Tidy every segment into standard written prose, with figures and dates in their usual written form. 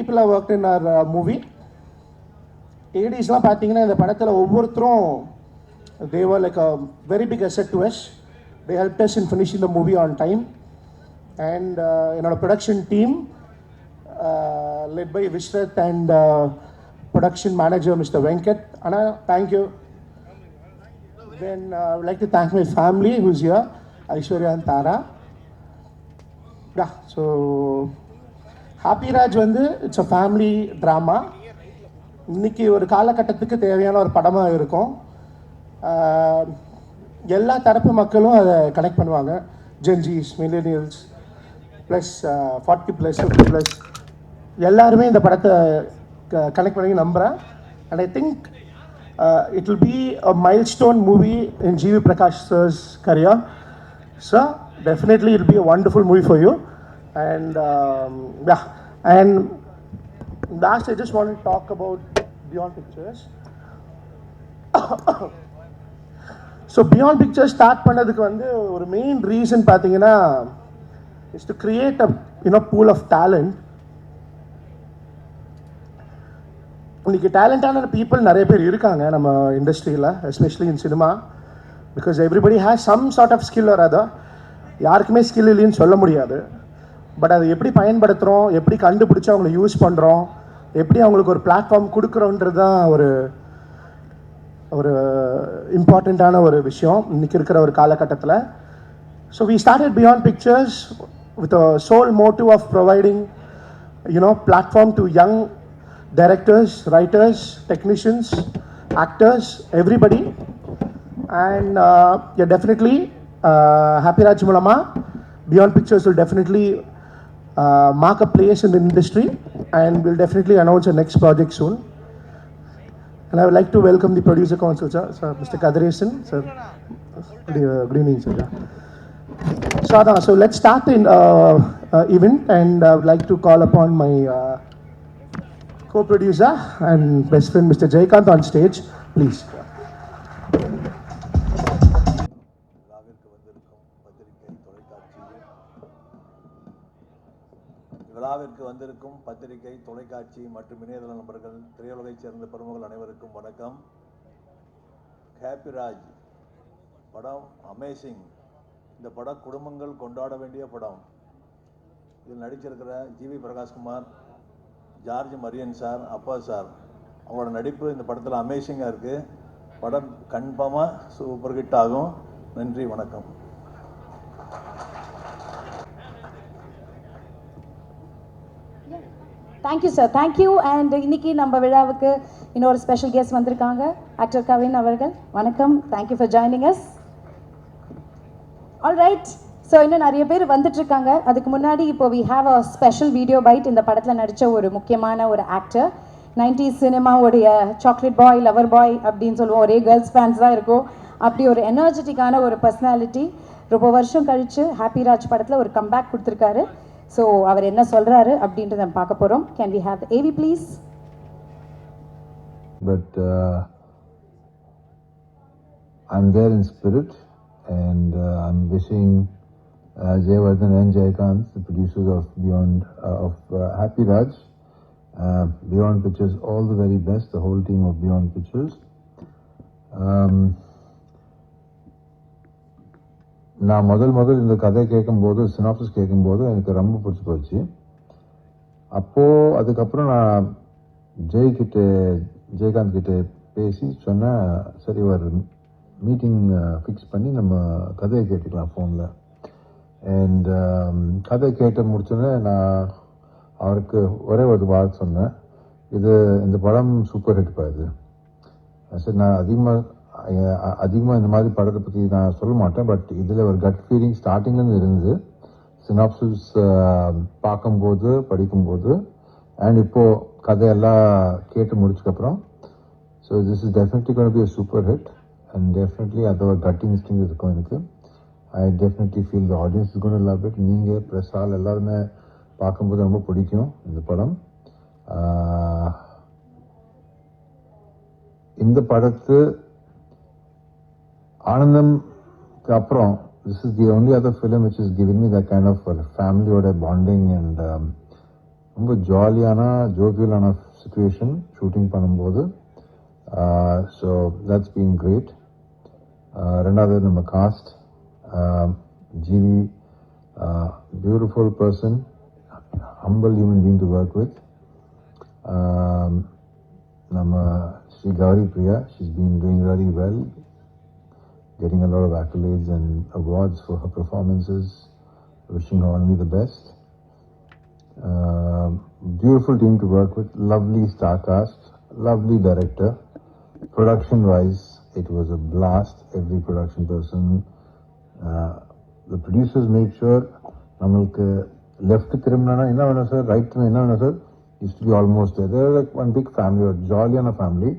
people have worked in our movie. ADஸ்லாம் பார்த்தீங்கன்னா இந்த படத்தில் ஒவ்வொருத்தரும் they were like a very big asset to us. They helped us in finishing the movie on time. And என்னோட production team led by Vishrat and production manager Mr. Venkat. Anna, thank you. Then I would like to thank my family who's here, Aishwarya and Tara. Yeah, so Happy Raj வந்து it's a family drama. இன்னைக்கு ஒரு காலகட்டத்துக்கு தேவையான ஒரு படமாக இருக்கும். எல்லா தரப்பு மக்களும் அதை கனெக்ட் பண்ணுவாங்க. ஜென்ஜிஸ், மில்லேனியல்ஸ், ப்ளஸ் 40+, 50+, எல்லாருமே இந்த படத்தை கனெக்ட் பண்ணி நம்புகிறேன். And I think it will be a milestone movie in GV Prakash sir's career. So definitely it be a wonderful movie for you. And and last I just want to talk about Beyond Pictures. So Beyond Pictures start பண்ணதுக்கு வந்து ஒரு main reason பார்த்தீங்கன்னா is to create a pool of talent. இன்னைக்கு டேலண்டான people நிறைய பேர் இருக்காங்க நம்ம இண்டஸ்ட்ரியில், especially in cinema, because everybody has some sort of skill or other. யாருக்குமே ஸ்கில் இல்லைன்னு சொல்ல முடியாது. பட் அதை எப்படி பயன்படுத்துகிறோம், எப்படி கண்டுபிடிச்சி அவங்கள யூஸ் பண்ணுறோம், எப்படி அவங்களுக்கு ஒரு பிளாட்ஃபார்ம் கொடுக்குறோன்றது தான் ஒரு இம்பார்ட்டண்ட்டான ஒரு விஷயம் இன்றைக்கி இருக்கிற ஒரு காலகட்டத்தில். So we started Beyond Pictures with a soul motive of providing platform to young directors, writers, technicians, actors, everybody. And definitely happy Raj மூலமாக Beyond Pictures will definitely mark a place in the industry, and we'll definitely announce a next project soon. And I would like to welcome the producer council, sir, Mr. Kadiresan, sir. Good evening, sir. So let's start the event, and I would like to call upon my co-producer and best friend, Mr. Jaykant, on stage, please. விழாவிற்கு வந்திருக்கும் பத்திரிகை, தொலைக்காட்சி மற்றும் இணையதள நண்பர்கள், திரையுலகைச் சேர்ந்த பெருமக்கள் அனைவருக்கும் வணக்கம். ஹாப்பி ராஜ் படம் அமேசிங். இந்த படம் குடும்பங்கள் கொண்டாட வேண்டிய படம். இதில் நடிச்சிருக்கிற ஜிவி பிரகாஷ்குமார், ஜார்ஜ் மரியன் சார், அப்பா சார், அவங்களோட நடிப்பு இந்த படத்தில் அமேசிங்காக இருக்குது. படம் கன்ஃபார்மாக சூப்பர் ஹிட் ஆகும். நன்றி, வணக்கம். Thank you sir, thank you. அண்ட் இன்னைக்கு நம்ம விழாவுக்கு இன்னொரு ஸ்பெஷல் கெஸ்ட் வந்திருக்காங்க, ஆக்டர் கவின் அவர்கள். வணக்கம், thank you for joining us. All right, so இன்னும் நிறைய பேர் வந்துட்டுருக்காங்க. அதுக்கு முன்னாடி இப்போ we have a special video byte. இந்த படத்தில் நடித்த ஒரு முக்கியமான ஒரு ஆக்டர், 90s சினிமாவுடைய சாக்லேட் பாய், லவர் பாய் அப்படின்னு சொல்லுவோம். ஒரே கேர்ள்ஸ் ஃபேன்ஸ் தான் இருக்கும். அப்படி ஒரு எனர்ஜெட்டிக்கான ஒரு பர்சனாலிட்டி ரொம்ப வருஷம் கழித்து ஹாப்பி ராஜ் படத்தில் ஒரு கம்பேக் கொடுத்துருக்காரு. ஸோ அவர் என்ன சொல்கிறாரு அப்படின்றத நம்ம பார்க்க போகிறோம். Can we have the AV please? But I'm there in spirit, and I'm wishing Jayavardhan and Jaykant, the producers of Happy Raj, Beyond Pictures, all the very best, the whole team of Beyond Pictures. நான் முதல் இந்த கதை கேட்கும்போது, synopsis கேட்கும்போது எனக்கு ரொம்ப பிடிச்சி போச்சு. அப்போது அதுக்கப்புறம் நான் ஜெயகாந்த் கிட்டே பேசி சொன்னேன், சரி ஒரு மீட்டிங் ஃபிக்ஸ் பண்ணி நம்ம கதையை கேட்டுக்கலாம் ஃபோனில். அண்ட் கதை கேட்டு முடிச்சோன்னே நான் அவருக்கு ஒரே ஒரு வார்த்தை சொன்னேன், இந்த படம் சூப்பர் ஹிட் பாது. சரி, நான் அதிகமாக இந்த மாதிரி படத்தை பற்றி நான் சொல்ல மாட்டேன், பட் இதில் ஒரு கட் ஃபீலிங் ஸ்டார்டிங்லேருந்து இருந்தது. சினாப்சிஸ் பார்க்கும்போது, படிக்கும்போது, அண்ட் இப்போது கதையெல்லாம் கேட்டு முடிச்சதுக்கப்புறம், so this is definitely going to be a super hit. And definitely அது ஒரு கட் இன்ஸ்டிங் இருக்கும் எனக்கு. I definitely feel the audience is going to love it. நீங்கள் ப்ரெஸ் ஆல் எல்லாருமே பார்க்கும்போது ரொம்ப பிடிக்கும் இந்த படம். இந்த படத்து ஆனந்தம்க்கு அப்புறம் this is the only other film which is giving me that kind of family-oda bonding and ரொம்ப ஜாலியான ஜோவியலான சுச்சுவேஷன் ஷூட்டிங் பண்ணும்போது. So that's been great. ரெண்டாவது நம்ம cast, GV, beautiful person, humble human being to work with. நம்ம Sri Gowri Priya, she's been doing very well, getting a lot of accolades and awards for her performances. Wishing her only the best. Beautiful team to work with, lovely star cast, lovely director. Production wise, it was a blast. Every production person, the producers made sure namalku left திரும்பினா என்ன வேணும் sir, right என்ன வேணும் sir, used to be almost there. They were like one big family, ஒரு ஜாலியான family.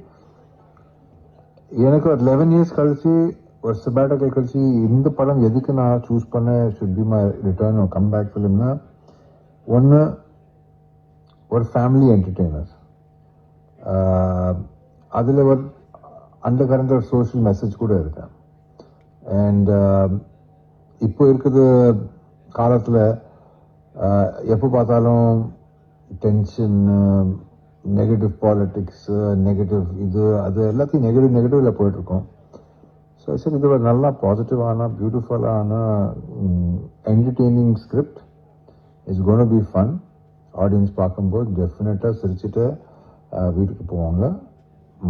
எனக்கு ஒரு 11 years கழிச்சு, ஒரு sabbatical கழிச்சு இந்த படம் எதுக்கு நான் சூஸ் பண்ண should be my return or comeback filmனா, ஒன்று ஒரு ஃபேமிலி என்டர்டெய்னர், அதில் ஒரு அண்டர் கரண்ட் ஒரு சோஷியல் மெசேஜ் கூட இருக்கு. அண்ட் இப்போ இருக்கிற காலத்தில் எப்போ பார்த்தாலும் டென்ஷன், நெகட்டிவ் பாலிட்டிக்ஸ், நெகட்டிவ் இது அது எல்லாத்தையும் நெகட்டிவில் போயிட்டுருக்கோம். ஸோ சரி, இது ஒரு நல்லா பாசிட்டிவான பியூட்டிஃபுல்லான entertaining script. It's gonna be fun. Audience பார்க்கும்போது டெஃபினட்டாக சிரிச்சுட்டு வீட்டுக்கு போவாங்க.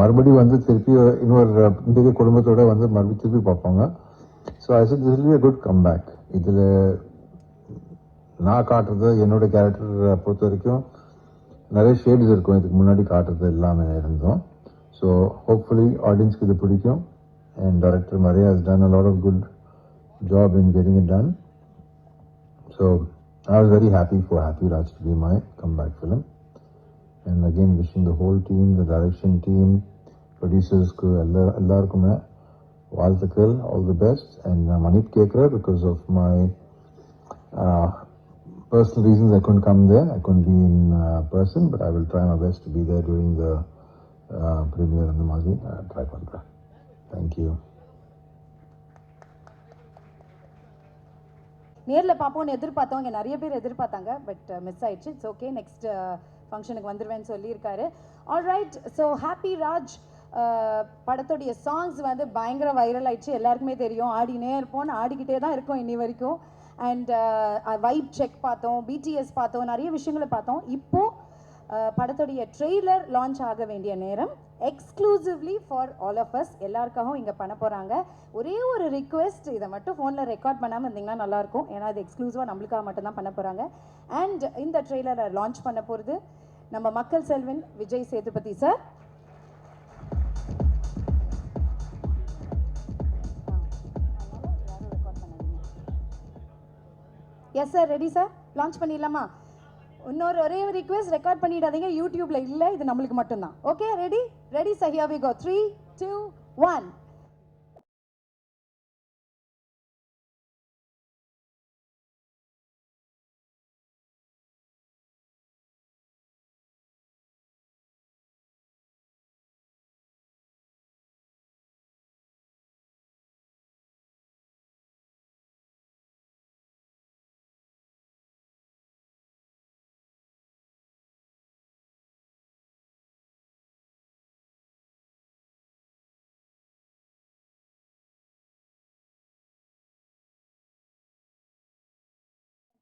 மறுபடியும் வந்து திருப்பி இன்னொரு பெரிய குடும்பத்தோடு வந்து மறுபடியும் திருப்பி பார்ப்பாங்க. So I this will be a good comeback. இதில் நான் காட்டுறது என்னோட கேரக்டர் பொறுத்த வரைக்கும் நிறைய ஷேட்ஸ் இருக்கும், இதுக்கு முன்னாடி காட்டுறது எல்லாமே இருந்தோம். ஸோ ஹோப்ஃபுல்லி ஆடியன்ஸ்க்கு இது பிடிக்கும். And Director Maria has done a lot of good job in getting it done. So I was very happy for Happy Raj to be my comeback film. And again, wishing the whole team, the direction team, producers, ellarkume வாழ்த்துக்கள், all the best. And Manip Kekra, because of my personal reasons I couldn't come there. I couldn't be in person, but I will try my best to be there during the premiere and the Mazi. Try pandra. Thank you. நேரில் பார்ப்போம்னு எதிர்பார்த்தோம், இங்கே நிறைய பேர் எதிர்பார்த்தாங்க, but miss ஆயிடுச்சு. It's okay, next ஃபங்க்ஷனுக்கு வந்துடுவேன்னு சொல்லியிருக்காரு. Alright, so happy Raj படத்துடைய சாங்ஸ் வந்து பயங்கர வைரல் ஆயிடுச்சு, எல்லாருக்குமே தெரியும். ஆடினே இருப்போம், ஆடிக்கிட்டே தான் இருக்கோம் இன்னி வரைக்கும். அண்ட் வைப் செக் பார்த்தோம், பிடிஎஸ் பார்த்தோம், நிறைய விஷயங்களை பார்த்தோம். இப்போது படத்துடைய ட்ரெய்லர் லான்ச் ஆக வேண்டிய நேரம். Exclusively for all of us, எல்லாருக்காகவும் இங்கே பண்ண போகிறாங்க. ஒரே ஒரு ரிக்வெஸ்ட், இதை மட்டும் ஃபோனில் ரெக்கார்ட் பண்ணாமல் இருந்தீங்கன்னா நல்லாயிருக்கும். ஏன்னா இது எக்ஸ்க்ளூசிவாக நம்மளுக்காக மட்டும்தான் பண்ண போகிறாங்க. அண்ட் இந்த ட்ரெய்லரை லான்ச் பண்ண போகிறது நம்ம மக்கள் Selvan Vijay Sethupathi sir. Yes sir, ready sir, launch பண்ணிடலாமா? இன்னொரு ஒரே ஒரு ரிக்வெஸ்ட், ரெக்கார்ட் பண்ணிடாதீங்க, யூடியூப்ல இல்லை, இது நம்மளுக்கு மட்டும்தான். Okay, ready ready sir, here we go. 3, 2, 1.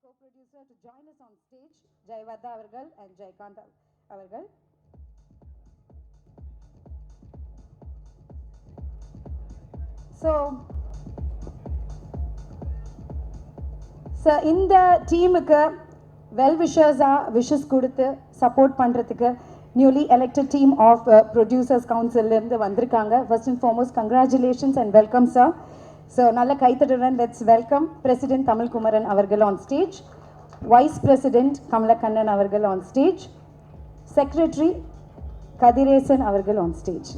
Co-producer to join us on stage, Jayavardha avargal and Jaykant avargal. So இந்த டீமுக்கு வெல் விஷஸ் கொடுத்து சப்போர்ட் பண்ணுறதுக்கு newly elected team of producers கவுன்சிலேருந்து வந்திருக்காங்க. First and foremost congratulations and welcome sir. So நல்ல கைத்தட்டுடன் let's welcome president Tamilkumaran அவர்கள் on stage, vice president Kamalakannan அவர்கள் ஆன் ஸ்டேஜ், செக்ரட்டரி கதிரேசன் அவர்கள் ஆன் ஸ்டேஜ்.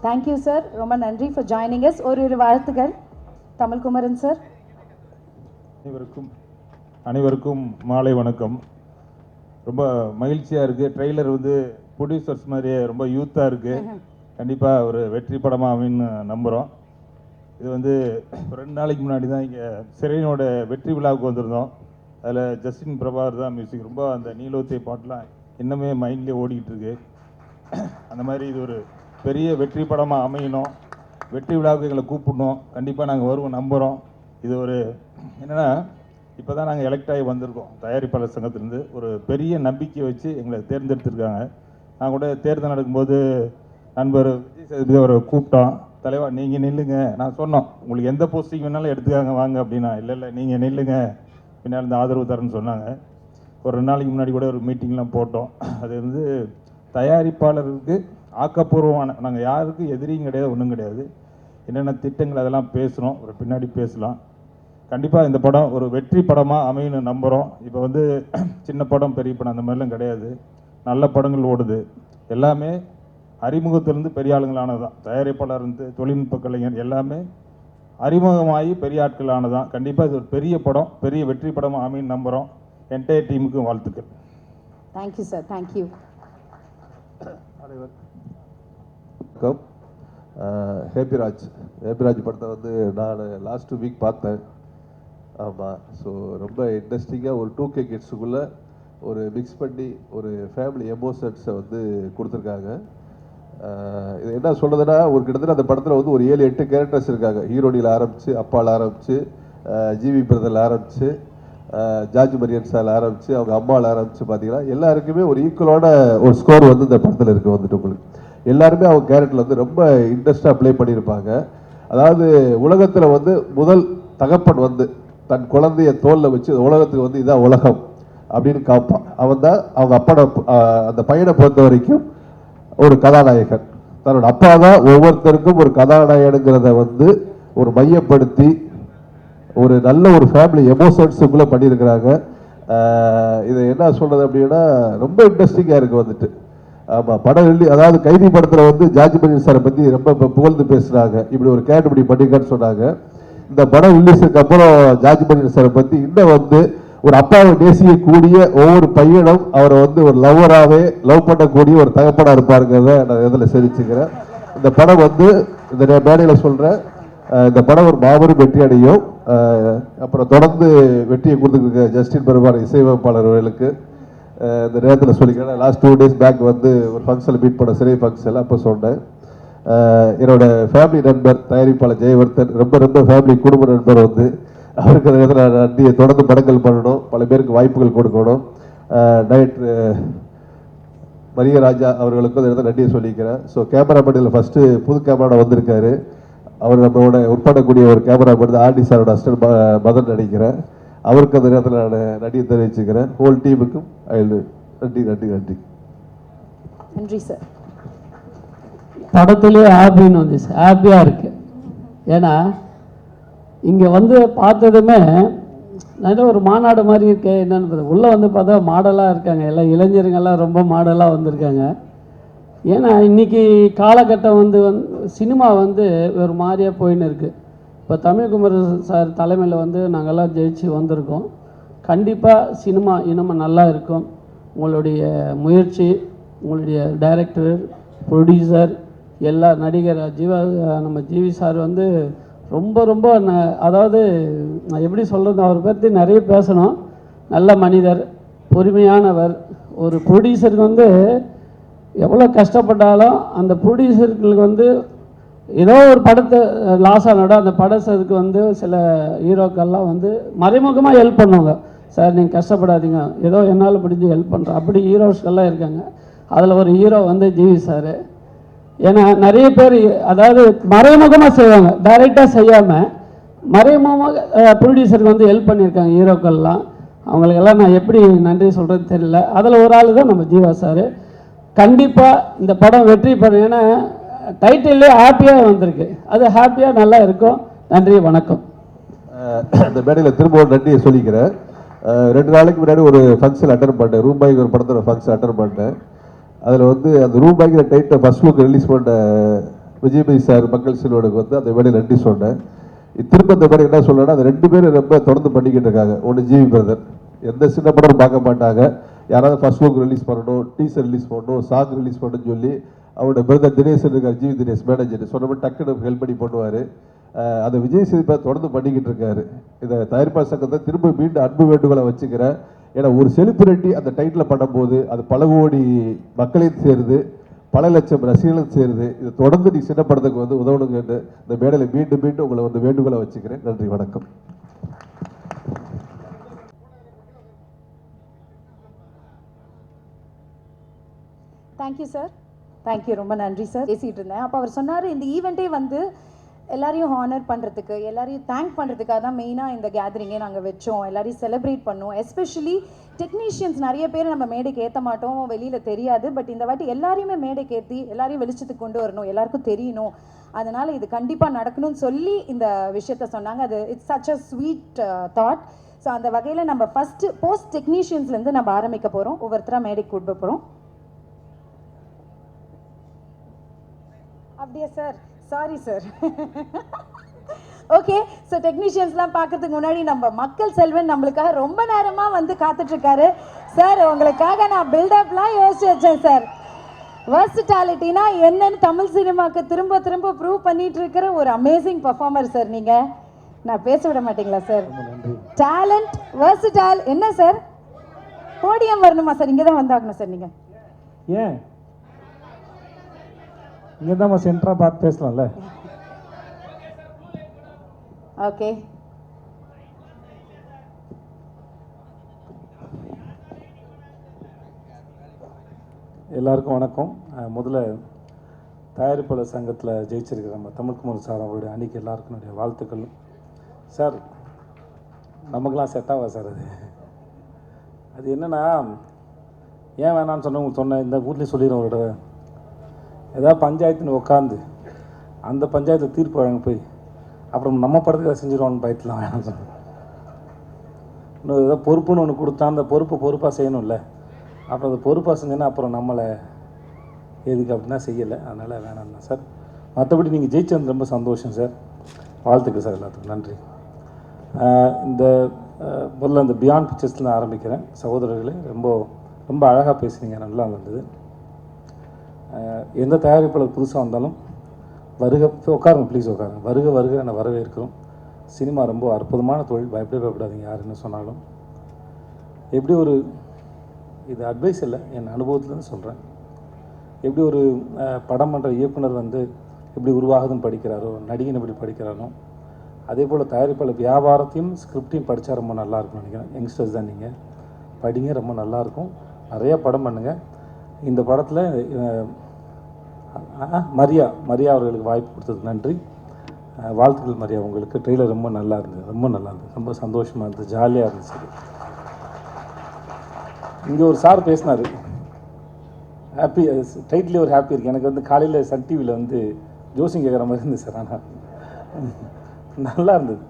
தேங்க்யூ சார், ரொம்ப நன்றி ஃபார் ஜாயினிங் அஸ். ஒரு வாழ்த்துக்கள் தமிழ்குமரன் சார். அனைவருக்கும் மாலை வணக்கம். ரொம்ப மகிழ்ச்சியாக இருக்குது. ட்ரெய்லர் வந்து ப்ரொடியூசர்ஸ் மாதிரியே ரொம்ப யூத்தாக இருக்குது. கண்டிப்பாக ஒரு வெற்றி படமாக அமைன்னு நம்புகிறோம். இது வந்து 2 நாளைக்கு முன்னாடி தான் இங்கே சிறையினோட வெற்றி விழாவுக்கு வந்திருந்தோம். அதில் ஜஸ்டின் பிரபாகர் தான் மியூசிக். ரொம்ப அந்த நீலோத்தை பாட்டெலாம் இன்னுமே மைண்ட்லேயே ஓடிக்கிட்டு இருக்கு. அந்த மாதிரி இது ஒரு பெரிய வெற்றி படமாக அமையணும். வெற்றி விழாவுக்கு எங்களை கூப்பிடணும். கண்டிப்பாக நாங்கள் வருவோம், நம்புகிறோம். இது ஒரு என்னென்னா, இப்போ தான் நாங்கள் எலெக்ட் ஆகி வந்திருக்கோம். தயாரிப்பாளர் சங்கத்திலேருந்து ஒரு பெரிய நம்பிக்கை வச்சு எங்களை தேர்ந்தெடுத்திருக்காங்க. நான் கூட தேர்தல் நடக்கும்போது நண்பர் விஜய் சேதுபதி அவரை கூப்பிட்டோம். தலைவா நீங்கள் நில்லுங்க. நான் சொன்னோம், உங்களுக்கு எந்த போஸ்டிங் வேணாலும் எடுத்துக்காங்க வாங்க அப்படின்னா. இல்லை நீங்கள் நில்லுங்க, பின்னால் இந்த ஆதரவு தரேன்னு சொன்னாங்க. ஒரு 2 நாளைக்கு முன்னாடி கூட ஒரு மீட்டிங்லாம் போட்டோம். அது வந்து தயாரிப்பாளருக்கு ஆக்கப்பூர்வமான, நாங்கள் யாருக்கும் எதிரியும் கிடையாது, ஒன்றும் கிடையாது. என்னென்ன திட்டங்கள் அதெல்லாம் பேசுகிறோம், ஒரு பின்னாடி பேசலாம். கண்டிப்பாக இந்த படம் ஒரு வெற்றி படமாக அமையணும்னு நம்புகிறோம். இப்போ வந்து சின்ன படம் பெரிய படம் அந்த மாதிரிலாம் கிடையாது. நல்ல படங்கள் ஓடுது. எல்லாமே அறிமுகத்திலிருந்து பெரிய ஆளுங்களானது தான். தயாரிப்பாளர் இருந்து தொழில்நுட்ப கலைஞர் எல்லாமே அறிமுகமாகி பெரிய ஆட்கள் ஆனதான். கண்டிப்பாக இது ஒரு பெரிய படம், பெரிய வெற்றி படமாக அமைன்னு நம்புகிறோம். என்டையர் டீமுக்கு வாழ்த்துக்கள். Thank you sir, thank you. ஹேப்பிராஜ் படத்தை வந்து நான் லாஸ்ட் வீக் பார்த்தேன். ஆமாம், ஸோ ரொம்ப இன்ட்ரெஸ்டிங்காக ஒரு 2K கிட்ஸுக்குள்ளே ஒரு மிக்ஸ் பண்ணி ஒரு ஃபேமிலி எமோஷன்ஸை வந்து கொடுத்துருக்காங்க. இது என்ன சொல்கிறதுனா, ஒரு கிட்டத்தட்ட அந்த படத்தில் வந்து ஒரு 7-8 கேரக்டர்ஸ் இருக்காங்க. ஹீரோனியில் ஆரம்பித்து, அப்பாவில் ஆரம்பித்து, ஜிவி பிரதரில் ஆரம்பித்து, ஜார்ஜ் மரியன் சார் ஆரம்பித்து, அவங்க அம்மாவில் ஆரம்பித்து பார்த்தீங்கன்னா எல்லாருக்குமே ஒரு ஈக்குவலான ஒரு ஸ்கோர் வந்து இந்த படத்தில் இருக்குது. வந்துட்டு உங்களுக்கு எல்லாருமே அவங்க கேரக்டரில் வந்து ரொம்ப இன்ட்ரெஸ்டாக ப்ளே பண்ணியிருப்பாங்க. அதாவது உலகத்தில் வந்து முதல் தகப்பன் வந்து தன் குழந்தைய தோளில் வச்சு உலகத்துக்கு வந்து இதான் உலகம் அப்படின்னு காப்பான். அவன் தான் அவங்க அப்பனை, அந்த பையனை பொறுத்த வரைக்கும் ஒரு கதாநாயகன். தன்னோட அப்பா தான் ஒவ்வொருத்தருக்கும் ஒரு கதாநாயகனுங்கிறத வந்து ஒரு மையப்படுத்தி ஒரு நல்ல ஒரு ஃபேமிலி எமோஷன்ஸுக்குள்ளே பண்ணியிருக்கிறாங்க. இதை என்ன சொல்கிறது அப்படின்னா, ரொம்ப இன்ட்ரெஸ்டிங்காக இருக்குது வந்துட்டு. ஆமாம், படம் அதாவது கைதி படத்தில் வந்து ஜார்ஜ் மரியன் சாரை பற்றி ரொம்ப புகழ்ந்து பேசுகிறாங்க. இப்படி ஒரு கேரக்டர் இப்படி பண்ணிருக்கான்னு சொன்னாங்க. இந்த படம் ரிலீஸுக்கு அப்புறம் ஜார்ஜ் மரியன் சாரை பற்றி இன்னும் வந்து ஒரு அப்பாவை நேசிக்கக்கூடிய ஒவ்வொரு பையனும் அவரை வந்து ஒரு லவ்வராகவே லவ் பண்ணக்கூடிய ஒரு தகப்பனாக இருப்பாருங்கிறத நான் இதில் தெரிவிச்சுக்கிறேன். இந்த படம் வந்து இந்த மேடையில் சொல்கிறேன், இந்த படம் ஒரு மாபெரும் வெற்றி அடையும். அப்புறம் தொடர்ந்து வெற்றியை கொடுத்துருக்க ஜஸ்டின் பிரபாகர் இசையமைப்பாளர் அவர்களுக்கு இந்த நேரத்தில் சொல்லிக்கிறேன். லாஸ்ட் 2 days பேக் வந்து ஒரு ஃபங்க்ஷனில் மீட் பண்ண சிறை ஃபங்க்ஷனில் அப்போ சொன்னேன். என்னோட ஃபேமிலி நண்பர் தயாரிப்பாளர் ஜெயவர்தன், ரொம்ப ரொம்ப ஃபேமிலி குடும்ப நண்பர் வந்து அவருக்கு அந்த நேரத்தில் நன்றியை. தொடர்ந்து படங்கள் பண்ணணும், பல பேருக்கு வாய்ப்புகள் கொடுக்கணும். டைரக்டர் மரியராஜா அவர்களுக்கும் அந்த இடத்துல நன்றியை சொல்லிக்கிறேன். ஸோ கேமராமேன் இதில் ஃபஸ்ட்டு புது கேமரா வந்திருக்காரு. அவர் நம்மளோட உட்படக்கூடிய ஒரு கேமராமேன் ஆர்டி சாரோட அசிஸ்டன்ட் மதன் நினைக்கிறேன். அவருக்கு அந்த நேரத்தில் நான் நன்றியை தெரிவிச்சுக்கிறேன். ஹோல் டீமுக்கும் நன்றி நன்றி நன்றி நன்றி சார். படத்துலேயே ஹாப்பின்னு வந்துச்சு, ஹாப்பியாக இருக்குது. ஏன்னா இங்கே வந்து பார்த்ததுமே நிறைய ஒரு மாநாடு மாதிரி இருக்கு. என்னன்னு உள்ளே வந்து பார்த்தா மாடலாக இருக்காங்க, எல்லாம் இளைஞருங்கெல்லாம் ரொம்ப மாடலாக வந்திருக்காங்க. ஏன்னா இன்றைக்கி காலகட்டம் வந்து சினிமா வந்து ஒரு மாதிரியாக போயின்னு இருக்குது. இப்போ தமிழ்குமரன் சார் தலைமையில் வந்து நாங்கள்லாம் ஜெயிச்சு வந்திருக்கோம். கண்டிப்பாக சினிமா இன்னமும் நல்லா இருக்கும். உங்களுடைய முயற்சி, உங்களுடைய டைரக்டர், ப்ரொடியூசர், எல்லா நடிகர் நம்ம ஜிவி சார் வந்து ரொம்ப ரொம்ப அதாவது நான் எப்படி சொல்கிறது, அவரை பற்றி நிறைய பேசணும். நல்ல மனிதர், பொறுமையானவர். ஒரு ப்ரொடியூசருக்கு வந்து எவ்வளோ கஷ்டப்பட்டாலும் அந்த ப்ரொடியூசர்களுக்கு வந்து ஏதோ ஒரு படத்தை லாஸ் ஆனோட அந்த படத்துக்கு வந்து சில ஹீரோக்கள்லாம் வந்து மறைமுகமாக ஹெல்ப் பண்ணுவாங்க. சார் நீங்கள் கஷ்டப்படாதீங்க, ஏதோ என்னால் முடிஞ்சு ஹெல்ப் பண்ணுறேன், அப்படி ஹீரோஸ்கள்லாம் இருக்காங்க. அதில் ஒரு ஹீரோ வந்து ஜிவி சார். ஏன்னா நிறைய பேர் அதாவது மறைமுகமாக செய்வாங்க, டைரெக்டாக செய்யாமல் மறைமுகமாக ப்ரொடியூசருக்கு வந்து ஹெல்ப் பண்ணியிருக்காங்க ஹீரோக்கள்லாம். அவங்களுக்கெல்லாம் நான் எப்படி நன்றி சொல்கிறது தெரியல. அதில் ஒரு ஆள் தான் நம்ம ஜீவா சார். கண்டிப்பாக இந்த படம் வெற்றி பெறும். ஏன்னா டைட்டிலே ஹாப்பியாக வந்திருக்கு, அது ஹாப்பியாக நல்லா இருக்கும். நன்றி, வணக்கம். இந்த மேடையில் திரும்ப ஒரு நன்றியை சொல்லிக்கிறேன். 2 நாளைக்கு முன்னாடி ஒரு ஃபங்க்ஷன் அட்டன் பண்ணேன். ரூபாய்க்கு ஒரு படத்தோட ஃபங்க்ஷன் அட்டன் பண்ணேன். அதில் வந்து அந்த ரூபாய்க்கு டைட்டில் ஃபர்ஸ்ட் லுக் ரிலீஸ் பண்ண விஜயபாய் சார் மக்கள் செல்வனுக்கு வந்து அந்த வேலையை நன்றி சொன்னேன். திரும்ப இந்த மாதிரி என்ன சொல்லணும்னா, அந்த 2 பேரும் ரொம்ப தொடர்ந்து பண்ணிக்கிட்டு இருக்காங்க. ஒன்று ஜிவி பிரதர், எந்த சின்ன படம் பார்க்க மாட்டாங்க, யாராவது ஃபர்ஸ்ட் லுக் ரிலீஸ் பண்ணணும், டீசர் ரிலீஸ் பண்ணணும், சாங் ரிலீஸ் பண்ணணும்னு சொல்லி அவரோட பிரதர் தினேஷ் இருக்கார், ஜிவி தினேஷ் மேனேஜர் சொன்ன மாதிரி டக்குன்னு ஹெல்ப் பண்ணி பண்ணுவார். அதை விஜய் சேதுபதி தொடர்ந்து பண்ணிக்கிட்டு இருக்காரு. இதை தயாரிப்பாளர் சங்கத்தை திரும்ப மீண்டும் அன்பு வேண்டுகோளை வச்சுக்கிறேன். ஏன்னா ஒரு செலிபிரிட்டி அந்த டைட்டில் பண்ணும்போது அது பல கோடி மக்களையும் சேருது, பல லட்சம் ரசிகர்களும் சேருது. இது தொடர்ந்து நீ சின்ன படத்துக்கு வந்து உதவணுங்க என்று இந்த மேடையில் மீண்டும் மீண்டும் உங்களை வந்து வேண்டுகோளை வச்சுக்கிறேன். நன்றி, வணக்கம். தேங்க்யூ சார், தேங்க்யூ, ரொம்ப நன்றி சார். பேசிகிட்டு இருந்தேன் அப்போ அவர் சொன்னார் இந்த ஈவெண்ட்டே வந்து எல்லாரையும் ஹானர் பண்ணுறதுக்கு, எல்லாரையும் தேங்க் பண்ணுறதுக்காக தான் மெயினாக இந்த கேதரிங்கே நாங்கள் வச்சோம். எல்லாரையும் செலிப்ரேட் பண்ணோம். எஸ்பெஷலி டெக்னீஷியன்ஸ் நிறைய பேர் நம்ம மேடைக்கு ஏற்ற மாட்டோம், வெளியில் தெரியாது. பட் இந்த வாட்டி எல்லாரையுமே மேடைக்கு ஏற்றி எல்லாரையும் வெளிச்சத்துக்கு கொண்டு வரணும், எல்லாருக்கும் தெரியணும். அதனால் இது கண்டிப்பாக நடக்கணும்னு சொல்லி இந்த விஷயத்த சொன்னாங்க. அது it's such a sweet thought. So அந்த வகையில் நம்ம ஃபஸ்ட்டு போஸ்ட் டெக்னீஷியன்ஸ்லேருந்து நம்ம ஆரம்பிக்க போகிறோம். ஒவ்வொருத்தராக மேடைக்கு கூட்டு போகிறோம். அப்படியா sir? Sorry sir. Okay, so டெக்னீஷியன்ஸ்லாம் பார்க்கறதுக்கு முன்னாடி நம்ம மக்கள் செல்வன் நம்மளுக்காக ரொம்ப நேரமாக வந்து காத்துட்ருக்காரு. சார் உங்களுக்காக நான் பில்டப்லாம் யோசிச்சு வச்சேன் சார். வர்சிட்டாலிட்டினா என்னன்னு தமிழ் சினிமாவுக்கு திரும்ப திரும்ப ப்ரூவ் பண்ணிட்டு இருக்கிற ஒரு அமேசிங் பர்ஃபார்மர் சார் நீங்கள். நான் பேச விட மாட்டீங்களா சார்? டேலண்ட், வர்சிட்டால். என்ன சார் போடியம் வரணுமா சார்? இங்கே தான் வந்தாகணும் சார். நீங்கள் ஏன் இங்கே தான் சென்டராக பார்த்து பேசலாம்ல? ஓகே, எல்லாருக்கும் வணக்கம். முதல்ல தயாரிப்பாளர் சங்கத்தில் ஜெயிச்சிருக்கிற நம்ம தமிழ்குமார் சார் அவருடைய அணிக்கு எல்லாருக்கும் என்னுடைய வாழ்த்துக்கள். சார் நமக்கெல்லாம் செட் ஆகா சார். அது என்னென்னா, ஏன் வேணான்னு சொன்னேன் இந்த ஊர்லேயும் சொல்லிடுறோம். ஒரு தடவை ஏதாவது பஞ்சாயத்துன்னு உட்காந்து அந்த பஞ்சாயத்தில் தீர்ப்பு வழங்க போய் அப்புறம் நம்ம படத்துக்கு அதை செஞ்சிருவான்னு பயத்துலாம் வேணாம் சொன்னேன். இன்னும் ஏதாவது பொறுப்புன்னு ஒன்று கொடுத்தா அந்த பொறுப்பாக செய்யணும்ல. அப்புறம் அந்த பொறுப்பாக செஞ்சேன்னா அப்புறம் நம்மளை எதுக்கு அப்படின்னா செய்யலை. அதனால் வேணாம் தான் சார். மற்றபடி நீங்கள் ஜெயிச்சது ரொம்ப சந்தோஷம் சார். வாழ்த்துக்கள் சார், எல்லாத்துக்கும் நன்றி. இந்த முதல்ல இந்த பியாண்ட் பிக்சர்ஸ்லாம் ஆரம்பிக்கிறேன். சகோதரர்களே, ரொம்ப ரொம்ப அழகாக பேசுனீங்க, நல்லா இருந்தது. எந்த தயாரிப்பாளர் புதுசாக வந்தாலும் வருக, உட்காருங்க ப்ளீஸ் உட்காருங்க, வருக வருக நான் வரவேற்கிறோம். சினிமா ரொம்ப அற்புதமான தொழில், பயப்படாதீங்க யார் என்ன சொன்னாலும். எப்படி ஒரு, இது அட்வைஸ் இல்லை, என் அனுபவத்துலேருந்து சொல்கிறேன். எப்படி ஒரு படம் பண்ணுற இயக்குனர் வந்து எப்படி உருவாகுதுன்னு படிக்கிறாரோ, நடிகன் எப்படி படிக்கிறானோ, அதே போல் தயாரிப்பாளர் வியாபாரத்தையும் ஸ்கிரிப்டையும் படித்தா ரொம்ப நல்லாயிருக்கும்னு நினைக்கிறேன். யங்ஸ்டர்ஸ் தான் நீங்கள், படிங்க, ரொம்ப நல்லாயிருக்கும். நிறையா படம் பண்ணுங்கள். இந்த படத்தில் மரியா அவர்களுக்கு வாய்ப்பு கொடுத்ததுக்கு நன்றி. வாழ்த்துக்கள் மரியா உங்களுக்கு. ட்ரெய்லர் ரொம்ப நல்லா இருந்தது, ரொம்ப சந்தோஷமாக இருந்தது, ஜாலியாக இருந்துச்சு. இங்கே ஒரு சார் பேசினார், ஹாப்பி டைட்டிலே ஒரு ஹாப்பி இருக்குது. எனக்கு வந்து காலையில் சன் டிவியில் வந்து ஜோசிங் கேட்குற மாதிரி இருந்துச்சு சார். ஆனால் நல்லா இருந்தது,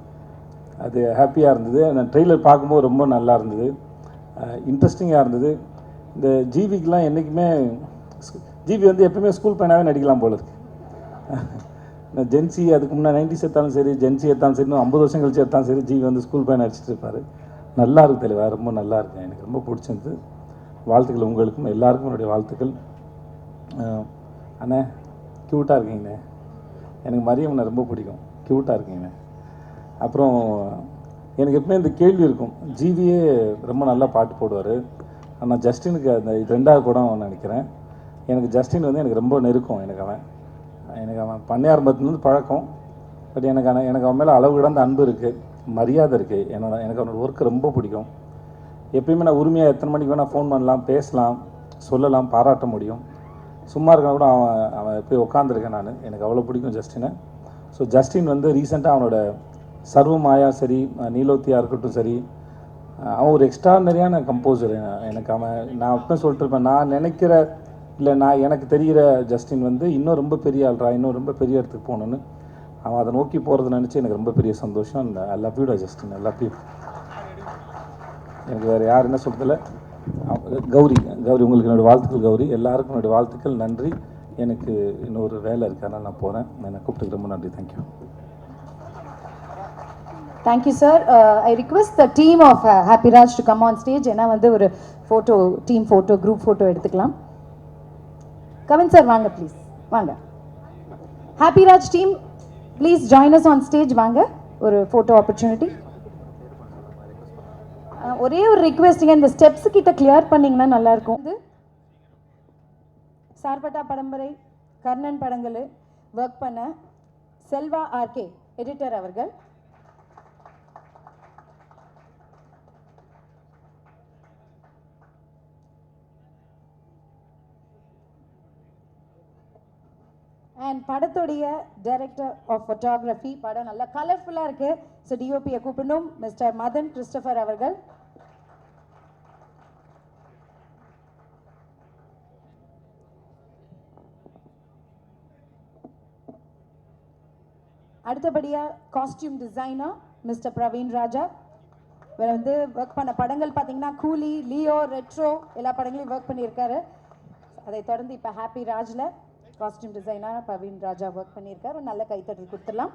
அது ஹாப்பியாக இருந்தது. நான் ட்ரெய்லர் பார்க்கும்போது ரொம்ப நல்லா இருந்தது, இன்ட்ரெஸ்டிங்காக இருந்தது. இந்த ஜிவிக்கெலாம் என்றைக்குமே, ஜிவி வந்து எப்பவுமே ஸ்கூல் பையனாகவே நடிக்கலாம் போல இருக்கு. ஜென்சி அதுக்கு முன்னே 90s எடுத்தாலும் சரி, ஜென்சி எடுத்தாலும் சரி, 50 வருஷம் கழிச்சு எடுத்தாலும் சரி, ஜிவி வந்து ஸ்கூல் பையன் நடிச்சிட்டு இருப்பார். நல்லா இருக்கு தெளிவா, ரொம்ப நல்லா இருக்கு, எனக்கு ரொம்ப பிடிச்சிருந்தது. வாழ்த்துக்கள் உங்களுக்கும் எல்லாருக்கும் என்னுடைய வாழ்த்துக்கள். அண்ணே க்யூட்டாக இருக்கீங்கண்ணே, எனக்கு மரியம்ண்ணே ரொம்ப பிடிக்கும், க்யூட்டாக இருக்கீங்கண்ணே. அப்புறம் எனக்கு எப்பவுமே இந்த கேள்வி இருக்கும், ஜிவியே ரொம்ப நல்லா பாட்டு போடுவார், ஆனால் ஜஸ்டினுக்கு அந்த 2வது படம் நினைக்கிறேன். எனக்கு ஜஸ்டின் வந்து எனக்கு ரொம்ப நெருக்கம். எனக்கு அவன் பண்ணையாரம்பத்துலேருந்து பழக்கம். பட் எனக்கு அவன் மேலே அளவு கிடந்த அன்பு இருக்குது, மரியாதை இருக்குது. எனக்கு அவனோட ஒர்க்கு ரொம்ப பிடிக்கும். எப்பயுமே நான் உரிமையாக எத்தனை மணிக்கு வேணால் ஃபோன் பண்ணலாம், பேசலாம், சொல்லலாம், பாராட்ட முடியும். சும்மா இருக்கா கூட அவன் போய் உட்காந்துருக்கேன் நான். எனக்கு அவ்வளோ பிடிக்கும் ஜஸ்டினை. ஸோ ஜஸ்டின் வந்து ரீசெண்டாக அவனோட சர்வமாயா சரி, நீலோத்தியா இருக்கட்டும் சரி, அவன் ஒரு எக்ஸ்ட்ரானரியான கம்போசர். எனக்கு நான் அப்போ சொல்லிட்டு இருப்பேன், நான் நினைக்கிற இல்லை எனக்கு தெரிகிற ஜஸ்டின் வந்து இன்னும் ரொம்ப பெரிய ஆள்றா, இன்னும் ரொம்ப பெரிய இடத்துக்கு போகணுன்னு அவன் அதை நோக்கி போகிறத நினச்சி எனக்கு ரொம்ப பெரிய சந்தோஷம். ஐ லவ் யூடா ஜஸ்டின், ஐ லவ் யூ. எனக்கு வேறு யார் என்ன சொல்கிறதில்ல. கௌரி உங்களுக்கு என்னோடய வாழ்த்துக்கள். கௌரி, எல்லாருக்கும் என்னுடைய வாழ்த்துக்கள், நன்றி. எனக்கு இன்னொரு வேலை இருக்குது, அதனால் நான் போகிறேன். என்னை கூப்பிட்டுக்கு ரொம்ப நன்றி. Thank you. Thank you, sir. I request the team of Happy Raj to come on stage. ஏன்னா வந்து ஒரு photo, team photo, group photo எடுத்துக்கலாம். கவின் சார் வாங்க ப்ளீஸ், வாங்க. Happy Raj team please join us on stage. வாங்க, ஒரு ஃபோட்டோ ஆப்பர்ச்சுனிட்டி. ஒரே ஒரு ரிக்வெஸ்ட்டுங்க, இந்த ஸ்டெப்ஸ் கிட்ட கிளியர் பண்ணிங்கன்னா நல்லாயிருக்கும். இது சார்பட்டா பரம்பரை கர்ணன் படங்கள் ஒர்க் பண்ண செல்வா ஆர்கே எடிட்டர் அவர்கள். அண்ட் படத்துடைய டைரக்டர் ஆஃப் ஃபோட்டோகிராஃபி. படம் நல்லா கலர்ஃபுல்லாக இருக்குது. ஸோ டிஓபியை கூப்பிடணும், மிஸ்டர் மதன் கிறிஸ்டபர் அவர்கள். அடுத்தபடியாக காஸ்டியூம் டிசைனர் மிஸ்டர் பிரவீன் ராஜா. இவர் வந்து ஒர்க் பண்ண படங்கள் பார்த்தீங்கன்னா கூலி, லியோ, ரெட்ரோ எல்லா படங்களையும் ஒர்க் பண்ணியிருக்காரு. அதை தொடர்ந்து இப்போ ஹாப்பி ராஜில் காஸ்டியூம் டிசைனர் பிரவீன் ராஜா ஒர்க் பண்ணியிருக்காரு. ஒரு நல்ல கைத்தட்டல் கொடுத்துடலாம்.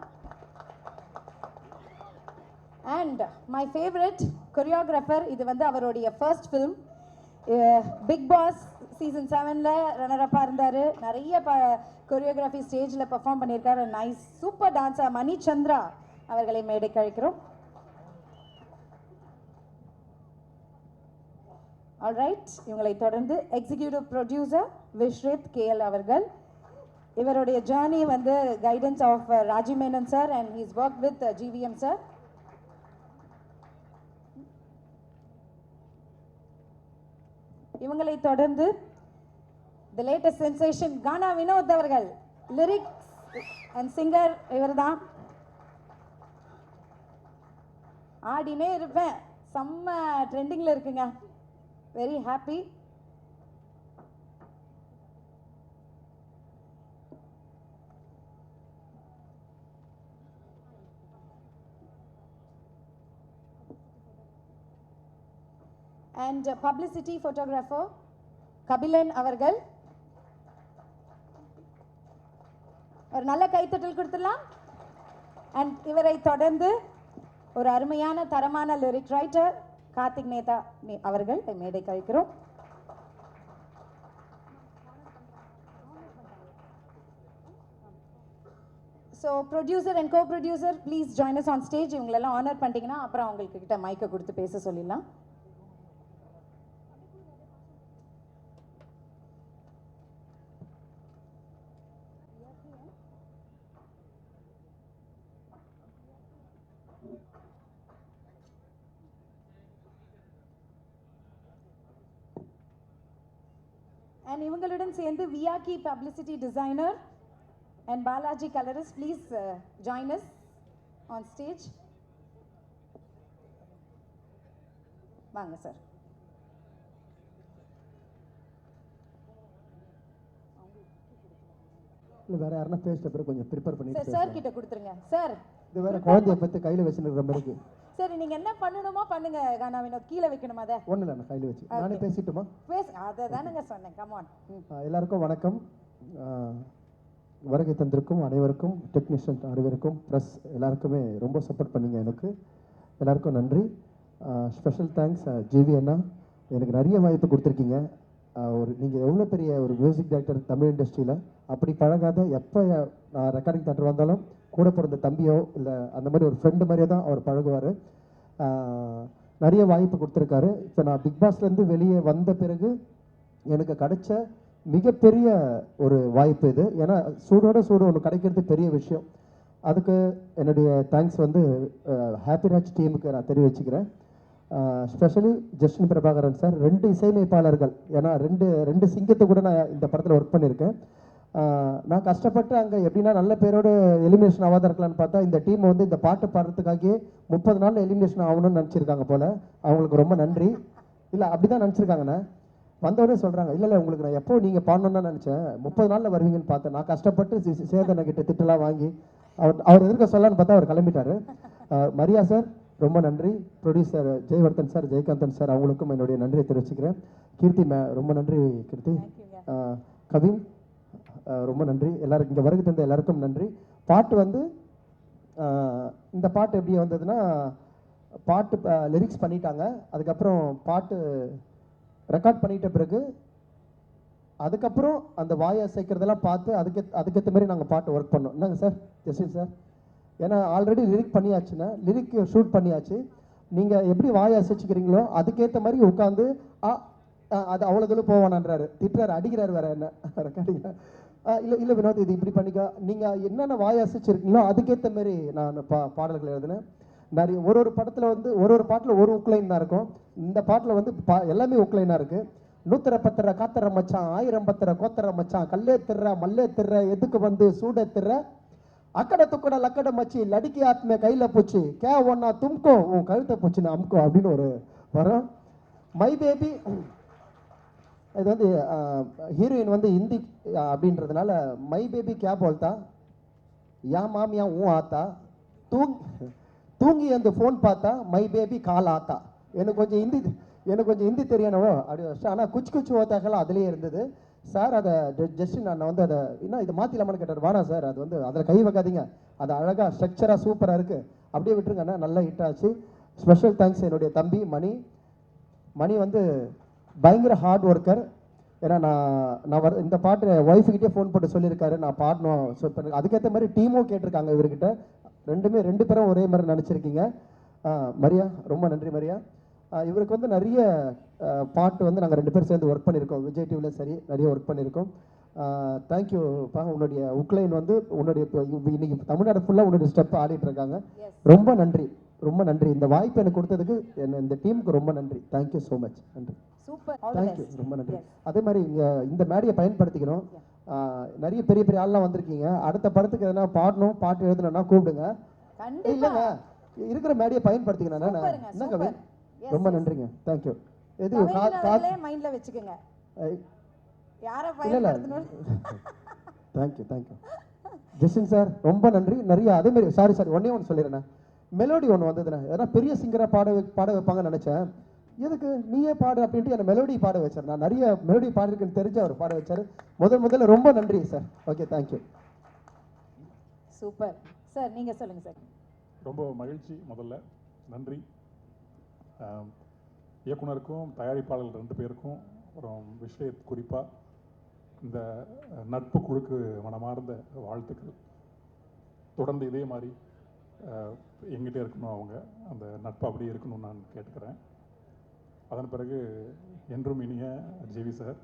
அண்ட் மை ஃபேவரட் கொரியோகிராஃபர், இது வந்து அவருடைய first film. Big Boss season 7ல் ரன்னரப்பாக இருந்தார். நிறைய கொரியோகிராஃபி ஸ்டேஜில் பெர்ஃபார்ம் பண்ணியிருக்காரு. Nice super dancer Mani Chandra அவர்களை மேடைக்கு அழைக்கிறோம். ஆல்ரைட், இவங்களை தொடர்ந்து எக்ஸிக்யூட்டிவ் ப்ரொடியூசர் விஸ்ரேத் கேஎல் அவர்கள். இவருடைய ஜேர்னி வந்து guidance of Rajiv Menon sir and his work with GVM sir. இவங்களை தொடர்ந்து the latest sensation Gaana Vinod அவர்கள், லிரிக்ஸ் அண்ட் சிங்கர் இவர் தான். ஆடினே இருப்பேன், செம்ம ட்ரெண்டிங்கில் இருக்குங்க. Very happy. And publicity photographer Kabilan அவர்கள். ஒரு நல்ல கைத்தட்டல் கொடுத்துடலாம். அண்ட் இவரை தொடர்ந்து ஒரு அருமையான தரமான லிரிக் ரைட்டர் கார்த்திக் நேதா அவர்கள் மேடை கழிக்கிறோம். So producer and go producer please join us on stage. இவங்களெல்லாம் ஆனர் பண்ணிட்டீங்கன்னா அப்புறம் அவங்களுக்கு கிட்ட மைக்கை கொடுத்து பேச சொல்லிடலாம். And இவங்களுடன் சேர்ந்து Vyaki publicity designer and Balaji colourist please join us on stage. வாங்க சார். இல்லை வேற யாருன்னா பேசிட்ட பிறகு கொஞ்சம் ப்ரிப்பேர் பண்ணிட்டு சார் கிட்ட கொடுத்துருங்க சார். இது வேற குழந்தைய பற்றி கையில் வச்சுருக்கிற மாதிரி சரி, நீங்க என்ன பண்ணணுமோ பண்ணுங்க. கானா வினோத் கீழே வைக்கணுமா? அதை ஒன்றும் இல்லை, நான் கையில் வச்சு நானே பேசிட்டுமா? அதை தானுங்க சொன்னேன். கமான். எல்லாருக்கும் வணக்கம். வருகை தந்திருக்கும் அனைவருக்கும், டெக்னீஷியன் அனைவருக்கும், ப்ளஸ் எல்லாருக்குமே ரொம்ப சப்போர்ட் பண்ணீங்க. எனக்கு எல்லாருக்கும் நன்றி. ஸ்பெஷல் தேங்க்ஸ் ஜிவி அண்ணா, எனக்கு நிறைய வாய்ப்பு கொடுத்துருக்கீங்க. நீங்கள் எவ்வளோ பெரிய ஒரு மியூசிக் டைரக்டர் தமிழ் இண்டஸ்ட்ரியில், அப்படி பழகாத எப்போ நான் ரெக்கார்டிங் தேட்டர் வந்தாலும் கூட பிறந்த தம்பியோ இல்லை அந்த மாதிரி ஒரு ஃப்ரெண்டு மாதிரியே தான் அவர் பழகுவார். நிறைய வாய்ப்பு கொடுத்துருக்காரு. இப்போ நான் பிக் பாஸ்லேருந்து வெளியே வந்த பிறகு எனக்கு கிடைச்ச மிகப்பெரிய ஒரு வாய்ப்பு இது. ஏன்னா சூடோட சூடு ஒன்று கிடைக்கிறது பெரிய விஷயம். அதுக்கு என்னுடைய தேங்க்ஸ் வந்து ஹாப்பி ராஜ் டீமுக்கு நான் தெரிவிச்சுக்கிறேன். ஸ்பெஷலி ஜஸ்டின் பிரபாகரன் சார், 2 இசையமைப்பாளர்கள். ஏன்னா ரெண்டு சிங்கத்தை கூட நான் இந்த படத்தில் ஒர்க் பண்ணியிருக்கேன். நான் கஷ்டப்பட்டு அங்கே எப்படின்னா நல்ல பேரோடு எலிமினேஷன் ஆகாத இருக்கலான்னு பார்த்தா இந்த டீம் வந்து இந்த பாட்டு பாடுறதுக்காகவே 30 நாளில் எலிமினேஷன் ஆகணும்னு நினச்சிருக்காங்க போல். அவங்களுக்கு ரொம்ப நன்றி. இல்லை அப்படி தான் நினச்சிருக்காங்கண்ணே. வந்தவொடனே சொல்கிறாங்க, இல்லை உங்களுக்கு நான் எப்போ நீங்கள் பாடணுன்னு தான் நினச்சேன், 30 நாளில் வருவீங்கன்னு பார்த்தேன். நான் கஷ்டப்பட்டு சேதனை கிட்ட திட்டலாம் வாங்கி அவர் எதிர்க்க சொல்லலான்னு பார்த்தா அவர் கிளம்பிட்டார். மரியா சார் ரொம்ப நன்றி. Producer Jayavardhan sir, Jayakanthan sir, அவங்களுக்கும் என்னுடைய நன்றியை தெரிவிச்சுக்கிறேன். கீர்த்தி ரொம்ப நன்றி கீர்த்தி. கவின் ரொம்ப நன்றி. எல்லாருக்கும் இங்கே வருகை தந்த எல்லாருக்கும் நன்றி. பாட்டு வந்து இந்த பாட்டு எப்படி வந்ததுன்னா, பாட்டு லிரிக்ஸ் பண்ணிட்டாங்க. அதுக்கப்புறம் பாட்டு ரெக்கார்ட் பண்ணிட்ட பிறகு அதுக்கப்புறம் அந்த வாயை அசைக்கிறதெல்லாம் பார்த்து அதுக்கேற்ற மாதிரி நாங்கள் பாட்டு ஒர்க் பண்ணோம். என்னங்க சார், ஜெஸ்டின் சார்? ஏன்னா ஆல்ரெடி லிரிக் பண்ணியாச்சுன்னா, லிரிக் ஷூட் பண்ணியாச்சு. நீங்கள் எப்படி வாயை அசைச்சிக்கிறீங்களோ அதுக்கேற்ற மாதிரி உட்காந்து அது அவ்வளோ தூரம் போவானான்றாரு, திட்டுறாரு, அடிக்கிறாரு வேற என்ன ரெக்கார்டிங். இல்லை இல்லை வினோத், இது இப்படி பண்ணிக்க, நீங்கள் என்னென்ன வாயை அசைச்சிருக்கீங்களோ அதுக்கேற்ற மாதிரி நான் பாடல்கள் எழுதினேன். நிறைய ஒரு படத்தில் வந்து ஒரு பாட்டில் ஒரு உக்லைன் தான் இருக்கும். இந்த பாட்டில் வந்து எல்லாமே உக்லைனாக இருக்குது. 110 காத்தர மச்சான், 1000 கோத்தர மச்சான், கல்லே திர்ற மல்லே திர்ற எதுக்கு வந்து சூட திர்ற, அக்கடை துக்கட லக்கடை மச்சி லடிக்கி ஆத்மே கையில் போச்சு, கே ஒன்னா தும்கோ உன் கழுத்தை போச்சுன்னு அமுக்கோ அப்படின்னு ஒரு வரும். மை பேபி இது வந்து ஹீரோயின் வந்து ஹிந்தி அப்படின்றதுனால மை பேபி கே போல்தா, யா மாமியா ஊ ஆத்தா, தூங்கி அந்த ஃபோன் பார்த்தா மை பேபி கால் ஆத்தா. எனக்கு கொஞ்சம் ஹிந்தி தெரியணவோ அப்படி வச்சு, ஆனால் குச்சி ஓத்தாக்கெல்லாம் அதுலேயே இருந்தது சார். அதை ஜஸ்ட் நான் வந்து அதை இன்னும் இதை மாற்றிலாமான்னு கேட்டார். வானா சார், அது வந்து அதில் கை வைக்காதீங்க, அது அழகாக ஸ்ட்ரக்சராக சூப்பராக இருக்குது, அப்படியே விட்டுருங்கண்ணா. நல்லா ஹிட் ஆச்சு. ஸ்பெஷல் தேங்க்ஸ் என்னுடைய தம்பி மணி வந்து பயங்கர ஹார்ட் ஒர்க்கர். ஏன்னா நான் இந்த பாட்டு ஒய்ஃபுக்கிட்டே ஃபோன் போட்டு சொல்லியிருக்காரு நான் பாடணும். ஸோ இப்போ அதுக்கேற்ற மாதிரி டீமும் கேட்டிருக்காங்க இவர்கிட்ட. ரெண்டு பேரும் ஒரே மாதிரி நினச்சிருக்கீங்க. மரியா, ரொம்ப நன்றி மரியா. இவருக்கு வந்து நிறைய பாட்டு வந்து நாங்கள் 2 பேரும் சேர்ந்து ஒர்க் பண்ணியிருக்கோம். விஜய் டிவியில் சரி நிறைய ஒர்க் பண்ணியிருக்கோம். தேங்க்யூப்பா. உன்னுடைய உக்லைன் வந்து இன்னைக்கு தமிழ்நாடு ஃபுல்லாக உன்னுடைய ஸ்டெப் ஆடிட்டு இருக்காங்க. ரொம்ப நன்றி, ரொம்ப நன்றி. இந்த வாய்ப்பு எனக்கு கொடுத்ததுக்கு இந்த டீமுக்கு ரொம்ப நன்றி. Thank you so much. நன்றி, சூப்பர், தேங்க்யூ, ரொம்ப நன்றி. அதே மாதிரி இந்த மேடையை பயன்படுத்திக்கணும். நிறைய பெரிய ஆள்லாம் வந்திருக்கீங்க. அடுத்த படத்துக்கு எதனா பாடணும், பாட்டு எழுதணும்னா கூப்பிடுங்க. இல்லைங்க, இருக்கிற மேடையை பயன்படுத்திக்கணும். என்னங்க, ரொம்ப நன்றிங்க. தேங்க்யூ. எது மைண்ட்ல வெச்சுக்கங்க. யாரை பயன்படுத்தணும்? தேங்க்யூ ஜெஸ்டின் சார், ரொம்ப நன்றி. நிறைய அதே மாதிரி சாரி ஒன்னே ஒன்று சொல்லிடுறேன். மெலோடி ஒன்று வந்ததுண்ணே, ஏன்னா பெரிய சிங்கராக பாட வைப்பாங்கன்னு நினச்சேன். எதுக்கு நீயே பாடு அப்படின்ட்டு என்னை மெலோடி பாட வச்சார். நான் நிறைய மெலோடி பாடிருக்குன்னு தெரிஞ்சு அவர் பாட வச்சார். முதல்ல ரொம்ப நன்றி sir. Okay, thank you. Super sir, நீங்கள் சொல்லுங்கள் சார். ரொம்ப மகிழ்ச்சி. முதல்ல நன்றி இயக்குனருக்கும் தயாரிப்பாளர்கள் 2 பேருக்கும். அப்புறம் விஷயத் குறிப்பாக இந்த நட்பு குழுக்கு மனமார்ந்த வாழ்த்துக்கள். தொடர்ந்து இதே மாதிரி எங்கிட்டே இருக்கணும், அவங்க அந்த நட்பு அப்படியே இருக்கணும்னு நான் கேட்டுக்கிறேன். அதன் பிறகு என்றும் இனிய ஜிவி சார்.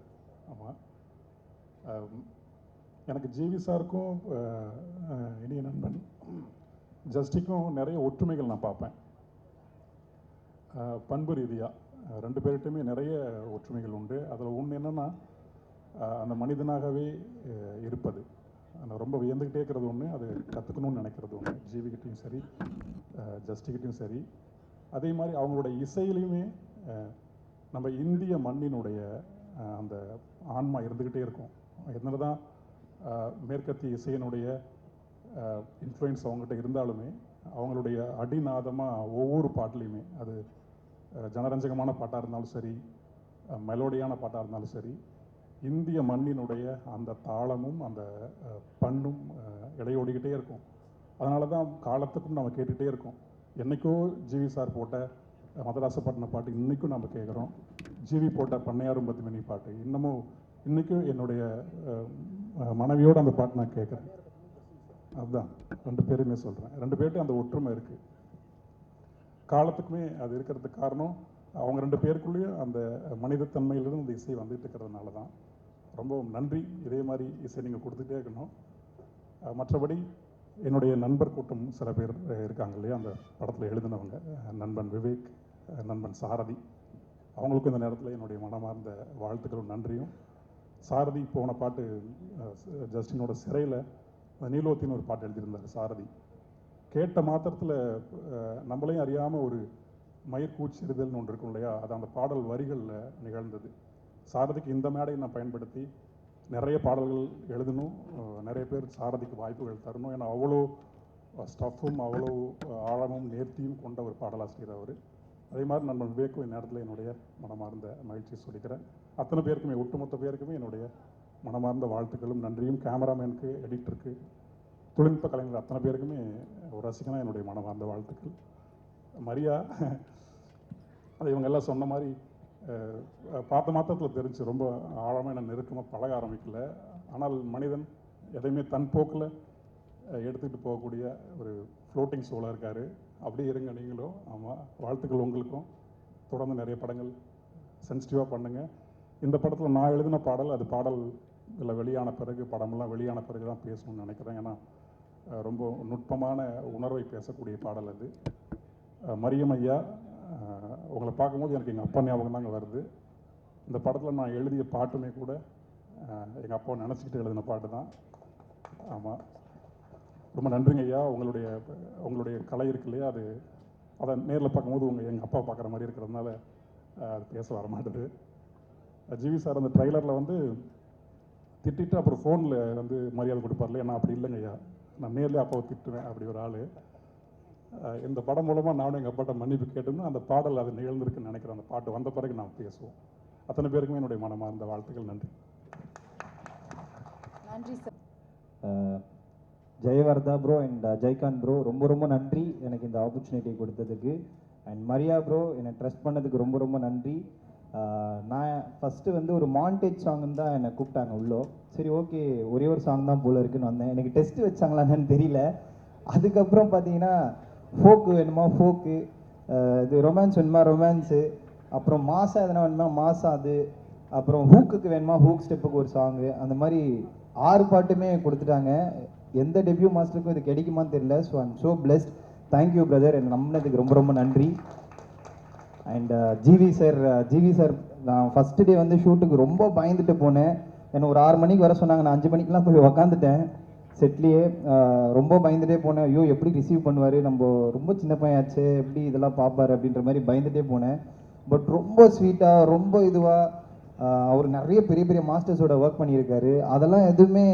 ஆமாம், எனக்கு ஜிவி சாருக்கும் இனிய நண்பன் ஜஸ்டிக்கும் நிறைய ஒற்றுமைகள் நான் பார்ப்பேன். பண்பு ரீதியாக 2 பேர்கிட்டையுமே நிறைய ஒற்றுமைகள் உண்டு. அதில் ஒன்று என்னென்னா, அந்த மனிதனாகவே இருப்பது. நான் ரொம்ப வியந்துக்கிட்டே இருக்கிறது ஒன்று, அது கற்றுக்கணும்னு நினைக்கிறது ஒன்று. ஜிவிக்கிட்டையும் சரி, ஜஸ்டிக்கிட்டையும் சரி. அதே மாதிரி அவங்களோட இசையிலையுமே நம்ம இந்திய மண்ணினுடைய அந்த ஆன்மா இருந்துக்கிட்டே இருக்கும். என்ன தான் மேற்கத்திய இசையினுடைய இன்ஃப்ளூயன்ஸ் அவங்ககிட்ட இருந்தாலுமே, அவங்களுடைய அடிநாதமாக ஒவ்வொரு பாட்டுலேயுமே, அது ஜனரஞ்சகமான பாட்டாக இருந்தாலும் சரி, மெலோடியான பாட்டாக இருந்தாலும் சரி, இந்திய மண்ணினுடைய அந்த தாளமும் அந்த பண்ணும் இடையோடிக்கிட்டே இருக்கும். அதனால தான் காலத்துக்கும் நம்ம கேட்டுகிட்டே இருக்கோம். என்றைக்கோ ஜிவி சார் போட்ட மதராசப்பட்டினம் பாட்டு இன்றைக்கும் நம்ம கேட்குறோம். ஜிவி போட்ட பண்ணையாரும் 10 மணி பாட்டு இன்றைக்கும் என்னுடைய மனைவியோடு அந்த பாட்டு நான் கேட்குறேன். அதுதான் 2 பேருமே சொல்கிறேன். 2 பேர்கிட்ட அந்த ஒற்றுமை இருக்குது. காலத்துக்குமே அது இருக்கிறதுக்கு காரணம் அவங்க 2 பேருக்குள்ளேயும் அந்த மனிதத்தன்மையிலிருந்து அந்த இசை வந்துட்டு இருக்கிறதுனால தான். ரொம்ப நன்றி. இதே மாதிரி இசை நீங்கள் கொடுத்துட்டே இருக்கணும். மற்றபடி என்னுடைய நண்பர் கூட்டம் சில பேர் இருக்காங்க இல்லையா, அந்த படத்தில் எழுதினவங்க, நண்பன் விவேக், நண்பன் சாரதி, அவங்களுக்கும் இந்த நேரத்தில் என்னுடைய மனமார்ந்த வாழ்த்துக்களும் நன்றியும். சாரதி போன பாட்டு ஜஸ்டினோட சிறையில் நீலோத்தின்னு ஒரு பாட்டு எழுதியிருந்தார் சாரதி. கேட்ட மாத்திரத்தில் நம்மளையும் அறியாமல் ஒரு மயிர்கூச்செறிதல்னு ஒன்று இருக்கும் இல்லையா, அது அந்த பாடல் வரிகளில் நிகழ்ந்தது. சாரதிக்கு இந்த மேடையை நான் பயன்படுத்தி நிறைய பாடல்கள் எழுதணும், நிறைய பேர் சாரதிக்கு வாய்ப்புகள் தரணும். ஏன்னா அவ்வளோ ஸ்டஃப்பும் அவ்வளோ ஆழமும் நேர்த்தியும் கொண்ட ஒரு பாடலாசிரியர் அவர். அதே மாதிரி நண்பன் விவேக்கும் இந்த நேரத்தில் என்னுடைய மனமார்ந்த மகிழ்ச்சியை சொல்லிக்கிறேன். அத்தனை பேருக்குமே, ஒட்டுமொத்த பேருக்குமே என்னுடைய மனமார்ந்த வாழ்த்துக்களும் நன்றியும். கேமராமேனுக்கு, எடிட்டருக்கு, தொழில்நுட்ப கலைஞர் அத்தனை பேருக்குமே ஒரு ரசிகனாக என்னுடைய மனமார்ந்த வாழ்த்துக்கள். மரியா அது இவங்க எல்லாம் சொன்ன மாதிரி பார்த்த மாத்திரத்தில் தெரிஞ்சு ரொம்ப ஆழமாக என்ன நெருக்கமாக பழக ஆரம்பிக்கல. ஆனால் மனிதன் எதையுமே தன் போக்கில் எடுத்துக்கிட்டு போகக்கூடிய ஒரு ஃப்ளோட்டிங் சோலாக இருக்கார். அப்படியே இருங்க நீங்களும். ஆமாம், வாழ்த்துக்கள் உங்களுக்கும். தொடர்ந்து நிறைய படங்கள் சென்சிட்டிவாக பண்ணுங்கள். இந்த படத்தில் நான் எழுதின பாடல், அது பாடல் இதில் வெளியான பிறகு, படமெல்லாம் வெளியான பிறகு தான் பேசணும்னு நினைக்கிறேன். ஏன்னா ரொம்ப நுட்பமான உணர்வை பேசக்கூடிய பாடல் அது. மரியம் ஐயா, உங்களை பார்க்கும்போது எனக்கு எங்கள் அப்பா ஞாபகம் தாங்க வருது. இந்த படத்தில் நான் எழுதிய பாட்டுமே கூட எங்கள் அப்பாவை நினச்சிக்கிட்டு எழுதின பாட்டு தான். ஆமாம், ரொம்ப நன்றிங்க ஐயா. உங்களுடைய கலை இருக்கு இல்லையா, அதை நேரில் பார்க்கும்போது எங்கள் அப்பா பார்க்குற மாதிரி இருக்கிறதுனால அது பேச வர மாட்டுது. ஜிவி சார் அந்த ட்ரைலரில் வந்து திட்டிட்டு அப்புறம் ஃபோனில் வந்து மரியாதை கொடுப்பார்ல, நான் அப்படி இல்லைங்க ஐயா, நான் நேரில் அப்பாவை திட்டுவேன், அப்படி ஒரு ஆள். இந்த படம் மூலமாக நானும் எங்கள் அப்பாட்ட மன்னிப்பு கேட்டோம்னா அந்த பாடல் அது நிகழ்ந்திருக்குன்னு நினைக்கிறேன். அந்த பாட்டு வந்த பிறகு நாம் பேசுவோம். அத்தனை பேருக்குமே என்னுடைய மனமார்ந்த வாழ்த்துக்கள். நன்றி. நன்றி sir. ஜெயவர்தா bro and Jaikanth bro, ரொம்ப ரொம்ப நன்றி எனக்கு இந்த ஆப்பர்ச்சுனிட்டி கொடுத்ததுக்கு. அண்ட் மரியா ப்ரோ, என்னை ட்ரஸ்ட் பண்ணதுக்கு ரொம்ப ரொம்ப நன்றி. நான் ஃபஸ்ட்டு வந்து ஒரு மாண்டேஜ் சாங்குன்னு தான் என்னை கூப்பிட்டாங்க உள்ளோ. சரி ஓகே, ஒரே ஒரு சாங் தான் போல இருக்குன்னு வந்தேன். எனக்கு டெஸ்ட்டு வச்சாங்களான்னு தெரியல. அதுக்கப்புறம் பார்த்தீங்கன்னா ஃபோக்கு வேணுமா ஃபோக்கு, இது ரொமான்ஸ் வேணுமா ரொமான்ஸு, அப்புறம் மாசா எதனா வேணுமா மாசா, அது அப்புறம் ஹூக்குக்கு வேணுமா ஹூக் ஸ்டெப்புக்கு ஒரு சாங்கு, அந்த மாதிரி 6 பாட்டுமே கொடுத்துட்டாங்க. எந்த டெபியூ மாஸ்டருக்கும் இது கிடைக்குமான்னு தெரியல. So I'm so blessed. Thank you brother, என்னை நம்பினதுக்கு ரொம்ப ரொம்ப நன்றி. அண்ட் ஜிவி சார் நான் ஃபஸ்ட்டு டே வந்து ஷூட்டுக்கு ரொம்ப பயந்துட்டு போனேன். என்னை ஒரு 6 மணிக்கு வர சொன்னாங்க, நான் 5 மணிக்கெலாம் போய் உக்காந்துட்டேன் செட்லேயே. ரொம்ப பயந்துட்டே போனேன். ஐயோ எப்படி ரிசீவ் பண்ணுவார், நம்ம ரொம்ப சின்ன பையன் எப்படி இதெல்லாம் பார்ப்பார் அப்படின்ற மாதிரி பயந்துட்டே போனேன். பட் ரொம்ப ஸ்வீட்டாக, ரொம்ப இதுவாக, அவர் நிறைய பெரிய பெரிய மாஸ்டர்ஸோட ஒர்க் பண்ணியிருக்காரு. அதெல்லாம் எதுவுமே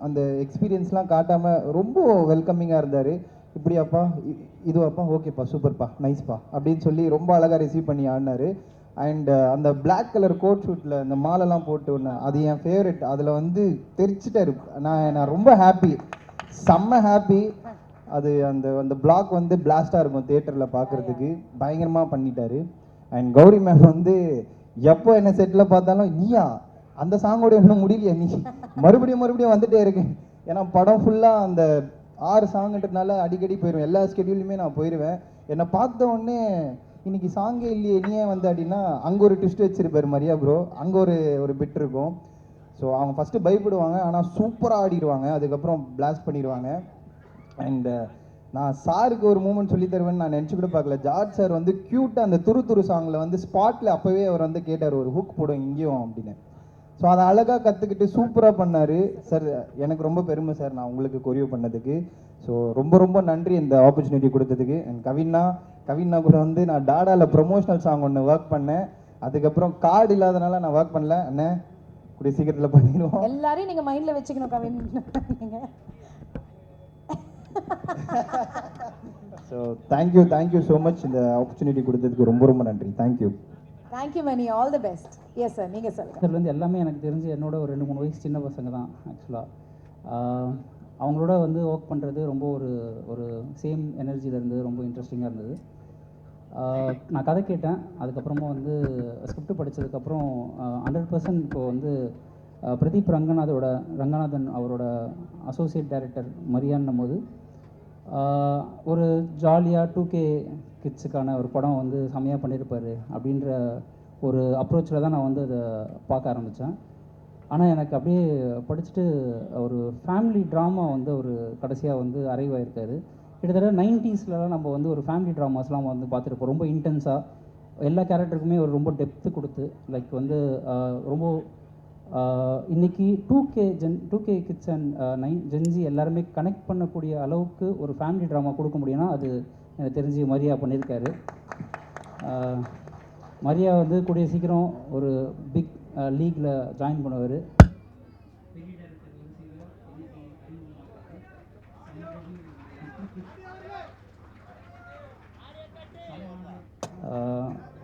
அந்த எக்ஸ்பீரியன்ஸ்லாம் காட்டாமல் ரொம்ப வெல்கமிங்காக இருந்தார். இப்படியாப்பா, இதுவாப்பா, ஓகேப்பா, சூப்பர்ப்பா, நைஸ்ப்பா அப்படின்னு சொல்லி ரொம்ப அழகாக ரிசீவ் பண்ணி ஆடினார். அண்ட் அந்த பிளாக் கலர் கோட் ஷூட்டில் இந்த மாலெல்லாம் போட்டு ஒன்று, அது என் ஃபேவரெட். அதில் வந்து தெரிச்சிட்டாரு. நான் ரொம்ப ஹாப்பி, செம்ம ஹாப்பி. அது அந்த அந்த பிளாக் வந்து பிளாஸ்டாக இருக்கும் தியேட்டரில் பார்க்குறதுக்கு, பயங்கரமாக பண்ணிட்டாரு. அண்ட் கௌரி மேம் வந்து எப்போ என்ன செட்டில் பார்த்தாலும், நீயா அந்த சாங்கோட இன்னும் முடியலையா, நீ மறுபடியும் வந்துட்டே இருக்கேன். ஏன்னா படம் ஃபுல்லாக அந்த 6 சாங்குன்றதுனால அடிக்கடி போயிடுவேன். எல்லா ஸ்கெடியூலுமே நான் போயிடுவேன். என்னை பார்த்த உடனே இன்னைக்கு சாங்கே இல்லையே நீ ஏன் வந்து அப்படின்னா, அங்கே ஒரு ட்விஸ்ட் வச்சிருப்பார் மரியா ப்ரோ, அங்கே ஒரு பிட் இருக்கும். ஸோ அவங்க ஃபஸ்ட்டு பயப்படுவாங்க, ஆனால் சூப்பராக ஆடிடுவாங்க, அதுக்கப்புறம் பிளாஸ்ட் பண்ணிடுவாங்க. அண்டு நான் சாருக்கு ஒரு மூமெண்ட் சொல்லி தருவேன்னு நான் நினச்சி கூட பார்க்கல. ஜார்ஜ் சார் வந்து க்யூட்டாக அந்த துரு சாங்கில் வந்து ஸ்பாட்டில் அப்போவே அவர் வந்து கேட்டார், ஒரு ஹுக் போடும் இங்கேயும் அப்படின்னு. ஸோ அதை அழகாக கற்றுக்கிட்டு சூப்பராக பண்ணார் சார். எனக்கு ரொம்ப பெருமை சார் நான் உங்களுக்கு கொரியோ பண்ணதுக்கு. ஸோ ரொம்ப ரொம்ப நன்றி இந்த ஆப்பர்ச்சுனிட்டி கொடுத்ததுக்கு. அண்ட் கவின்னா கூட வந்து நான் டாடாவில் ப்ரொமோஷனல் சாங் ஒன்று ஒர்க் பண்ணேன். அதுக்கப்புறம் கார்டு இல்லாதனால நான் ஒர்க் பண்ணல. அண்ணே கூடிய சீக்கிரத்தில் பண்ணிடுவோம். எல்லாரையும் நீங்கள் மைண்டில் வச்சுக்கணும் Kavin. So thank you so much இந்த ஆப்பர்ச்சுனிட்டி கொடுத்ததுக்கு ரொம்ப ரொம்ப நன்றி. Thank you Mani, all the best. Yes sir, நீங்கள் சொல்லுங்கள். இதில் வந்து எல்லாமே எனக்கு தெரிஞ்சு என்னோட ஒரு 2-3 வயசு சின்ன பசங்க தான் ஆக்சுவலாக. அவங்களோட வந்து ஒர்க் பண்ணுறது ரொம்ப ஒரு சேம் எனர்ஜியில் இருந்து ரொம்ப இன்ட்ரெஸ்டிங்காக இருந்தது. நான் கதை கேட்டேன், அதுக்கப்புறமா வந்து ஸ்கிரிப்ட் படித்ததுக்கப்புறம் 100% இப்போ வந்து பிரதீப் ரங்கநாதன் அவரோட அசோசியேட் டைரக்டர் மரியான்னும் போது ஒரு ஜாலியாக 2K கிட்ஸுக்கான ஒரு படம் வந்து செம்மையாக பண்ணியிருப்பார் அப்படின்ற ஒரு அப்ரோச்சில் தான் நான் வந்து அதை பார்க்க ஆரம்பித்தேன். ஆனால் எனக்கு அப்படியே படிச்சுட்டு ஒரு ஃபேமிலி ட்ராமா வந்து ஒரு கடைசியாக வந்து அரைவ் ஆகிருக்காரு. கிட்டத்தட்ட 90ஸ்லாம் நம்ம வந்து ஒரு ஃபேமிலி ட்ராமாஸ்லாம் வந்து பார்த்துருப்போம். ரொம்ப இன்டென்ஸாக எல்லா கேரக்டருக்குமே ஒரு ரொம்ப டெப்த்து கொடுத்து, லைக் வந்து ரொம்ப இன்றைக்கி 2K கிட்ஸ் அண்ட் ஜென்ஜி எல்லாருமே கனெக்ட் பண்ணக்கூடிய அளவுக்கு ஒரு ஃபேமிலி ட்ராமா கொடுக்க முடியும்னா அது எனக்கு தெரிஞ்சு மரியா பண்ணியிருக்காரு. மரியா வந்து கூடிய சீக்கிரம் ஒரு பிக் லீக்கில் ஜாயின் பண்ணுவார்.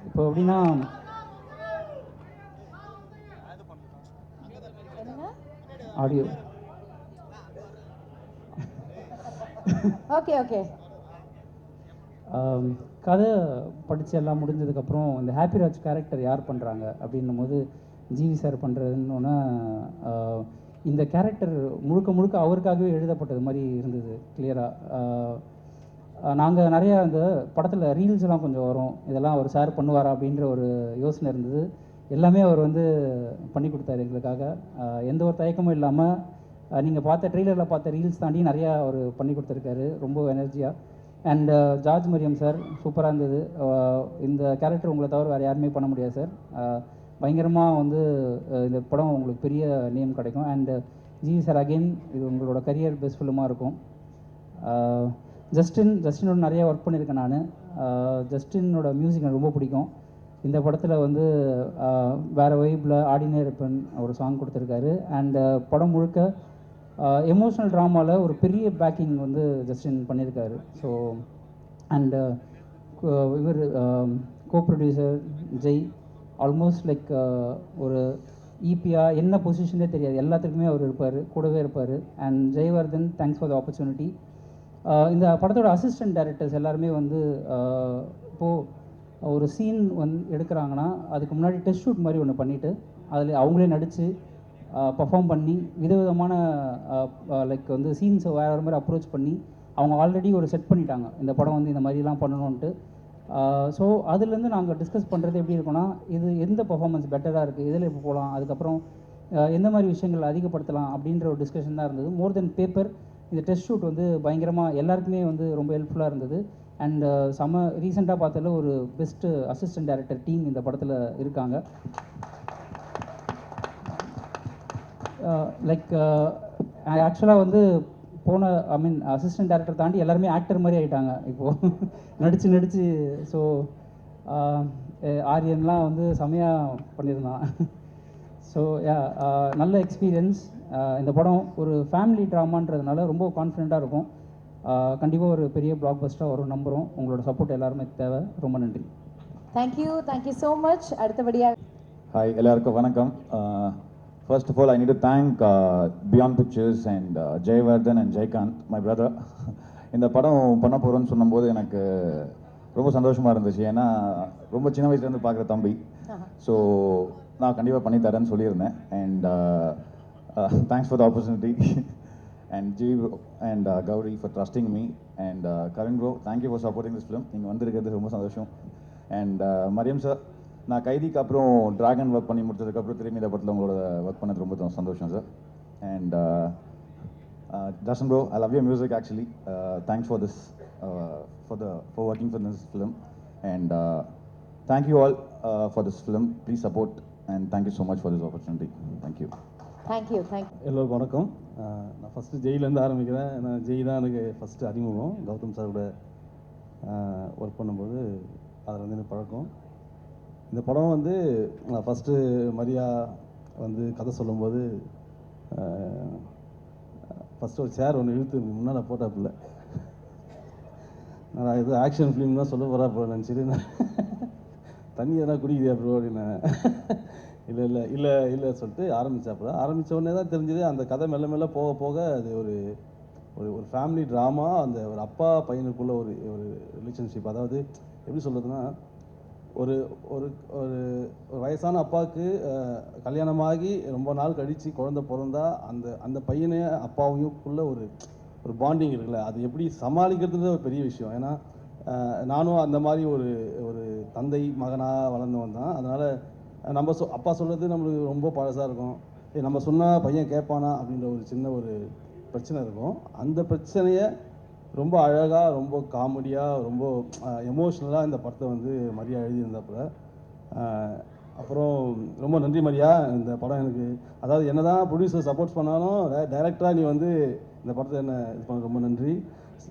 இப்போ எப்படின்னா ஆடியோ ஓகே ஓகே. கதை படித்து எல்லாம் முடிஞ்சதுக்கப்புறம் இந்த ஹாப்பிராஜ் கேரக்டர் யார் பண்ணுறாங்க அப்படின்னும் போது ஜிவி சார் பண்ணுறதுன்னொன்னே இந்த கேரக்டர் முழுக்க முழுக்க அவருக்காகவே எழுதப்பட்டது மாதிரி இருந்தது கிளியராக. நாங்கள் நிறையா இந்த படத்தில் ரீல்ஸ்லாம் கொஞ்சம் வரும், இதெல்லாம் அவர் சார் பண்ணுவாரா அப்படின்ற ஒரு யோசனை இருந்தது. எல்லாமே அவர் வந்து பண்ணி கொடுத்தாரு எங்களுக்காக. எந்த ஒரு தயக்கமும் இல்லாமல் நீங்கள் பார்த்த ட்ரெய்லரில் பார்த்த ரீல்ஸ் தாண்டி நிறையா அவர் பண்ணி கொடுத்துருக்காரு, ரொம்ப எனர்ஜியாக. அண்ட் ஜார்ஜ் மரியம் சார் சூப்பராக இருந்தது. இந்த கேரக்டர் உங்களை தவிர வேறு யாருமே பண்ண முடியாது சார். பயங்கரமாக வந்து இந்த படம் உங்களுக்கு பெரிய நேம் கிடைக்கும். அண்ட் ஜிவி சார் அகெயின் இது உங்களோட கரியர் பெஸ்ட் ஃபிலிமாக இருக்கும். ஜஸ்டினோட நிறைய ஒர்க் பண்ணியிருக்கேன் நான். ஜஸ்டினோட மியூசிக் எனக்கு ரொம்ப பிடிக்கும். இந்த படத்தில் வந்து வேறு வைப்பில் ஆடினே இருப்பேன் ஒரு சாங் கொடுத்துருக்காரு. அண்ட் படம் முழுக்க எமோஷ்னல் ட்ராமாவில் ஒரு பெரிய பேக்கிங் வந்து ஜஸ்டின் பண்ணியிருக்காரு. ஸோ அண்ட் இவர் கோ ப்ரொடியூசர் ஜெய் ஆல்மோஸ்ட் லைக் ஒரு ஈபியா என்ன பொசிஷனே தெரியாது, எல்லாத்துக்குமே அவர் இருப்பார், கூடவே இருப்பார். And Jayewardene, thanks for the opportunity. இந்த படத்தோட அசிஸ்டன்ட் டைரக்டர்ஸ் எல்லாருமே வந்து இப்போது ஒரு சீன் எடுக்கிறாங்கன்னா அதுக்கு முன்னாடி டெஸ்ட் ஷூட் மாதிரி ஒன்று பண்ணிவிட்டு அதில் அவங்களே நடித்து பர்ஃபார்ம் பண்ணி விதவிதமான லைக் வந்து சீன்ஸை வேறு மாதிரி அப்ரோச் பண்ணி அவங்க ஆல்ரெடி ஒரு செட் பண்ணிட்டாங்க, இந்த படம் வந்து இந்த மாதிரிலாம் பண்ணணுன்ட்டு. ஸோ அதுலேருந்து நாங்கள் டிஸ்கஸ் பண்ணுறது எப்படி இருக்குன்னா, இது எந்த பர்ஃபார்மன்ஸ் பெட்டராக இருக்குது, இதில் இப்போ போகலாம், அதுக்கப்புறம் எந்த மாதிரி விஷயங்கள் அதிகப்படுத்தலாம் அப்படின்ற ஒரு டிஸ்கஷன் தான் இருந்தது. மோர் தென் பேப்பர் இந்த டெஸ்ட் ஷூட் வந்து பயங்கரமாக எல்லாருக்குமே வந்து ரொம்ப ஹெல்ப்ஃபுல்லாக இருந்தது. அண்ட் ரீசெண்டாக பார்த்ததில் ஒரு பெஸ்ட்டு அசிஸ்டன்ட் டைரக்டர் டீம் இந்த படத்தில் இருக்காங்க. லைக் ஆக்சுவலாக வந்து போன அசிஸ்டன்ட் டைரக்டர் தாண்டி எல்லாருமே ஆக்டர் மாதிரி ஆகிட்டாங்க இப்போது நடித்து. ஸோ ஆரியன்லாம் வந்து செமையாக பண்ணியிருந்தான். ஸோ நல்ல எக்ஸ்பீரியன்ஸ். இந்த படம் ஒரு ஃபேமிலி ட்ராமான்றதுனால ரொம்ப கான்ஃபிடெண்ட்டாக இருக்கும். கண்டிப்பாக ஒரு பெரிய பிளாக் பஸ்ட்டாக வரும் நம்புகிறோம். உங்களோட சப்போர்ட் எல்லாருமே தேவை. ரொம்ப நன்றி. Thank you so much. அடுத்தபடியாக ஹாய், எல்லாருக்கும் வணக்கம். First of all, I need to thank Beyond Pictures and Jayavardhan and Jaykant, my brother. இந்த படம் பண்ண போகிறோன்னு சொன்னபோது எனக்கு ரொம்ப சந்தோஷமாக இருந்துச்சு. ஏன்னா ரொம்ப சின்ன வயசுலேருந்து பார்க்குற தம்பி. ஸோ நான் கண்டிப்பாக பண்ணி தரேன்னு சொல்லியிருந்தேன். And thanks for the opportunity. And GV bro and Gauri for trusting me. And Kavin bro, thank you for supporting this film. நீங்கள் வந்திருக்கிறது ரொம்ப சந்தோஷம். அண்ட் மரியம் சார், நான் கைதிக்கு அப்புறம் ட்ராகன் ஒர்க் பண்ணி முடிச்சதுக்கப்புறம் திரும்பி இந்த படத்தில் உங்களோட ஒர்க் பண்ணது ரொம்ப சந்தோஷம் sir. And Darshan bro, I love your music actually. Thanks for this, for working for this film. And thank you all for this film. Please support and thank you so much for this opportunity. Thank you. Thank you. எல்லோருக்கும் வணக்கம். நான் first ஜெயிலேருந்து ஆரம்பிக்கிறேன். நான் ஜெய் தான் எனக்கு first அறிமுகம். Gautham sir கூட work பண்ணும்போது அதில் வந்து எனக்கு பழக்கம். இந்த படம் வந்து நான் ஃபஸ்ட்டு மரியா வந்து கதை சொல்லும்போது ஃபஸ்ட்டு ஒரு சேர் ஒன்று இழுத்து முன்னால் போட்டாப்புல. நான் இது ஆக்ஷன் ஃபிலிம் தான் சொல்ல போகிறா ப்ரோ நினச்சிட்டு நான் தண்ணி எதனா குடிக்கிறியா ப்ரோ அப்படின்னு. இல்லை சொல்லிட்டு ஆரம்பித்த உடனே தான் தெரிஞ்சது அந்த கதை மெல்ல மெல்ல போக போக அது ஒரு ஒரு ஃபேமிலி ட்ராமா. அந்த ஒரு அப்பா பையனுக்குள்ள ஒரு ரிலேஷன்ஷிப். அதாவது எப்படி சொல்கிறதுனா, ஒரு ஒரு ஒரு வயசான அப்பாவுக்கு கல்யாணமாகி ரொம்ப நாள் கழித்து குழந்தை பிறந்தா அந்த பையனே அப்பாவையும்க்குள்ள ஒரு பாண்டிங் இருக்குல்ல, அது எப்படி சமாளிக்கிறது ஒரு பெரிய விஷயம். ஏன்னா நானும் அந்த மாதிரி ஒரு தந்தை மகனாக வளர்ந்தவன் தான். அதனால் நம்ம அப்பா சொல்கிறது நம்மளுக்கு ரொம்ப பழசாக இருக்கும். நம்ம சொன்னால் பையன் கேட்பானா அப்படின்ற ஒரு சின்ன ஒரு பிரச்சனை இருக்கும். அந்த பிரச்சனையை ரொம்ப அழகாக, ரொம்ப காமெடியாக, ரொம்ப எமோஷ்னலாக இந்த படத்தை வந்து மரியா எழுதியிருந்தாப்புல. அப்புறம் ரொம்ப நன்றி மரியா. இந்த படம் எனக்கு, அதாவது என்ன தான் ப்ரொடியூசர் சப்போர்ட் பண்ணாலும் டைரக்டராக நீ வந்து இந்த படத்தை என்ன இது பண்ண ரொம்ப நன்றி.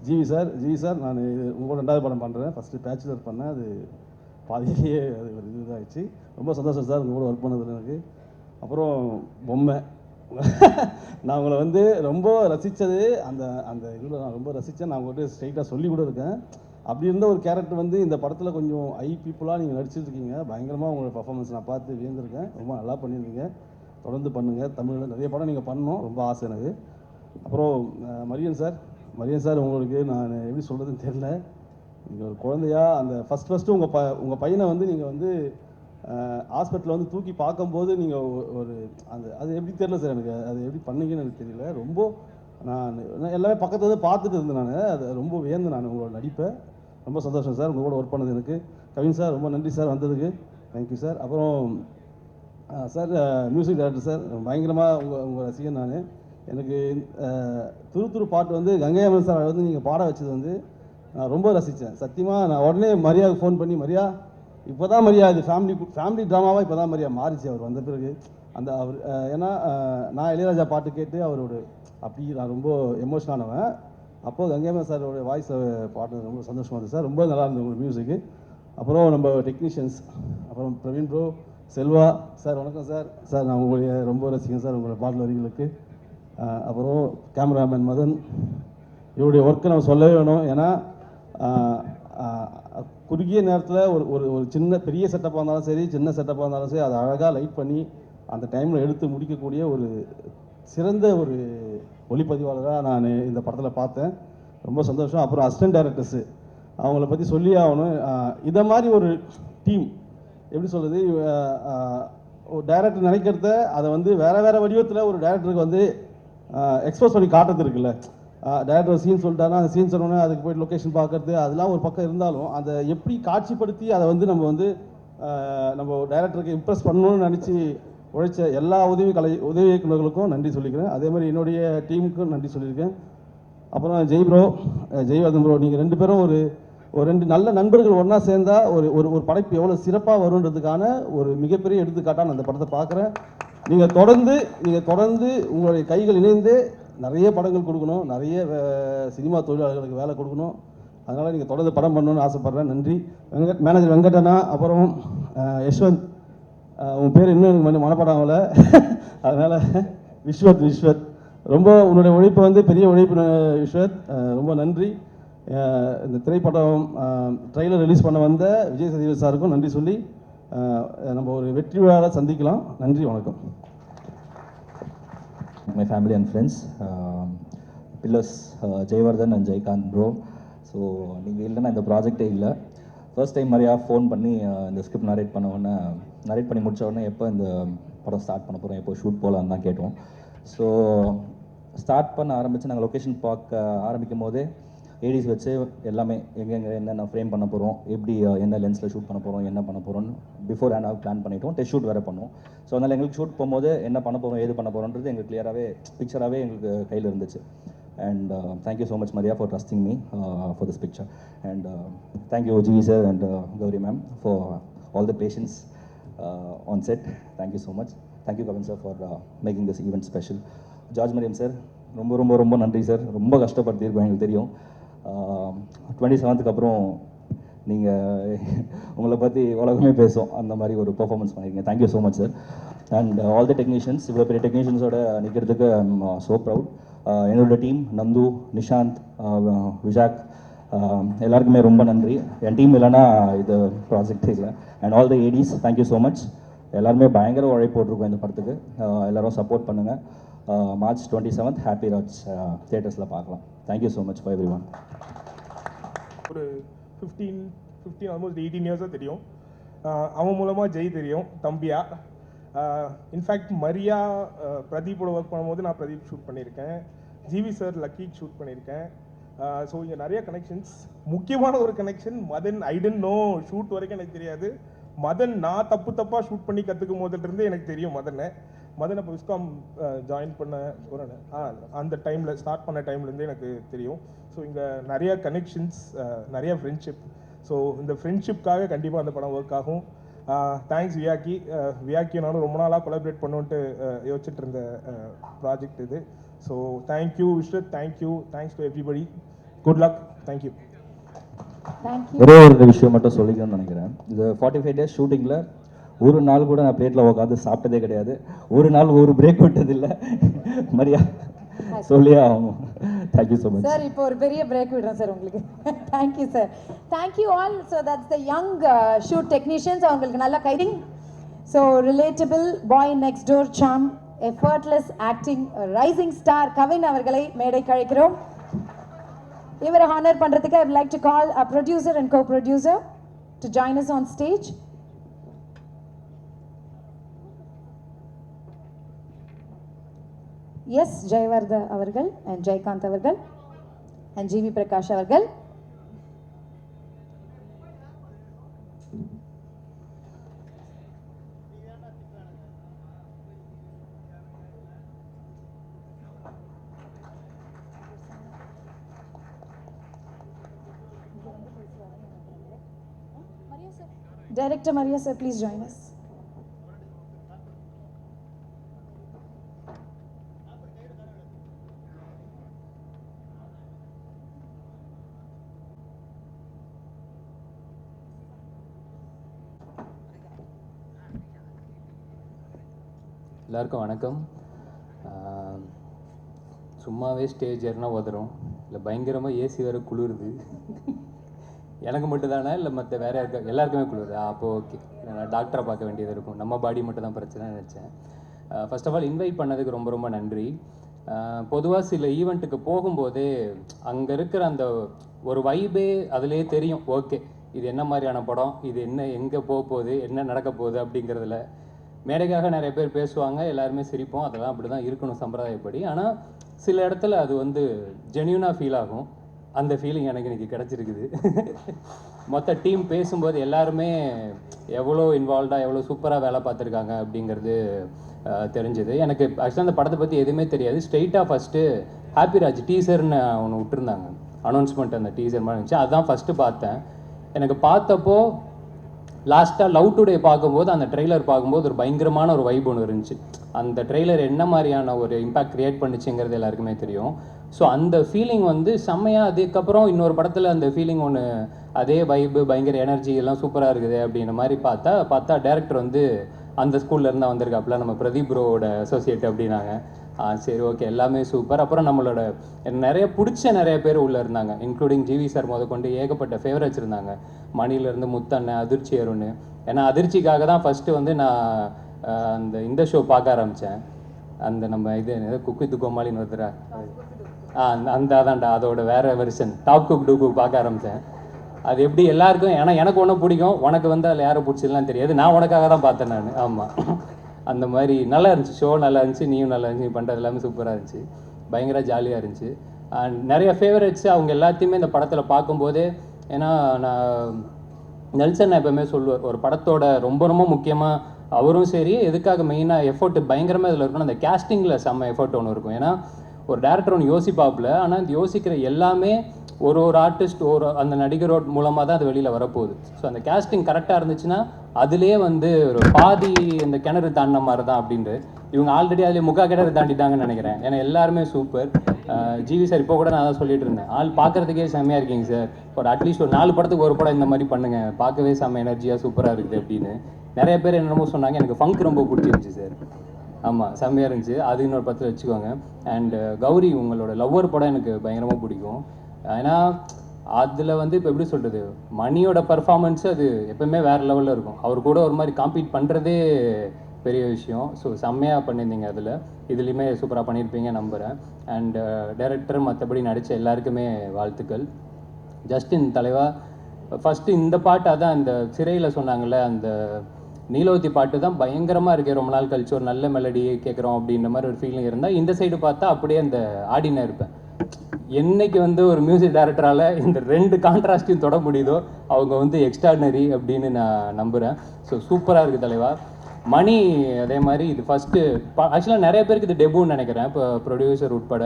ஜிவி சார் நான் உங்களோட 2வது படம் பண்ணுறேன். ஃபஸ்ட்டு பேச்சுலர் பண்ணேன், அது பாதியிலேயே அது ஒரு இதாகிடுச்சு. ரொம்ப சந்தோஷம் சார் உங்களோட ஒர்க் பண்ணதில் எனக்கு. அப்புறம் பொம்மை, நான் உங்களை வந்து ரொம்ப ரசித்தது அந்த இதில் நான் ரொம்ப ரசித்தேன். நான் உங்கள்கிட்ட ஸ்ட்ரைட்டாக சொல்லி கூட இருக்கேன். அப்படி இருந்த ஒரு கேரக்டர் வந்து இந்த படத்தில் கொஞ்சம் பீப்புளாக நீங்கள் நடிச்சிருக்கீங்க. பயங்கரமாக உங்களோட பர்ஃபார்மன்ஸ் நான் பார்த்து வியந்திருக்கேன். ரொம்ப நல்லா பண்ணியிருந்தீங்க. தொடர்ந்து பண்ணுங்கள். தமிழில் நிறைய படம் நீங்கள் பண்ணணும், ரொம்ப ஆசை எனக்கு. அப்புறம் மரியன் சார் உங்களுக்கு நான் எப்படி சொல்கிறதுன்னு தெரில. நீங்கள் ஒரு குழந்தையா அந்த ஃபஸ்ட்டு உங்கள் பையனை வந்து நீங்கள் வந்து ஹாஸ்பிட்டலில் வந்து தூக்கி பார்க்கும்போது நீங்கள் ஒரு அது எப்படி தெரில சார், எனக்கு அது எப்படி பண்ணீங்கன்னு எனக்கு தெரியல. ரொம்ப நான் எல்லாமே பக்கத்தில் வந்து பார்த்துட்டு இருந்தேன். நான் அது ரொம்ப வியந்து நான் உங்களோட நடிப்பை. ரொம்ப சந்தோஷம் சார் உங்கள் கூட ஒர்க் பண்ணது எனக்கு. கவின் சார் ரொம்ப நன்றி சார் வந்ததுக்கு, தேங்க்யூ சார். அப்புறம் சார் மியூசிக் டைரக்டர் சார், பயங்கரமாக உங்கள் ரசிகன் நான். எனக்கு துரு பாட்டு வந்து கங்கை அமரன் சார் வந்து நீங்கள் பாட வச்சது வந்து நான் ரொம்ப ரசித்தேன் சத்தியமாக. நான் உடனே மரியாவுக்கு ஃபோன் பண்ணி, மரியா இப்போ தான் மரியா இது ஃபேமிலி ட்ராமாவாக இப்போ தான் மரியா மாறிச்சு அவர் வந்த பிறகு. அந்த அவர் ஏன்னா நான் இளையராஜா பாட்டு கேட்டு அவரோட அப்படி நான் ரொம்ப எமோஷன் ஆனவன். அப்போது கங்கையம்மன் சாரோட வாய்ஸை பாட்டு ரொம்ப சந்தோஷமாக இருந்தது சார். ரொம்ப நல்லா இருந்தது உங்கள் மியூசிக்கு. அப்புறம் நம்ம டெக்னீஷியன்ஸ், அப்புறம் பிரவீன் ப்ரோ, செல்வா சார், வணக்கம் சார். சார் நான் உங்களுடைய ரொம்ப ரசிகன் சார் உங்களோட பாடல் வரிகளுக்கு. அப்புறம் கேமராமேன் மதன், இவருடைய ஒர்க்கை நம்ம சொல்லவே வேணும். ஏன்னா குறுகிய நேரத்தில் ஒரு சின்ன பெரிய செட்டப்பாக இருந்தாலும் சரி, சின்ன செட்டப்பாக இருந்தாலும் சரி, அதை அழகாக லைட் பண்ணி அந்த டைமில் எடுத்து முடிக்கக்கூடிய ஒரு சிறந்த ஒரு ஒளிப்பதிவாளராக நான் இந்த படத்தில் பார்த்தேன். ரொம்ப சந்தோஷம். அப்புறம் அசிஸ்டன்ட் டைரக்டர்ஸு, அவங்கள பற்றி சொல்லி ஆகணும். இதை மாதிரி ஒரு டீம் எப்படி சொல்கிறது, ஒரு டைரக்டர் நினைக்கிறத அதை வந்து வேறு வடிவத்தில் ஒரு டைரக்டருக்கு வந்து எக்ஸ்போஸ் பண்ணி காட்டுறது இருக்குல்ல. டைரக்டர் சீன் சொல்லிட்டாருன்னா அந்த சீன் சொன்னோன்னே அதுக்கு போய்ட்டு லொக்கேஷன் பார்க்குறது அதெல்லாம் ஒரு பக்கம் இருந்தாலும், அதை எப்படி காட்சிப்படுத்தி அதை வந்து நம்ம டைரக்டருக்கு இம்ப்ரெஸ் பண்ணணும்னு நினச்சி உழைச்ச எல்லா உதவி இயக்குநர்களுக்கும் நன்றி சொல்லிக்கிறேன். அதே மாதிரி என்னுடைய டீமுக்கும் நன்றி சொல்லியிருக்கேன். அப்புறம் ஜெய்வர்தன் ப்ரோ, நீங்கள் 2 பேரும் ஒரு 2 நல்ல நண்பர்கள் ஒன்றா சேர்ந்தால் ஒரு படைப்பு எவ்வளோ சிறப்பாக வருன்றதுக்கான ஒரு மிகப்பெரிய எடுத்துக்காட்டாக நான் அந்த படத்தை பார்க்குறேன். நீங்கள் தொடர்ந்து உங்களுடைய கைகள் இணைந்து நிறைய படங்கள் கொடுக்கணும், நிறைய சினிமா தொழிலாளர்களுக்கு வேலை கொடுக்கணும். அதனால் நீங்கள் தொடர்ந்து படம் பண்ணணும்னு ஆசைப்பட்றேன். நன்றி. மேனேஜர் வெங்கடண்ணா, அப்புறம் யஷ்வந்த், உன் பேர் இன்னும் எனக்கு மனப்படம் ஆகலை, அதனால் விஸ்வத், ரொம்ப உன்னுடைய உழைப்பு வந்து பெரிய உழைப்பு விஸ்வத், ரொம்ப நன்றி. இந்த திரைப்படம் ட்ரெய்லர் ரிலீஸ் பண்ண வந்த விஜய் சேதுபதி சாருக்கும் நன்றி சொல்லி நம்ம ஒரு வெற்றி விழாவை சந்திக்கலாம். நன்றி, வணக்கம். My family and friends, pillars Jayvardhan and Jaykant bro. So நீங்கள் இல்லைன்னா இந்த ப்ராஜெக்டே இல்லை. ஃபர்ஸ்ட் டைம் மாதிரியா ஃபோன் பண்ணி இந்த ஸ்கிரிப்ட் நரேட் பண்ணி முடித்த உடனே எப்போ இந்த படம் ஸ்டார்ட் பண்ண போகிறோம், எப்போ ஷூட் போகலான்னு தான் கேட்டோம். ஸோ ஸ்டார்ட் பண்ண ஆரம்பித்து நாங்கள் லொக்கேஷன் பார்க்க ஆரம்பிக்கும் போதே ஏடிஸ் வச்சு எல்லாமே எங்கெங்கே என்னென்ன ஃப்ரேம் பண்ண போகிறோம், எப்படி என்ன லென்ஸில் ஷூட் பண்ண போகிறோம், என்ன பண்ண போகிறோம்னு பிஃபோர் ஹேண்டாக பிளான் பண்ணிவிட்டோம். டெஸ்ட் ஷூட் வேறு பண்ணோம். ஸோ அதனால் எங்களுக்கு ஷூட் போகும்போது என்ன பண்ண போகிறோம், ஏது பண்ண போகிறோன்றது எங்களுக்கு கிளியராகவே பிக்சராகவே எங்களுக்கு கையில் இருந்துச்சு. And thank you so much Maria for trusting me for this picture. And thank you GV sir and Gauri ma'am for all the patience on set. Thank you so much. Thank you Kavin sir for making this event special. George Mariam sir, ரொம்ப ரொம்ப ரொம்ப நன்றி sir. ரொம்ப கஷ்டப்படுத்தியிருக்கோம், எங்களுக்கு தெரியும். 27th அப்புறம் நீங்கள் உங்களை பற்றி உலகமே பேசும், அந்த மாதிரி ஒரு பெர்ஃபார்மன்ஸ் பண்ணியிருக்கீங்க. Thank you so much sir. And all the technicians, இவ்வளோ பெரிய டெக்னீஷியன்ஸோட நிற்கிறதுக்கு ஐ எம் ஸோ ப்ரவுட். என்னோட டீம் நந்து, நிஷாந்த், விஷாக், எல்லாருக்குமே ரொம்ப நன்றி. என் டீம் இல்லைன்னா இது ப்ராஜெக்ட் இல்லை. And all the Aedes, thank you so much. எல்லாருமே பயங்கர உழைப்பு போட்டிருக்கோம் இந்த படத்துக்கு. எல்லோரும் சப்போர்ட் பண்ணுங்கள். March 27th ஹாப்பி ராஜ் தியேட்டர்ஸில் பார்க்கலாம். Thank you so much for every one. ஒரு 15 ஆல்மோஸ்ட் 18 இயர்ஸாக தெரியும். அவன் மூலமாக ஜெய் தெரியும், தம்பியா. இன்ஃபேக்ட் மரியா பிரதீப்போட ஒர்க் பண்ணும்போது நான் பிரதீப் ஷூட் பண்ணியிருக்கேன், ஜிவி சார் லக்கிக்கு ஷூட் பண்ணியிருக்கேன். ஸோ இங்கே நிறைய கனெக்ஷன்ஸ். முக்கியமான ஒரு connection Madan. I didn't know, shoot வரைக்கும் எனக்கு தெரியாது. மதன் நான் தப்பாக ஷூட் பண்ணி கற்றுக்கும் போதுலேருந்து எனக்கு தெரியும் மதன் அப்போ விஸ்காம் ஜாயின் பண்ண அந்த டைமில் ஸ்டார்ட் பண்ண டைம்லேருந்தே எனக்கு தெரியும். ஸோ இங்கே நிறைய கனெக்ஷன்ஸ், நிறைய ஃப்ரெண்ட்ஷிப். ஸோ இந்த ஃப்ரெண்ட்ஷிப்காக கண்டிப்பாக அந்த படம் ஒர்க் ஆகும். தேங்க்ஸ் வியாக்கி நானும் ரொம்ப நாளாக கொலாபரேட் பண்ணுன்ட்டு யோசிச்சுட்டு இருந்த ப்ராஜெக்ட் இது. So thank you Viswath, thanks to everybody. Good luck. Thank you. ஒரே ஒரு விஷயம் மட்டும் சொல்லிக்கணும்னு நினைக்கிறேன். இது 45 days ஷூட்டிங்கில் ஒரு நாள் கூட நான் பிளேட்டில் உட்காந்து சாப்பிட்டதே கிடையாது. ஒரு நாள் ஒரு பிரேக் விட்டதில்லை. மரியா சொல்லியே ஆகும். Thank you so much sir. இப்போ ஒரு பெரிய பிரேக் விடுறேன் சார் உங்களுக்கு. Thank you sir. Thank you all. So that's the young shoot technicians. அவங்களுக்கு நல்லா guiding. So relatable boy next door Sam, effortless acting rising star Kavin அவர்களை மேடைக்கு அழைக்கிறோம். இவரை ஹானர் பண்றதுக்கு I would like to call a producer and co-producer to join us on stage. S Jayavarth அவர்கள் and Jayakanth அவர்கள் and GV Prakash அவர்கள். Director Maria sir, please join us. எல்லாருக்கும் வணக்கம். சும்மாவே ஸ்டேஜ் ஏறினா உதறும், இல்லை பயங்கரமாக ஏசி வேறு குளிருது. எனக்கு மட்டும் தானே இல்லை மற்ற வேறு யாருக்கா எல்லாருக்குமே குளிருது? அப்போ ஓகே, நான் டாக்டரை பார்க்க வேண்டியது இருக்கும், நம்ம பாடி மட்டும் தான் பிரச்சனை நினச்சேன். ஃபர்ஸ்ட் ஆஃப் ஆல் இன்வைட் பண்ணதுக்கு ரொம்ப ரொம்ப நன்றி. பொதுவாக சில ஈவெண்ட்டுக்கு போகும்போதே அங்கே இருக்கிற அந்த ஒரு வைபே அதுலேயே தெரியும். ஓகே, இது என்ன மாதிரியான படம், இது என்ன எங்கே போக போகுது, என்ன நடக்க போகுது அப்படிங்கிறதுல. மேடைக்காக நிறைய பேர் பேசுவாங்க, எல்லாருமே சிரிப்போம், அதெல்லாம் அப்படி தான் இருக்கணும் சம்பிரதாயப்படி. ஆனால் சில இடத்துல அது வந்து ஜென்யூனாக ஃபீல் ஆகும். அந்த ஃபீலிங் எனக்கு இன்றைக்கி கிடச்சிருக்குது. மொத்த டீம் பேசும்போது எல்லாருமே எவ்வளோ இன்வால்வ்டாக எவ்வளோ சூப்பராக வேலை பார்த்துருக்காங்க அப்படிங்கிறது தெரிஞ்சுது. எனக்கு ஆக்சுவலாக அந்த படத்தை பற்றி எதுவுமே தெரியாது. ஸ்ட்ரெயிட்டாக ஃபஸ்ட்டு ஹாப்பிராஜ் டீசர்னு ஒன்று விட்டுருந்தாங்க, அனௌன்ஸ்மெண்ட். அந்த டீசர் மாதிரி இருந்துச்சு, அதுதான் ஃபஸ்ட்டு பார்த்தேன். எனக்கு பார்த்தப்போ லாஸ்ட்டாக லவ் டுடே பார்க்கும்போது அந்த ட்ரெய்லர் பார்க்கும்போது ஒரு பயங்கரமான ஒரு வைப் ஒன்று இருந்துச்சு. அந்த ட்ரெய்லர் என்ன மாதிரியான ஒரு இம்பேக்ட் க்ரியேட் பண்ணிச்சுங்கிறது எல்லாருக்குமே தெரியும். ஸோ அந்த ஃபீலிங் வந்து செம்மையாக. அதுக்கப்புறம் இன்னொரு படத்தில் அந்த ஃபீலிங் ஒன்று, அதே வைப்பு பயங்கர எனர்ஜி எல்லாம் சூப்பராக இருக்குது அப்படின்ற மாதிரி பார்த்தா டேரக்டர் வந்து அந்த ஸ்கூல்லேருந்து தான் வந்திருக்காப்புல, நம்ம பிரதீப் ப்ரோவோட அசோசியேட் அப்படின்னாங்க. சரி ஓகே, எல்லாமே சூப்பர். அப்புறம் நம்மளோட நிறைய பிடிச்ச நிறைய பேர் உள்ளே இருந்தாங்க, இன்க்ளூடிங் ஜிவி சார் முதற்கொண்டு ஏகப்பட்ட ஃபேவரட்ஸ் இருந்தாங்க. மணிலேருந்து முத்தண்ணன், அதிர்ச்சி அருண். ஏன்னா அதிர்ச்சிக்காக தான் ஃபஸ்ட்டு வந்து நான் இந்த ஷோ பார்க்க ஆரம்பித்தேன். அந்த நம்ம இது குக்கு வித் கோமாளின்னு வருதுரா, அந்த அதான்டா, அதோட வேறு version top cook dupe cook பார்க்க ஆரம்பித்தேன். அது எப்படி எல்லாருக்கும், ஏன்னா எனக்கு ஒன்றும் பிடிக்கும், உனக்கு வந்து அதில் யாரை பிடிச்சதுலாம் தெரியாது, நான் உனக்காக தான் பார்த்தேன் நான். ஆமாம், அந்த மாதிரி நல்லா இருந்துச்சு, ஷோ நல்லா இருந்துச்சு, நீயும் நல்லா இருந்துச்சு, நீ பண்ணுறது எல்லாமே சூப்பராக இருந்துச்சு, பயங்கர ஜாலியாக இருந்துச்சு. அண்ட் நிறைய ஃபேவரட்ஸு அவங்க எல்லாத்தையுமே இந்த படத்தில் பார்க்கும்போதே. ஏன்னா நான் நெல்சன் எப்பவுமே சொல்லுவார், ஒரு படத்தோட ரொம்ப ரொம்ப முக்கியமாக அவரும் சரி, எதுக்காக மெயினாக எஃபோர்ட் பயங்கரமாக இதில் இருக்கணும், அந்த கேஸ்டிங்கில் செம்ம எஃபோர்ட் ஒன்று இருக்கும். ஏன்னா ஒரு டேரக்டர் ஒன்று யோசிப்பாப்புல, ஆனால் இந்த யோசிக்கிற எல்லாமே ஒரு ஆர்டிஸ்ட் அந்த நடிகரோட மூலமாக தான் அது வெளியில் வரப்போகுது. ஸோ அந்த கேஸ்டிங் கரெக்டாக இருந்துச்சுன்னா அதுலேயே வந்து ஒரு பாதி இந்த கிணறு தாண்டின மாதிரி தான் அப்படின்ட்டு. இவங்க ஆல்ரெடி அதிலே முக்கா கிணறு தாண்டிட்டாங்கன்னு நினைக்கிறேன். ஏன்னா எல்லாருமே சூப்பர். ஜிவி சார் இப்போ கூட நான் தான் சொல்லிட்டு இருந்தேன், ஆள் பார்க்குறதுக்கே செம்மையாக இருக்கீங்க சார், ஒரு அட்லீஸ்ட் ஒரு 4 படத்துக்கு ஒரு படம் இந்த மாதிரி பண்ணுங்கள், பார்க்கவே செம்ம எனர்ஜியாக சூப்பராக இருக்குது அப்படின்னு நிறைய பேர் என்னென்னமோ சொன்னாங்க. எனக்கு ஃபங்க் ரொம்ப பிடிச்சிருந்துச்சி சார். ஆமாம், செம்மையாக இருந்துச்சு, அது இன்னொரு படத்தில் வச்சுக்கோங்க. அண்டு கௌரி, உங்களோட லவ்வர் படம் எனக்கு பயங்கரமாக பிடிக்கும். ஏன்னா அதில் வந்து இப்போ எப்படி சொல்கிறது, மணியோட பர்ஃபார்மன்ஸு அது எப்போவுமே வேறு லெவலில் இருக்கும். அவர் கூட ஒரு மாதிரி காம்பீட் பண்ணுறதே பெரிய விஷயம். ஸோ செம்மையாக பண்ணியிருந்தீங்க, இதுலேயுமே சூப்பராக பண்ணியிருப்பீங்க நம்புகிறேன். அண்ட் டைரக்டர் மற்றபடி நடித்த எல்லாருக்குமே வாழ்த்துக்கள். ஜஸ்டின் தலைவா, ஃபஸ்ட்டு இந்த பாட்டு அதான் இந்த சிறையில் சொன்னாங்கள்ல, அந்த நீலோத்தி பாட்டு தான் பயங்கரமாக இருக்குது. ரொம்ப நாள் கழிச்சு ஒரு நல்ல மெலடி கேட்குறோம் அப்படின்ற மாதிரி ஒரு ஃபீலிங் இருந்தால், இந்த சைடு பார்த்தா அப்படியே அந்த ஆடினா இருப்பேன். என்னைக்கு வந்து ஒரு மியூசிக் டைரக்டரால் இந்த 2 கான்ட்ராஸ்டையும் தொட முடியுதோ அவங்க வந்து எக்ஸ்ட்ராடினரி அப்படின்னு நான் நம்புகிறேன். ஸோ சூப்பராக இருக்குது தலைவா. மணி அதே மாதிரி இது ஃபஸ்ட்டு ஆக்சுவலாக நிறைய பேருக்கு இது டெபுன்னு நினைக்கிறேன், இப்போ ப்ரொடியூசர் உட்பட.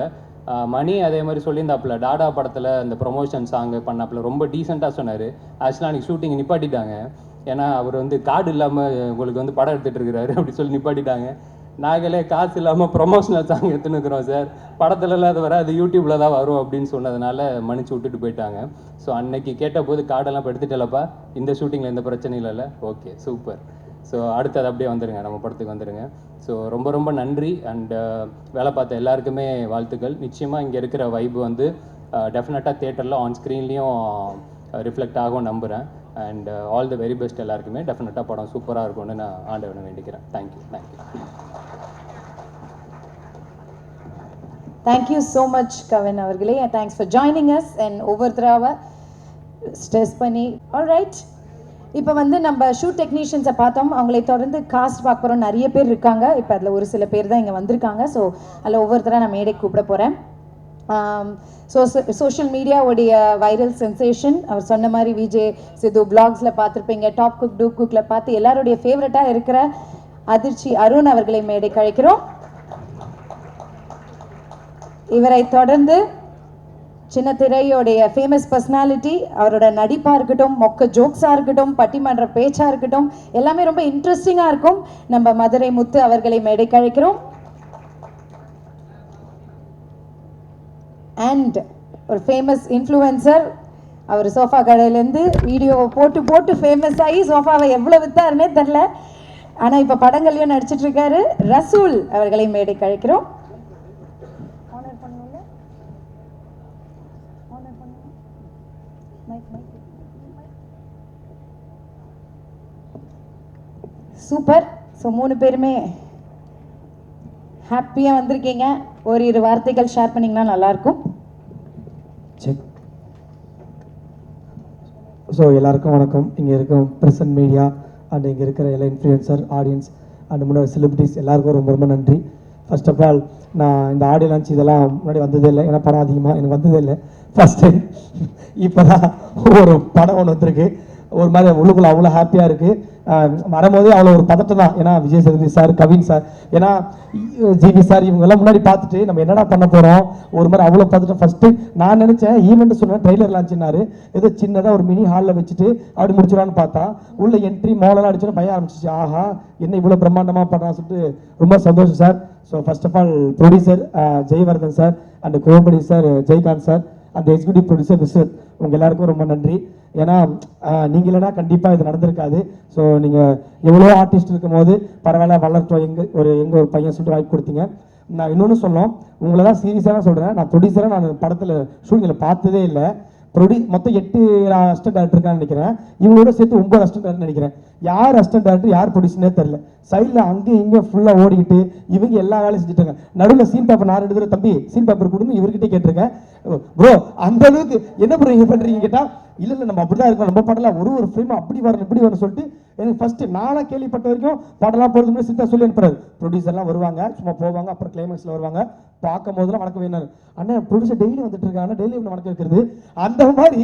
மணி அதே மாதிரி சொல்லியிருந்தாப்புல, டாடா படத்தில் அந்த ப்ரொமோஷன் சாங்கு பண்ணாப்புல ரொம்ப டீசெண்டாக சொன்னார். ஆக்சுவலாக அன்றைக்கி ஷூட்டிங் நிப்பாட்டிட்டாங்க, ஏன்னா அவர் வந்து கார்டு இல்லாமல் உங்களுக்கு வந்து படம் எடுத்துகிட்டு இருக்கிறாரு அப்படி சொல்லி நிப்பாட்டிட்டாங்க. நாங்களே காசு இல்லாமல் ப்ரொமோஷனல் சாங் எடுத்துன்னு இருக்கிறோம் சார், படத்துலலாம் அது வர, அது யூடியூப்பில் தான் வரும் அப்படின்னு சொன்னதுனால மன்னிச்சு விட்டுட்டு போயிட்டாங்க. ஸோ அன்னைக்கு கேட்டபோது கார்டெல்லாம் இப்போ எடுத்துட்டலப்பா, இந்த ஷூட்டிங்கில் எந்த பிரச்சனையும் இல்லைல்ல, ஓகே சூப்பர். ஸோ அடுத்தது அப்படியே வந்துடுங்க, நம்ம படத்துக்கு வந்துடுங்க. ஸோ ரொம்ப ரொம்ப நன்றி. அண்ட் வேலை பார்த்த எல்லாருக்குமே வாழ்த்துக்கள். நிச்சயமாக இங்கே இருக்கிற வைப் வந்து டெஃபினட்டாக தியேட்டரில் ஆன் ஸ்க்ரீன்லேயும் ரிஃப்ளெக்ட் ஆகும் நம்புகிறேன். And all the very best எல்லாருக்குமே. டெஃபினட்டாக படம் சூப்பராக இருக்கும்னு நான் ஆண்டவனை வேண்டிக்கிறேன். Thank you. Thank you so much, Kavin அவர்களே. And thanks for joining us and ஒவ்வொருத்தராக ஸ்ட்ரெஸ் பண்ணி. ஆல் ரைட், இப்போ வந்து நம்ம ஷூட் டெக்னீஷியன்ஸை பார்த்தோம். அவங்களை தொடர்ந்து காஸ்ட் பார்க்க போகிறோம். நிறைய பேர் இருக்காங்க. இப்போ அதில் ஒரு சில பேர் தான் இங்கே வந்திருக்காங்க. ஸோ அதில் ஒவ்வொருத்தராக நான் மேடை கூப்பிட போகிறேன். சோஷியல் மீடியாவுடைய வைரல் சென்சேஷன் அவர் சொன்ன மாதிரி விஜய் சித்து பிளாக்ஸில் பார்த்துருப்பீங்க. டாப் குக் டூப் குக்கில் பார்த்து எல்லாருடைய ஃபேவரட்டாக இருக்கிற அதிர்ச்சி அருண் அவர்களை மேடை கழிக்கிறோம். இவரை தொடர்ந்து சின்ன திரையோடைய ஃபேமஸ் பர்சனாலிட்டி, அவரோட நடிப்பாக இருக்கட்டும், மொக்க ஜோக்ஸாக இருக்கட்டும், பட்டிமன்ற பேச்சாக இருக்கட்டும், எல்லாமே ரொம்ப இன்ட்ரெஸ்டிங்காக இருக்கும். நம்ம மதுரை முத்து அவர்களை மேடை கழிக்கிறோம். அண்ட் ஒரு ஃபேமஸ் இன்ஃப்ளூயன்சர், அவர் சோஃபா கடையிலேருந்து வீடியோவை போட்டு போட்டு ஃபேமஸ் ஆகி சோஃபாவை எவ்வளோ விற்றாருன்னே தெரில, ஆனால் இப்போ படங்கள்லையும் நடிச்சிட்ருக்காரு. ரசூல் அவர்களை மேடை கழிக்கிறோம். சூப்பர். ஸோ 3 பேருமே ஹாப்பியாக வந்திருக்கீங்க. ஒரு 2 வார்த்தைகள் ஷேர் பண்ணிங்கன்னா நல்லாயிருக்கும். செக். ஸோ எல்லாருக்கும் வணக்கம். இங்கே இருக்கும் ப்ரெசன்ட் மீடியா அண்ட் இங்கே இருக்கிற எல்லா இன்ஃப்ளூயன்சர் ஆடியன்ஸ் அண்ட் முன்னாடி செலிபிரிட்டிஸ் எல்லாருக்கும் ரொம்ப ரொம்ப நன்றி. ஃபர்ஸ்ட் ஆஃப் ஆல் நான் இந்த ஆடியோ லான்ச் இதெல்லாம் முன்னாடி வந்ததே இல்லை. ஏன்னா படம் அதிகமாக எனக்கு வந்ததே இல்லை. ஃபஸ்ட் டைம் இப்போ தான் ஒரு படம் ஒன்று வந்திருக்கு. ஒரு மாதிரி உள்ளுக்குள்ள அவ்வளோ ஹாப்பியாக இருக்குது. வரும்போதே அவ்வளோ ஒரு பதட்டம் தான். ஏன்னா விஜய் சேதுபதி சார், கவின் சார், ஏன்னா ஜிவி சார் இவங்கெல்லாம் முன்னாடி பார்த்துட்டு நம்ம என்னடா பண்ண போகிறோம், ஒரு மாதிரி அவ்வளோ பதட்டம். ஃபஸ்ட்டு நான் நினச்சேன் ஈவெண்ட் சொன்னேன் ட்ரெய்லர் லான்ச்சுனாரு, ஏதோ சின்னதாக ஒரு மினி ஹாலில் வச்சுட்டு அப்படி முடிச்சிடலான்னு பார்த்தா உள்ள என்ட்ரி மோலெல்லாம் அடிச்சோன்னு பயம் ஆரம்பிச்சிச்சு. ஆஹா என்ன இவ்வளோ பிரம்மாண்டமாக பண்ணுறான்னு சொல்லிட்டு ரொம்ப சந்தோஷம் sir. So first of all producer Jayavardhan sir and கோபடி சார், ஜெய்காந்த் சார், அந்த எக்ஸிக்யூட்டிவ் ப்ரொடியூசர் விஸ்வத், உங்கள் எல்லாருக்கும் ரொம்ப நன்றி. ஏன்னா நீங்கள் இல்லைனா கண்டிப்பாக இது நடந்திருக்காது. ஸோ நீங்கள் எவ்வளோ ஆர்டிஸ்ட் இருக்கும் போது பரவாயில்ல வளர்த்தோம் எங்கள் ஒரு பையன் சொல்லிட்டு வாய்ப்பு கொடுத்தீங்க. நான் இன்னொன்று சொல்லணும், உங்களை தான் சீரியஸாக சொல்கிறேன். நான் ப்ரொடியூசராக நான் படத்தில் ஷூட்டிங்கில் பார்த்ததே இல்லை. மொத்தம் 8 அசிஸ்டன்ட் டேரக்டர் இருக்கான்னு நினைக்கிறேன். இவங்களோட சேர்த்து 9 அசிஸ்டன்ட் டேரக்டர் நினைக்கிறேன். யார் அசிஸ்டன்ட் டேரக்டர் யார் ப்ரொடியூசர்னே தெரில. சைடில் அங்கேயும் இங்கே ஃபுல்லாக ஓடிக்கிட்டு இவங்க எல்லா வேலையும் செஞ்சுட்டாங்க. நடுவில் சீன் பேப்பர் நான் 2 தடவை தம்பி சீன் பேப்பர் கொடுன்னு இவர்கிட்ட கேட்டிருக்கேன். ப்ரோ அந்த அளவுக்கு என்ன ப்ரோ இங்கே பண்ணுறீங்க கேட்டால் இல்லை நம்ம அப்படி தான் இருக்கோம், நம்ம படலாம் ஒரு ஃப்ரேம் அப்படி வரணும் இப்படி வரணும் சொல்லிட்டு எனக்கு ஃபஸ்ட்டு நானாக கேள்விப்பட்ட வரைக்கும் படம்லாம் போகிறது முன்னாடி சித்தா சொல்லி அனுப்புறாரு. ப்ரொடியூசர்லாம் வருவாங்க, சும்மா போவாங்க, அப்புறம் கிளைமேக்ஸில் வருவாங்க, பார்க்கும் போதெல்லாம் வணக்கம் வேணும். அண்ணா ப்ரொடியூசர் டெய்லி வந்துட்டு இருக்காங்க, டெய்லி ஒன்று வணக்கம் வைக்கிறது. அந்த மாதிரி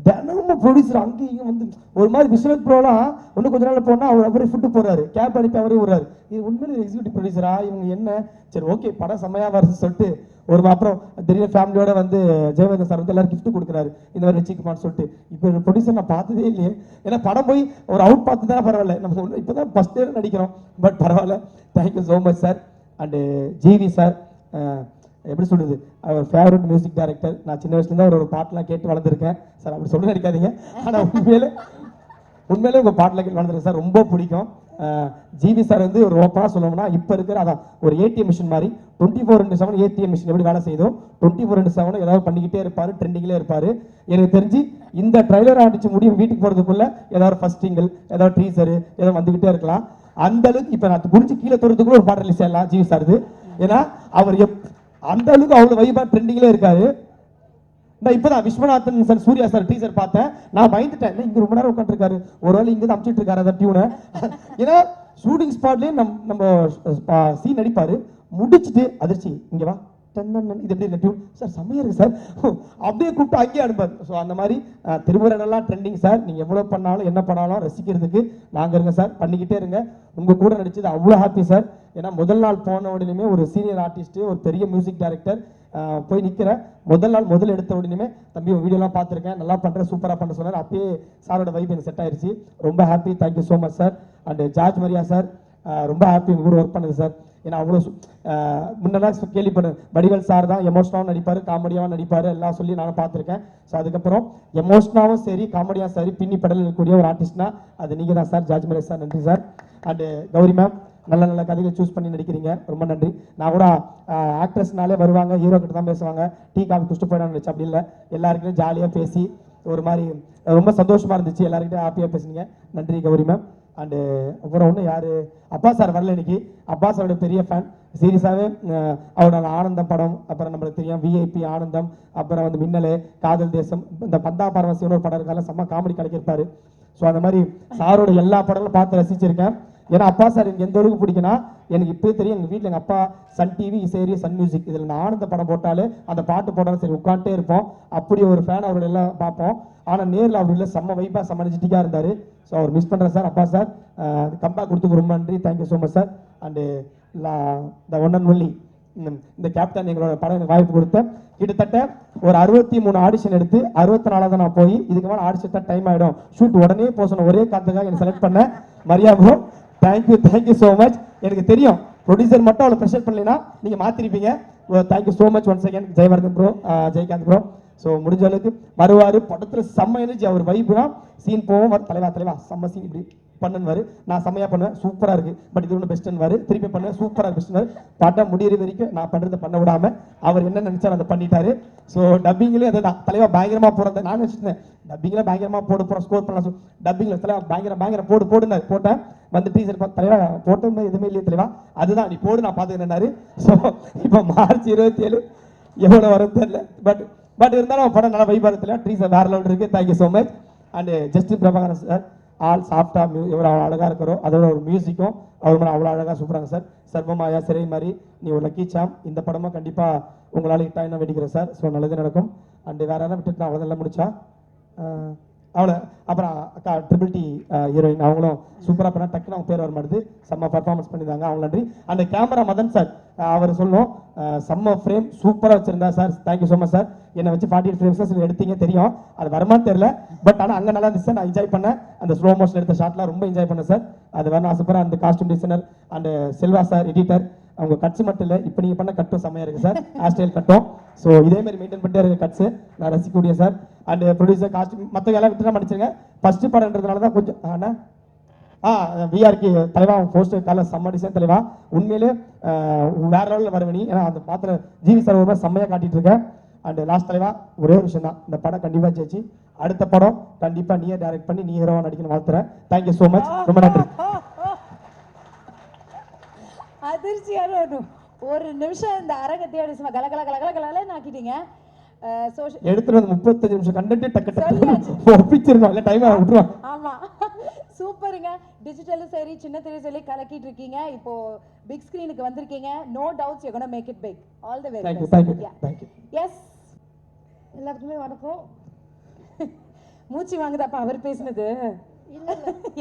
தினமும் ப்ரொடியூசர் அங்கேயும் இங்கே வந்து ஒரு மாதிரி விஸ்வநாத் ப்ரோலாம் இன்னும் கொஞ்ச நாள் போனால் அவர் அவரே ஃபுட்டு போகிறாரு, கேப் அனுப்பி அவரே விடுறாரு. இது உண்மையிலே எக்ஸிக்யூட்டிவ் ப்ரொடியூசரா இவங்க என்ன? சரி ஓகே படம் செம்மையாக வருது சொல்லிட்டு ஒரு அப்புறம் திடீர்னு ஃபேமிலியோட வந்து ஜெயவர்தன் சார் வந்து எல்லாரும் கிஃப்ட் கொடுக்குறாரு, இந்த மாதிரி வச்சுக்குமான்னு சொல்லிட்டு. இப்போ ப்ரொடியூசர் நான் பார்த்ததே இல்லையே. ஏன்னா படம் போய் ஒரு அவுட் பார்த்து தான் பரவாயில்ல, நம்ம இப்போ தான் ஃபஸ்ட் இயர் நடிக்கிறோம், பட் பரவாயில்ல. Thank you so much sir. And GV sir, எப்படி சொல்கிறது, அவர் ஃபேவரட் மியூசிக் டைரக்டர். நான் சின்ன வயசுலேருந்து அவர் ஒரு பாட்டெலாம் கேட்டு வளர்ந்துருக்கேன் சார். அப்படி சொல்ல நினைக்காதீங்க, ஆனால் உண்மையிலே உங்கள் பாட்டில் கேட்டு வளர்ந்துருக்கேன் சார், ரொம்ப பிடிக்கும். ஜிவி சார் வந்து ஒரு ஓப்பனாக சொல்லணும்னா இப்போ இருக்கிற அதான் ஒரு ஏடிஎம் மிஷின் மாதிரி 24/7 ஏடிஎம் மிஷின் எப்படி வேலை செய்தோ 24/7 ஏதாவது பண்ணிக்கிட்டே இருப்பார், ட்ரெண்டிங்கிலே இருப்பார். எனக்கு தெரிஞ்சு இந்த ட்ரைலர் ஆடிச்சு முடியும் வீட்டுக்கு போகிறதுக்குள்ளே ஏதாவது ஃபர்ஸ்ட் சிங்கிள் ஏதாவது ட்ரீசரு ஏதாவது வந்துக்கிட்டே இருக்கலாம். அந்த அளவுக்கு இப்போ நான் குடிச்சு கீழே தோறதுக்குள்ள ஒரு பாட்டு ரிலீஸ் ஆகலாம் ஜிவி சார். ஏன்னா அவர் அந்த அளவுக்கு அவ்வளோ வைபாக ட்ரெண்டிங்கிலே இருக்காரு. நான் இப்போதான் Viswanathan sir Suriya sir teaser பார்த்தேன், நான் பயந்துட்டேன். இங்கே ரொம்ப நேரம் உட்காந்துருக்காரு, ஒரு வேளை இங்கே தான் அமிச்சிட்டு இருக்காரு அந்த டியூனை. ஏன்னா ஷூட்டிங் ஸ்பாட்லேயே நம்ம சீன் நடிப்பார், முடிச்சுட்டு அதிர்ச்சி இங்கே வா இது எப்படி டியூன் சார் செம்மையாக இருக்குது சார் அப்படியே கூப்பிட்டு அங்கேயே அனுப்பார். ஸோ அந்த மாதிரி திருமுறைலாம் ட்ரெண்டிங் சார். நீங்கள் எவ்வளோ பண்ணாலும் என்ன பண்ணாலும் ரசிக்கிறதுக்கு நாங்கள் இருங்க சார், பண்ணிக்கிட்டே இருங்க. உங்கள் கூட நடிச்சது அவ்வளோ ஹாப்பி சார். ஏன்னா முதல் நாள் போன உடனே ஒரு சீனியர் ஆர்டிஸ்ட்டு ஒரு பெரிய மியூசிக் டைரக்டர் போய் நிற்கிறேன். முதல் எடுத்த உடனே தம்பி வீடியோலாம் பார்த்துருக்கேன், நல்லா பண்ணுறேன், சூப்பராக பண்ண சொன்னார். அப்பயே சாரோட வைப் எனக்கு செட் ஆயிடுச்சு, ரொம்ப happy. Thank you so much sir. And George Maria sir, ரொம்ப ஹாப்பி உங்க கூட ஒர்க் பண்ணுது சார். ஏன்னா அவ்வளோ முன்னெல்லாம் கேள்விப்படுறேன் வடிவேல் சார் தான் எமோஷனாகவும் நடிப்பார், காமெடியாகவும் நடிப்பார், எல்லாம் சொல்லி நானும் பார்த்துருக்கேன். ஸோ அதுக்கப்புறம் எமோஷனாகவும் சரி காமெடியாக சரி பின்னி படல் இருக்கக்கூடிய ஒரு ஆர்டிஸ்ட்னா அது நீங்கள் தான் சார், ஜார்ஜ் மரியா சார். நன்றி சார். அண்டு கௌரி மேம், நல்ல கதைகளை சூஸ் பண்ணி நடிக்கிறீங்க, ரொம்ப நன்றி. நான் கூட ஆக்ட்ரஸ்னாலே வருவாங்க, ஹீரோ கிட்ட தான் பேசுவாங்க, டீ காஃபி குடிச்சிட்டு போயிடான்னு நினச்சேன். அப்படி இல்லை, எல்லாருக்குமே ஜாலியாக பேசி ஒரு மாதிரி ரொம்ப சந்தோஷமாக இருந்துச்சு. எல்லாருக்கிட்டையும் ஹாப்பியாக பேசுனீங்க. நன்றி கௌரி மேம். அண்டு அப்புறம் ஒன்று யார், அப்பா சார் வரல இன்னைக்கு. அப்பா சாரோட பெரிய ஃபேன். சீரியஸாகவே அவரோட ஆனந்தம் படம், அப்புறம் நம்மளுக்கு தெரியும் விஐபி ஆனந்தம், அப்புறம் வந்து மின்னல், காதல் தேசம், இந்த பந்தா பரவசியம்னு ஒரு படம் இருக்கால, செம்ம காமெடி கலக்கியிருப்பாரு. ஸோ அந்த மாதிரி சாரோட எல்லா படங்களும் பார்த்து ரசிச்சிருக்கேன். ஏன்னா அப்பா சார் எனக்கு எந்த அளவுக்கு பிடிக்குன்னா, எனக்கு இப்போயே தெரியும் எங்கள் வீட்டில் எங்கள் அப்பா சன் டிவி, இசையரி, சன் மியூசிக் இதில் நான் ஆனந்த படம் போட்டாலே அந்த பாட்டு போட்டாலும் சரி உட்காந்துட்டே இருப்போம். அப்படி ஒரு ஃபேன் அவரோட எல்லாம் பார்ப்போம். ஆனால் நேரில் அவர் இல்லை, செம்ம வைப்பாக செம்ம எனர்ஜெட்டிக்காக இருந்தார். ஸோ அவர் மிஸ் பண்ணுறேன் சார். அப்பா சார் கம்பேக் கொடுத்துக்கு ரொம்ப நன்றி. Thank you so much sir. And the one and only இந்த கேப்டன் எங்களோட படம் எனக்கு வாய்ப்பு கொடுத்தேன். கிட்டத்தட்ட ஒரு 63 ஆடிஷன் எடுத்து 64 தான் நான் போய் இதுக்கு மேலே ஆடிஷன் தான் டைம் ஆகிடும், ஷூட் உடனே போசணும், ஒரே காரணத்துக்காக என்னை செலக்ட் பண்ணேன். Maria bro thank you so much. எனக்கு தெரியும் ப்ரொடியூசர் மட்டும் அவ்வளோ ப்ரெஷர் பண்ணலைன்னா நீங்கள் மாற்றிருப்பீங்க. Thank you so much once again Jayavardhan bro, Jayakanth bro. So முடிஞ்ச அளவுக்கு வருவார். படத்தில் செம்ம எனர்ஜி, அவர் வைப்புனா சீன் போவோம், தலைவா செம்ம சீன் இப்படி பண்ணுவார். நான் செம்மையாக பண்ணுவேன், சூப்பராக இருக்குது, பட் இது ஒன்று பெஸ்ட்டுன்னு திருப்பி பண்ணுவேன், சூப்பராக பெஸ்ட்டுன்னு படம் முடியிற வரைக்கும் நான் பண்ணுறதை பண்ண விடாமல் அவர் என்ன நினச்சார் அதை பண்ணிட்டாரு. ஸோ டப்பிங்லேயும் அதை தான் தலைவா பயங்கரமாக போகிறத நான் நினச்சிட்டேன். டப்பிங்கில் பயங்கரமாக போகிறோம், ஸ்கோர் பண்ணலாம். டப்பிங்கில் தலைவா பயங்கரம் போடுனாரு. போட்டேன் வந்து டீச்சர் தலைவா போட்டோம் எதுவுமே இல்லையே தலைவா, அதுதான் நீ போடு நான் பார்த்துக்கிட்டேன்னாரு. ஸோ இப்போ மார்ச் 27 எவ்வளோ வரும் தெரியல, பட் இருந்தாலும் படம் நல்லா வைபாக தெரியல. டீச்சர் வேற லெவல் இருக்குது. Thank you so much. And Justin Prabhakaran sir ஆள் சாஃப்டா எவ்வளோ அழகாக இருக்கிறோ அதோட ஒரு மியூசிக்கும் அவர் மேலே அவ்வளோ அழகாக சூப்பராங்க சார். சர்வமாயா சிறை மாதிரி நீ ஒரு லக்கி சாம். இந்த படமும் கண்டிப்பாக உங்களால் ஹிட் ஆகினா வெடிக்கிறேன் சார். ஸோ நல்லது நடக்கும். அண்டு வேற யாரும் விட்டுட்டு அவ்வளோதான் முடிச்சா அவ்வளோ. அப்புறம் அக்கா ட்ரிபிள் டி ஹீரோயின் அவங்களும் சூப்பராக பண்ணால் டக்குன்னு அவங்க பேர் வர மாட்டுது, செம்ம பர்ஃபார்மன்ஸ் பண்ணியிருந்தாங்க, அவங்க நன்றி. அந்த கேமரா மதன் சார் அவர் சொல்லணும், செம்ம ஃப்ரேம் சூப்பராக வச்சுருந்தா sir. Thank you so much sir. என்னை வச்சு 48 ஃப்ரேம்ஸ் எடுத்தீங்க தெரியும், அது வருமானு தெரியல, பட் ஆனால் அங்கே நல்லா இருந்துச்சு சார். நான் என்ஜாய் பண்ணேன். அந்த ஸ்லோ மோஷன் எடுத்த ஷாட்லாம் ரொம்ப என்ஜாய் பண்ணேன் சார். அது வேணும் ஆசைப்படுறேன். அந்த costume designer and Selva sir editor, அவங்க கட்ஸ் மட்டும் இல்லை, இப்போ நீங்கள் பண்ண கட்டும் செம்மையாக இருக்குது சார். ஹேர் ஸ்டைல் கட்டும். ஸோ இதே மாதிரி மெயின்டைன் பண்ணிட்டே இருக்க கட்ஸு நான் ரசிக்கக்கூடிய சார். அண்ட் ப்ரொடியூசர் காஸ்டியூம் மற்ற எல்லாம் விட்டு தான் படிச்சிருங்க. ஃபஸ்ட்டு படம்ன்றதுனால தான் கொஞ்சம் விஆர்கே தலைவா அவங்க போஸ்டர் கால செம்ம டிசைன் தலைவா, உண்மையிலே வேற லெவலில் வரவனி. ஏன்னா அந்த பாத்திர ஜிவி சார் ஒரு செம்மையாக காட்டிட்டு இருக்கேன். அண்ட் லாஸ்ட் தலைவா ஒரே ஒரு விஷயம் தான், இந்த படம் கண்டிப்பாக ஜெயிச்சு அடுத்த படம் கண்டிப்பாக நீயே டைரக்ட் பண்ணி நீ ஹீரோவா நடிக்கணும் வாழ்த்துறேன். தேங்க்யூ ஸோ மச், ரொம்ப நன்றி. அதிர்ச்சியான ஒரு நிமிஷம் இந்த அரங்கத்தையோட கலகலன்னு ஆக்கிட்டீங்க. எடுத்துட்டு வந்து 35 நிமிஷம் கண்டென்ட் டக்கு ஒப்பிச்சிருந்தோம், இல்லை டைம் விட்டுருவோம். ஆமா சூப்பருங்க. டிஜிட்டலும் சரி சின்ன திரையும் சரி கலக்கிட்டு இருக்கீங்க. இப்போ பிக் ஸ்கிரீனுக்கு வந்திருக்கீங்க. No doubts you gonna make it big. All the very best. Thank you. Yes எல்லாருக்குமே வணக்கம். மூச்சு வாங்குதாப்பா அவர் பேசுனது. இல்ல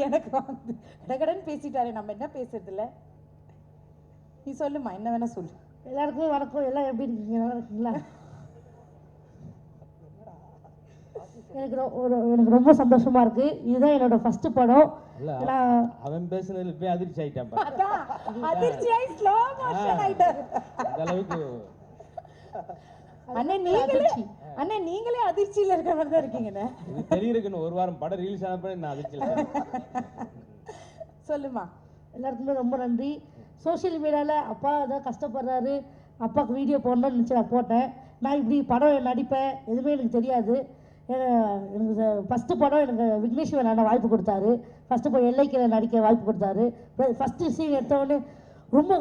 எனக்கு வந்து கடகடன் பேசிட்டாரு, நம்ம என்ன பேசுறது இல்ல. நீ சொல்லுமா, என்ன வேணா சொல்லு. எல்லாருக்குமே வணக்கம். எல்லாம் எப்படி இருக்கீங்க, நல்லா இருக்கீங்களா? எனக்கு ரொம்ப சந்தோஷமா இருக்கு. இதுதான் என்னோட ஃபர்ஸ்ட் படம். அவன் பேசுனதுல போய் அதிர்ச்சி ஆயிட்டான். அதிர்ச்சி ஆயி ஸ்லோ மோஷன் ஆயிட்டாரு. அந்த அளவுக்கு அண்ணே நீங்களே அதிர்ச்சியில இருக்க மாதிரி தான் இருக்கீங்கண்ணே. இது தெரியிருக்குன்னு ஒரு வாரம் படம் ரிலீஸ் ஆனப்ப நான் அதிர்ச்சியில சொல்லுமா. எல்லாருக்குமே ரொம்ப நன்றி. சோஷியல் மீடியாவில் அப்பா தான் கஷ்டப்படுறாரு, அப்பாவுக்கு வீடியோ போடணும்னு நினச்சி நான் போட்டேன். நான் இப்படி படம் நடிப்பேன் எதுவுமே எனக்கு தெரியாது. எனக்கு ஃபஸ்ட்டு படம் எனக்கு விக்னேஸ்வரன் அண்ணா வாய்ப்பு கொடுத்தாரு. ஃபஸ்ட்டு படம் எல்லைக்கில் நடிக்க வாய்ப்பு கொடுத்தாரு. ஃபஸ்ட்டு சீன் எடுத்தவொடனே ரொம்ப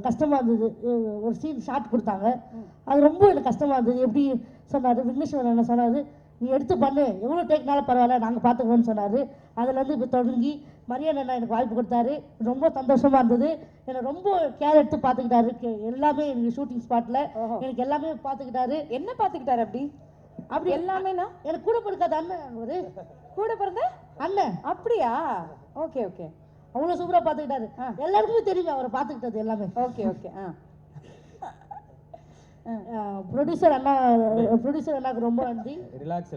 கஷ்டமாக இருந்தது. ஒரு சீன் ஷார்ட் கொடுத்தாங்க, அது ரொம்ப எனக்கு கஷ்டமாக இருந்தது. எப்படி சொன்னார் விக்னேஸ்வரன் அண்ணா சொன்னார், நீ எடுத்து பண்ணு, எவ்வளோ டேக்னாலும் பரவாயில்ல நாங்கள் பார்த்துக்கோன்னு சொன்னார். அதுலேருந்து இப்போ தொடங்கி மரியாதை அண்ணா எனக்கு வாய்ப்பு கொடுத்தாரு. ரொம்ப சந்தோஷமாக இருந்தது. என்னை ரொம்ப கேர் எடுத்து பார்த்துக்கிட்டாரு. எல்லாமே எனக்கு ஷூட்டிங் ஸ்பாட்டில் எனக்கு எல்லாமே பார்த்துக்கிட்டாரு. என்ன பார்த்துக்கிட்டாரு? அப்படி எல்லாமேனா எனக்கு கூட பிறக்காத அண்ணன், ஒரு கூட பிறந்த அண்ணன். அப்படியா? Okay okay. அவ்வளோ சூப்பராக பார்த்துக்கிட்டாரு. எல்லாருக்குமே தெரியும் அவரை பார்த்துக்கிட்டது எல்லாமே. Okay okay. ப்ரொடியூசர் அண்ணாக்கு ரொம்ப நன்றி. ரிலாக்ஸ்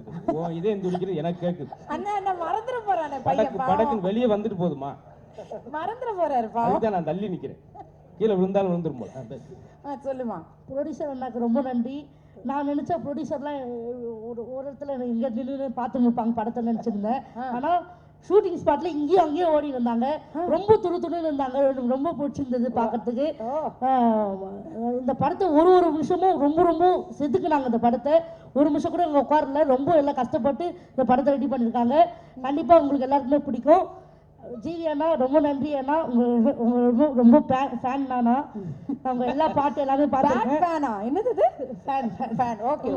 இதே துடிக்கிறது எனக்கு கேட்குது. அண்ணா என்ன மறந்துட போறானே படக்குன்னு வெளியே வந்துட்டு போதுமா, மறந்துட போறாரு. அதுதான் நான் தள்ளி நிற்கிறேன், கீழே விழுந்தாலும் விழுந்துரும் போல. சொல்லுமா. ப்ரொடியூசர் அண்ணாக்கு ரொம்ப நன்றி. நான் நினச்ச ப்ரொடியூசர்லாம் ஒரு இடத்துல எங்கே நின்று பார்த்து நிற்பாங்க படத்தை நினச்சிருந்தேன். ஆனால் ஷூட்டிங் ஸ்பாட்டில் இங்கேயும் அங்கேயும் ஓடி இருந்தாங்க. ரொம்ப துணுன்னு இருந்தாங்க. எனக்கு ரொம்ப பிடிச்சிருந்தது பார்க்கறதுக்கு. இந்த படத்தை ஒரு நிமிஷமும் ரொம்ப செதுக்குனாங்க. இந்த படத்தை ஒரு நிமிஷம் கூட இங்கே உட்காரல. ரொம்ப எல்லாம் கஷ்டப்பட்டு இந்த படத்தை ரெடி பண்ணியிருக்காங்க. கண்டிப்பாக உங்களுக்கு எல்லாருக்குமே பிடிக்கும். ஜிவி அண்ணா ரொம்ப நன்றி அண்ணா. உங்க ரொம்ப ஃபேன் நானா. அவங்க எல்லா பாட்டு எல்லாமே பார்த்துருக்கேன். என்னது ஃபேன்? ஓகே,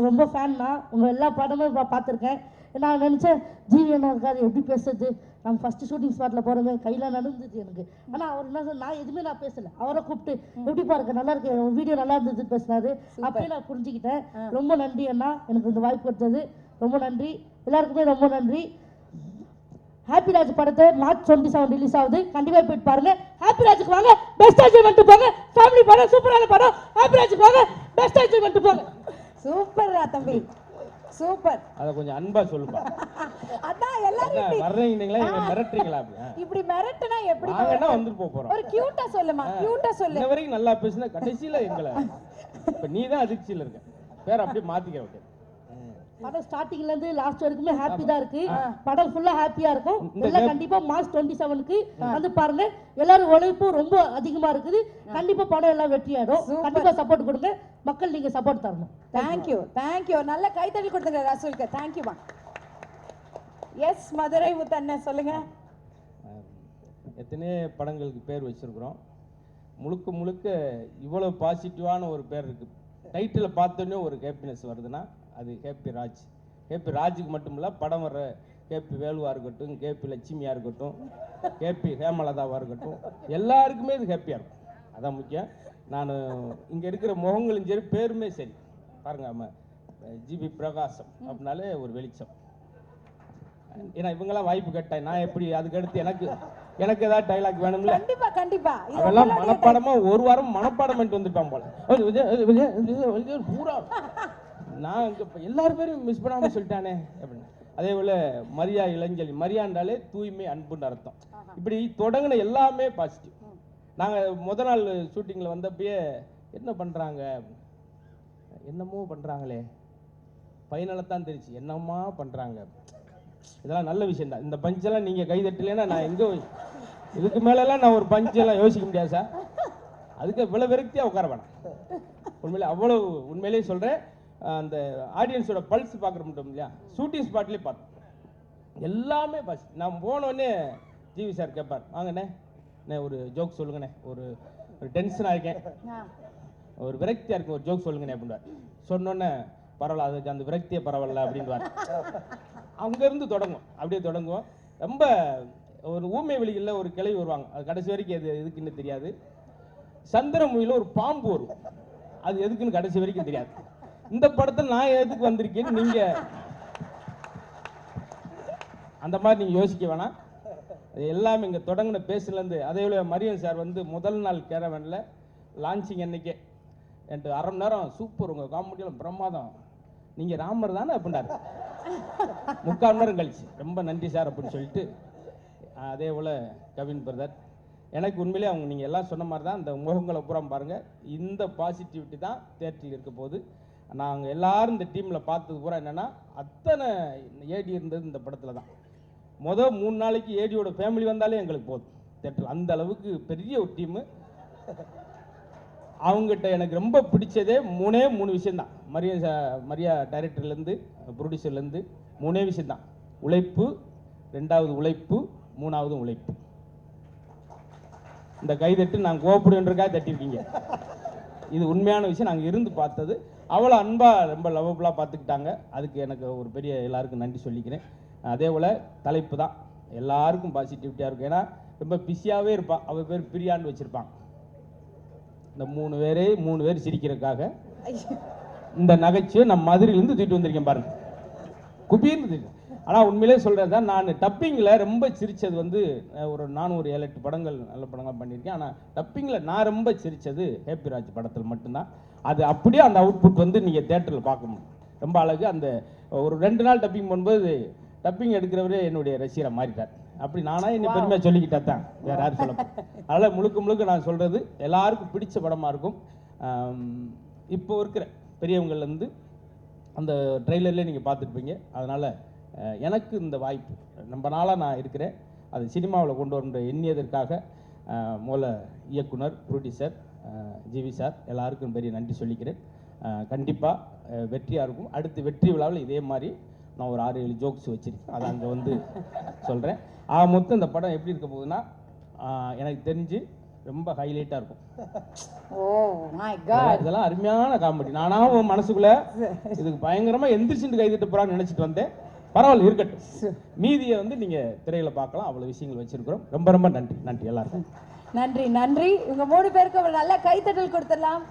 ரொம்ப ஃபேன் தான். உங்கள் எல்லா படமும் பார்த்துருக்கேன். நான் நினச்சேன் ஜிவி அண்ணா இருக்காரு, எப்படி பேசுறது, நம்ம ஃபஸ்ட்டு ஷூட்டிங் ஸ்பாட்டில் போகிறோமே கையில் நடந்துச்சு எனக்கு. ஆனால் அவர் என்ன சொன்ன, நான் எதுவுமே நான் பேசலை. அவரை கூப்பிட்டு எப்படிப்பா இருக்கு, நல்லா இருக்கு, வீடியோ நல்லா இருந்தது பேசினாரு. அப்பயே நான் புரிஞ்சுக்கிட்டேன். ரொம்ப நன்றி அண்ணா, எனக்கு இந்த வாய்ப்பு கொடுத்தது. ரொம்ப நன்றி எல்லாருக்குமே, ரொம்ப நன்றி. ஹாப்பி ராஜ் படத்தை மார்ச் 27 ரிலீஸ் ஆகுது. கண்டிப்பாக போயிட்டு பாருங்க. ஹாப்பி ராஜுக்கு வாங்க, பெஸ்ட் என்ஜாய்மெண்ட் போங்க. ஃபேமிலி படம், சூப்பரான படம். ஹாப்பி ராஜுக்கு வாங்க, பெஸ்ட் என்ஜாய்மெண்ட் போங்க. சூப்பர்ரா தம்பி, சூப்பர். அத கொஞ்சம் அன்பா சொல்லுப்பா. அதான் எல்லாரும் வர்றீங்களா, எங்க மிரட்டுறீங்களா? இப்படி மிரட்டுனா எப்படி? நாங்கன்னா வந்து போறோம். ஒரு கியூட்டா சொல்லுமா, கியூட்டா சொல்லு. இன்ன வரைக்கும் நல்லா பேசினா கடைசியில எங்களை இப்ப நீ தான் அதிர்ச்சியில இருக்க. பேர் அப்படியே மாத்திக்க விட்டு. படம் ஸ்டார்டிங்ல இருந்து லாஸ்ட் வரைக்குமே ஹாப்பி தான் இருக்கு. படம் ஃபுல்லா ஹாப்பியா இருக்கும். எல்லாம் கண்டிப்பா மார்ச் 27க்கு வந்து பாருங்க. எல்லாரும் உழைப்பு ரொம்ப அதிகமா இருக்குது. கண்டிப்பா படம் எல்லாம் வெற்றியாடும். கண்டிப்பா சப்போர்ட் கொடுங்க மக்கள், நீங்க சப்போர்ட் தரணும். தேங்க்யூ. நல்ல கைத்தறி கொடுத்துங்க ரசூலுக்கு. தேங்க்யூமா. எஸ் மதுரை முத்தண்ணன் சொல்லுங்க. எத்தனை படங்களுக்கு பேர் வச்சிருக்கிறோம். முழுக்க இவ்வளவு பாசிட்டிவான ஒரு பேர் இருக்கு. டைட்டில் பார்த்தோன்னே ஒரு ஹாப்பினஸ் வருதுன்னா அது ஹேப்பி ராஜ். ஹேப்பி ராஜுக்கு மட்டும் இல்லை, படம் வர்ற கேபி வேலுவாக இருக்கட்டும், கேபி லட்சுமியாக இருக்கட்டும், கேபி ஹேமலதாவாக இருக்கட்டும், எல்லாருக்குமே இது ஹாப்பியாக இருக்கும். அதான் முக்கியம். நான் இங்கே இருக்கிற முகங்களும் சரி, பேருமே சரி பாருங்க. நம்ம ஜிபி பிரகாசம் அப்படின்னாலே ஒரு வெளிச்சம். ஏன்னா இவங்கெல்லாம் வாய்ப்பு கேட்டேன், நான் எப்படி அதுக்கடுத்து எனக்கு ஏதாவது டைலாக் வேணும்ல. கண்டிப்பா அதெல்லாம் மனப்பாடமா ஒரு வாரம் மனப்பாடம் பண்ணிட்டு வந்துட்டான் போல. பூரா நான் எல்லாரும் பேரும் மிஸ் பண்ணாம சொல்லிட்டானே அப்படின்னு. அதே போல மரியா இளஞ்சலி, மரியாண்டாலே தூய்மை அன்புன்னு அர்த்தம். இப்படி தொடங்கின எல்லாமே பாசிட்டிவ். நாங்கள் முதல் நாள் ஷூட்டிங்கில் வந்தப்பயே என்ன பண்ணுறாங்க, என்னமோ பண்ணுறாங்களே, ஃபைனலாக தெரிச்சு என்னம்மா பண்ணுறாங்க. இதெல்லாம் நல்ல விஷயம் தான். இந்த பஞ்செல்லாம் நீங்கள் கைதட்டலைன்னா நான் எங்கே இதுக்கு மேலெல்லாம் நான் ஒரு பஞ்செல்லாம் யோசிக்க முடியாது சார். அதுக்கு இவ்வளோ விரக்தியாக உட்கார வேணாம். உண்மையிலே அவ்வளோ உண்மையிலேயே சொல்கிறேன். அந்த ஆடியன்ஸோட பல்ஸ் பார்க்குற மட்டும் இல்லையா, ஷூட்டிங் ஸ்பாட்லேயே பார்த்தோம் எல்லாமே பாஸ். நான் போனோடனே ஜிவி சார் கேட்பார், வாங்கண்ணே ஒரு ஜோக் சொல்லுங்கண்ணே, ஒரு டென்ஷனாக இருக்கேன், ஒரு விரக்தியாக இருக்கும், ஒரு ஜோக் சொல்லுங்கண்ணே அப்படின்வார். சொன்னோன்னே பரவாயில்ல, அதுக்கு அந்த விரக்தியே பரவாயில்ல அப்படின்வார். அங்கேருந்து அப்படியே தொடங்குவோம். ரொம்ப ஒரு ஊமை வெளிகளில் ஒரு கிளை வருவாங்க, அது கடைசி வரைக்கும் எது எதுக்குன்னு தெரியாது. சந்திரமுகியில் ஒரு பாம்பு வரும், அது எதுக்குன்னு கடைசி வரைக்கும் தெரியாது. இந்த படத்தில் நான் எதுக்கு வந்திருக்கேன்னு நீங்க அந்த மாதிரி நீங்க யோசிக்க வேணாம். எல்லாமே இங்கே தொடங்கின பேசுலேருந்து. அதே போல மரியன் சார் வந்து முதல் நாள் கேரவனில் லான்ச்சிங் அன்னைக்கே என்கிட்ட அரை மணி நேரம் சூப்பர், உங்கள் காமெடியெல்லாம் பிரமாதம், நீங்கள் ராமர் தானே அப்படின்றாரு. 3/4 மணி நேரம் கழிச்சு ரொம்ப நன்றி சார் அப்படின்னு சொல்லிட்டு. அதே போல் கவின் பிரதர், எனக்கு உண்மையிலே அவங்க நீங்கள் எல்லாம் சொன்ன மாதிரி தான். இந்த முகங்களை பூரா பாருங்கள், இந்த பாசிட்டிவிட்டி தான் தேட்டரில் இருக்க போது. நாங்கள் எல்லாரும் இந்த டீமில் பார்த்தது பூரா என்னென்னா, அத்தனை ஏடி இருந்தது இந்த படத்தில் தான். மொதல் 3 நாளைக்கு ஏடியோட ஃபேமிலி வந்தாலே எங்களுக்கு போதும் தேட்டரில். அந்த அளவுக்கு பெரிய ஒரு டீமு. அவங்ககிட்ட எனக்கு ரொம்ப பிடிச்சதே 3 விஷயந்தான். மரியா டைரக்டர்லேருந்து ப்ரொடியூசர்லேருந்து 3 விஷயந்தான். உழைப்பு, 2வது உழைப்பு, 3வது உழைப்பு. இந்த கைதட்டு நாங்கள் கோபப்படுன்றக்காக தட்டியிருக்கீங்க. இது உண்மையான விஷயம். நாங்கள் இருந்து பார்த்தது. அவ்வளோ அன்பாக ரொம்ப லவபுளாக பார்த்துக்கிட்டாங்க. அதுக்கு எனக்கு ஒரு பெரிய எல்லாருக்கும் நன்றி சொல்லிக்கிறேன். அதே போல் தலைப்பு தான் எல்லாருக்கும் பாசிட்டிவிட்டியாக இருக்கும். ஏன்னா ரொம்ப பிஸியாகவே இருப்பான். அவள் பேர் பிரியான்னு வச்சுருப்பான். இந்த 3 பேர் சிரிக்கிறதுக்காக இந்த நகைச்சுவை நம்ம மதுரையிலேருந்து தூக்கிட்டு வந்திருக்கேன் பாருங்க, குபீர்னு தூக்கிட்டு. ஆனால் உண்மையிலே சொல்கிறது தான், நான் டப்பிங்கில் ரொம்ப சிரித்தது வந்து நான் ஒரு 7-8 படங்கள் நல்ல படங்கள் பண்ணியிருக்கேன். ஆனால் டப்பிங்கில் நான் ரொம்ப சிரித்தது ஹேப்பி ராஜ் படத்தில் மட்டும்தான். அது அப்படியே அந்த அவுட்புட் வந்து நீங்கள் தேட்டரில் பார்க்க முடியும். ரொம்ப அழகு. அந்த ஒரு 2 நாள் டப்பிங் பண்ணும்போது டப்பிங் எடுக்கிறவரே என்னுடைய ரசிகரை மாறிட்டார். அப்படி நானாக என்னை பெருமையாக சொல்லிக்கிட்டா தான், வேறு யாரும் சொல்ல. அதனால் முழுக்க நான் சொல்கிறது எல்லாருக்கும் பிடிச்ச படமாக இருக்கும். இப்போ இருக்கிற பெரியவங்கள்லேருந்து அந்த ட்ரெய்லர்லேயே நீங்கள் பார்த்துருப்பீங்க. அதனால் எனக்கு இந்த வாய்ப்பு ரொம்ப நாளாக நான் இருக்கிறேன், அது சினிமாவில் கொண்டு வர எண்ணியதற்காக மூல இயக்குனர், ப்ரொடியூசர் ஜிவி சார் எல்லாருக்கும் பெரிய நன்றி சொல்லிக்கிறேன். கண்டிப்பாக வெற்றியாக இருக்கும். அடுத்து வெற்றி விழாவில் இதே மாதிரி நான் ஒரு 6-7 ஜோக்ஸ் வச்சுருக்கேன், அதை அங்கே வந்து சொல்கிறேன். மொத்தம் இந்த படம் எப்படி இருக்க போகுதுன்னா எனக்கு தெரிஞ்சு ரொம்ப ஹைலைட்டாக இருக்கும். இதெல்லாம் அருமையான காமெடி. நானாக மனசுக்குள்ளே இதுக்கு பயங்கரமாக எந்திரிச்சுட்டு கைதிட்டு போகிறான்னு நினச்சிட்டு வந்தேன். பரவாயில்ல, இருக்கட்டும். மீதியை வந்து நீங்கள் திரையில் பார்க்கலாம். அவ்வளோ விஷயங்கள் வச்சுருக்கிறோம். ரொம்ப ரொம்ப நன்றி. நன்றி எல்லாருக்கும். நன்றி நன்றி. இவங்க 3 பேருக்கு ஒரு நல்ல கைத்தட்டல் கொடுத்துடலாம்.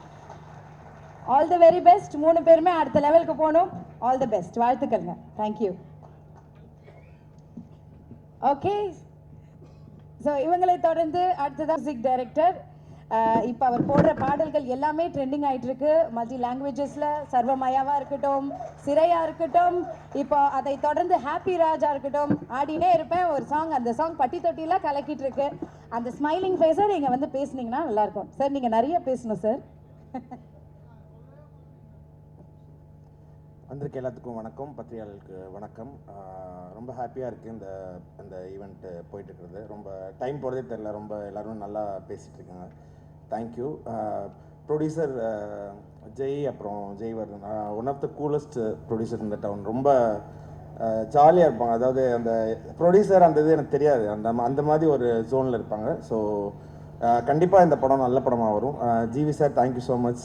All the very best. 3 பேருமே அடுத்த லெவலுக்கு போகணும். All the best. வாழ்த்துக்கள்ங்க. தேங்க்யூ. ஓகே, ஸோ இவங்களை தொடர்ந்து அடுத்ததான் மியூசிக் டைரக்டர். இப்போ அவர் போடுற பாடல்கள் எல்லாமே ட்ரெண்டிங் ஆகிட்டு இருக்கு மல்டி லாங்குவேஜஸில். சர்வமயாவாக இருக்கட்டும், சிறையாக இருக்கட்டும், இப்போ அதை தொடர்ந்து ஹாப்பி ராஜா இருக்கட்டும், ஆடினே இருப்பேன் ஒரு சாங். அந்த சாங் பட்டி தொட்டிலாம் கலக்கிட்டு இருக்கு. அந்த ஸ்மைலிங் ஃபேஸை நீங்கள் வந்து பேசுனீங்கன்னா நல்லாயிருக்கும் சார். நீங்கள் நிறைய பேசணும் சார். வந்திருக்க எல்லாத்துக்கும் வணக்கம், பத்திரிகையாளர்களுக்கு வணக்கம். ரொம்ப ஹாப்பியாக இருக்குது இந்த ஈவெண்ட்டு போயிட்டுருக்குறது. ரொம்ப டைம் போகிறதே தெரில. ரொம்ப எல்லோரும் நல்லா பேசிகிட்டு இருக்காங்க. தேங்க்யூ. ப்ரொடியூசர் ஜெய், அப்புறம் Jayavardhan, one of the coolest producer இந்த டவுன். ரொம்ப ஜாலியாக இருப்பாங்க. அதாவது அந்த ப்ரொடியூசர் அந்த இது எனக்கு தெரியாது, அந்த மாதிரி ஒரு ஜோனில் இருப்பாங்க. ஸோ கண்டிப்பாக இந்த படம் நல்ல படமாக வரும். GV sir thank you so much.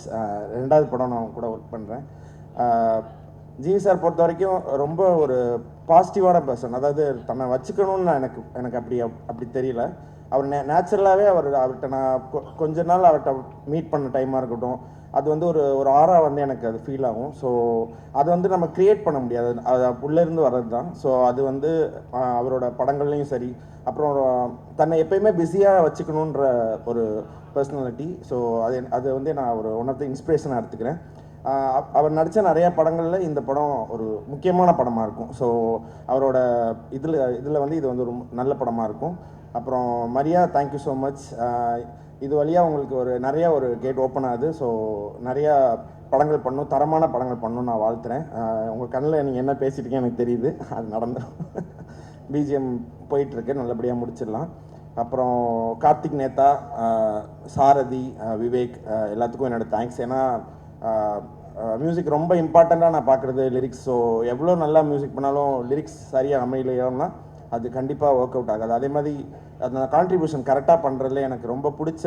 2வது படம் நான் கூட ஒர்க் பண்ணுறேன். ஜிவி சார் பொறுத்த வரைக்கும் ரொம்ப ஒரு பாசிட்டிவான பர்சன். அதாவது தன்னை வச்சுக்கணும்னு எனக்கு அப்படி தெரியல. அவர் நேச்சுரலாகவே அவர்கிட்ட நான் கொஞ்ச நாள் அவர்கிட்ட மீட் பண்ண டைமாக இருக்கட்டும், அது வந்து ஒரு ஆரா வந்து எனக்கு அது ஃபீல் ஆகும். ஸோ அது வந்து நம்ம க்ரியேட் பண்ண முடியாது, அது உள்ளேருந்து வர்றது தான். ஸோ அது வந்து அவரோட படங்கள்லையும் சரி, அப்புறம் தன்னை எப்பயுமே பிஸியாக வச்சுக்கணுன்ற ஒரு பர்சனாலிட்டி. ஸோ அது வந்து நான் ஒரு ஒன் ஆஃப் த இன்ஸ்பிரேஷனாக எடுத்துக்கிறேன். அவர் நடித்த நிறையா படங்களில் இந்த படம் ஒரு முக்கியமான படமாக இருக்கும். ஸோ அவரோட இதில் வந்து இது வந்து ஒரு நல்ல படமாக இருக்கும். அப்புறம் மரியா தேங்க்யூ ஸோ மச். இது வழியாக உங்களுக்கு நிறையா ஒரு கேட் ஓப்பன் ஆகுது. ஸோ நிறையா படங்கள் பண்ணணும், தரமான படங்கள் பண்ணணும்னு நான் வாழ்த்துறேன். உங்கள் கண்ணில் நீங்கள் என்ன பேசிட்டீங்க எனக்கு தெரியுது, அது நடந்துடும். பிஜிஎம் போயிட்டுருக்கு, நல்லபடியாக முடிச்சிடலாம். அப்புறம் கார்த்திக் நேதா, சாரதி, விவேக் எல்லாத்துக்கும் என்னோடய தேங்க்ஸ். ஏன்னா மியூசிக் ரொம்ப இம்பார்ட்டண்ட்டாக நான் பார்க்குறது லிரிக்ஸ். ஸோ எவ்வளோ நல்லா மியூசிக் பண்ணாலும் லிரிக்ஸ் சரியாக அமையலையோன்னா அது கண்டிப்பாக ஒர்க் அவுட் ஆகாது. அதே மாதிரி அந்த கான்ட்ரிபியூஷன் கரெக்டாக பண்ணுறதுல எனக்கு ரொம்ப பிடிச்ச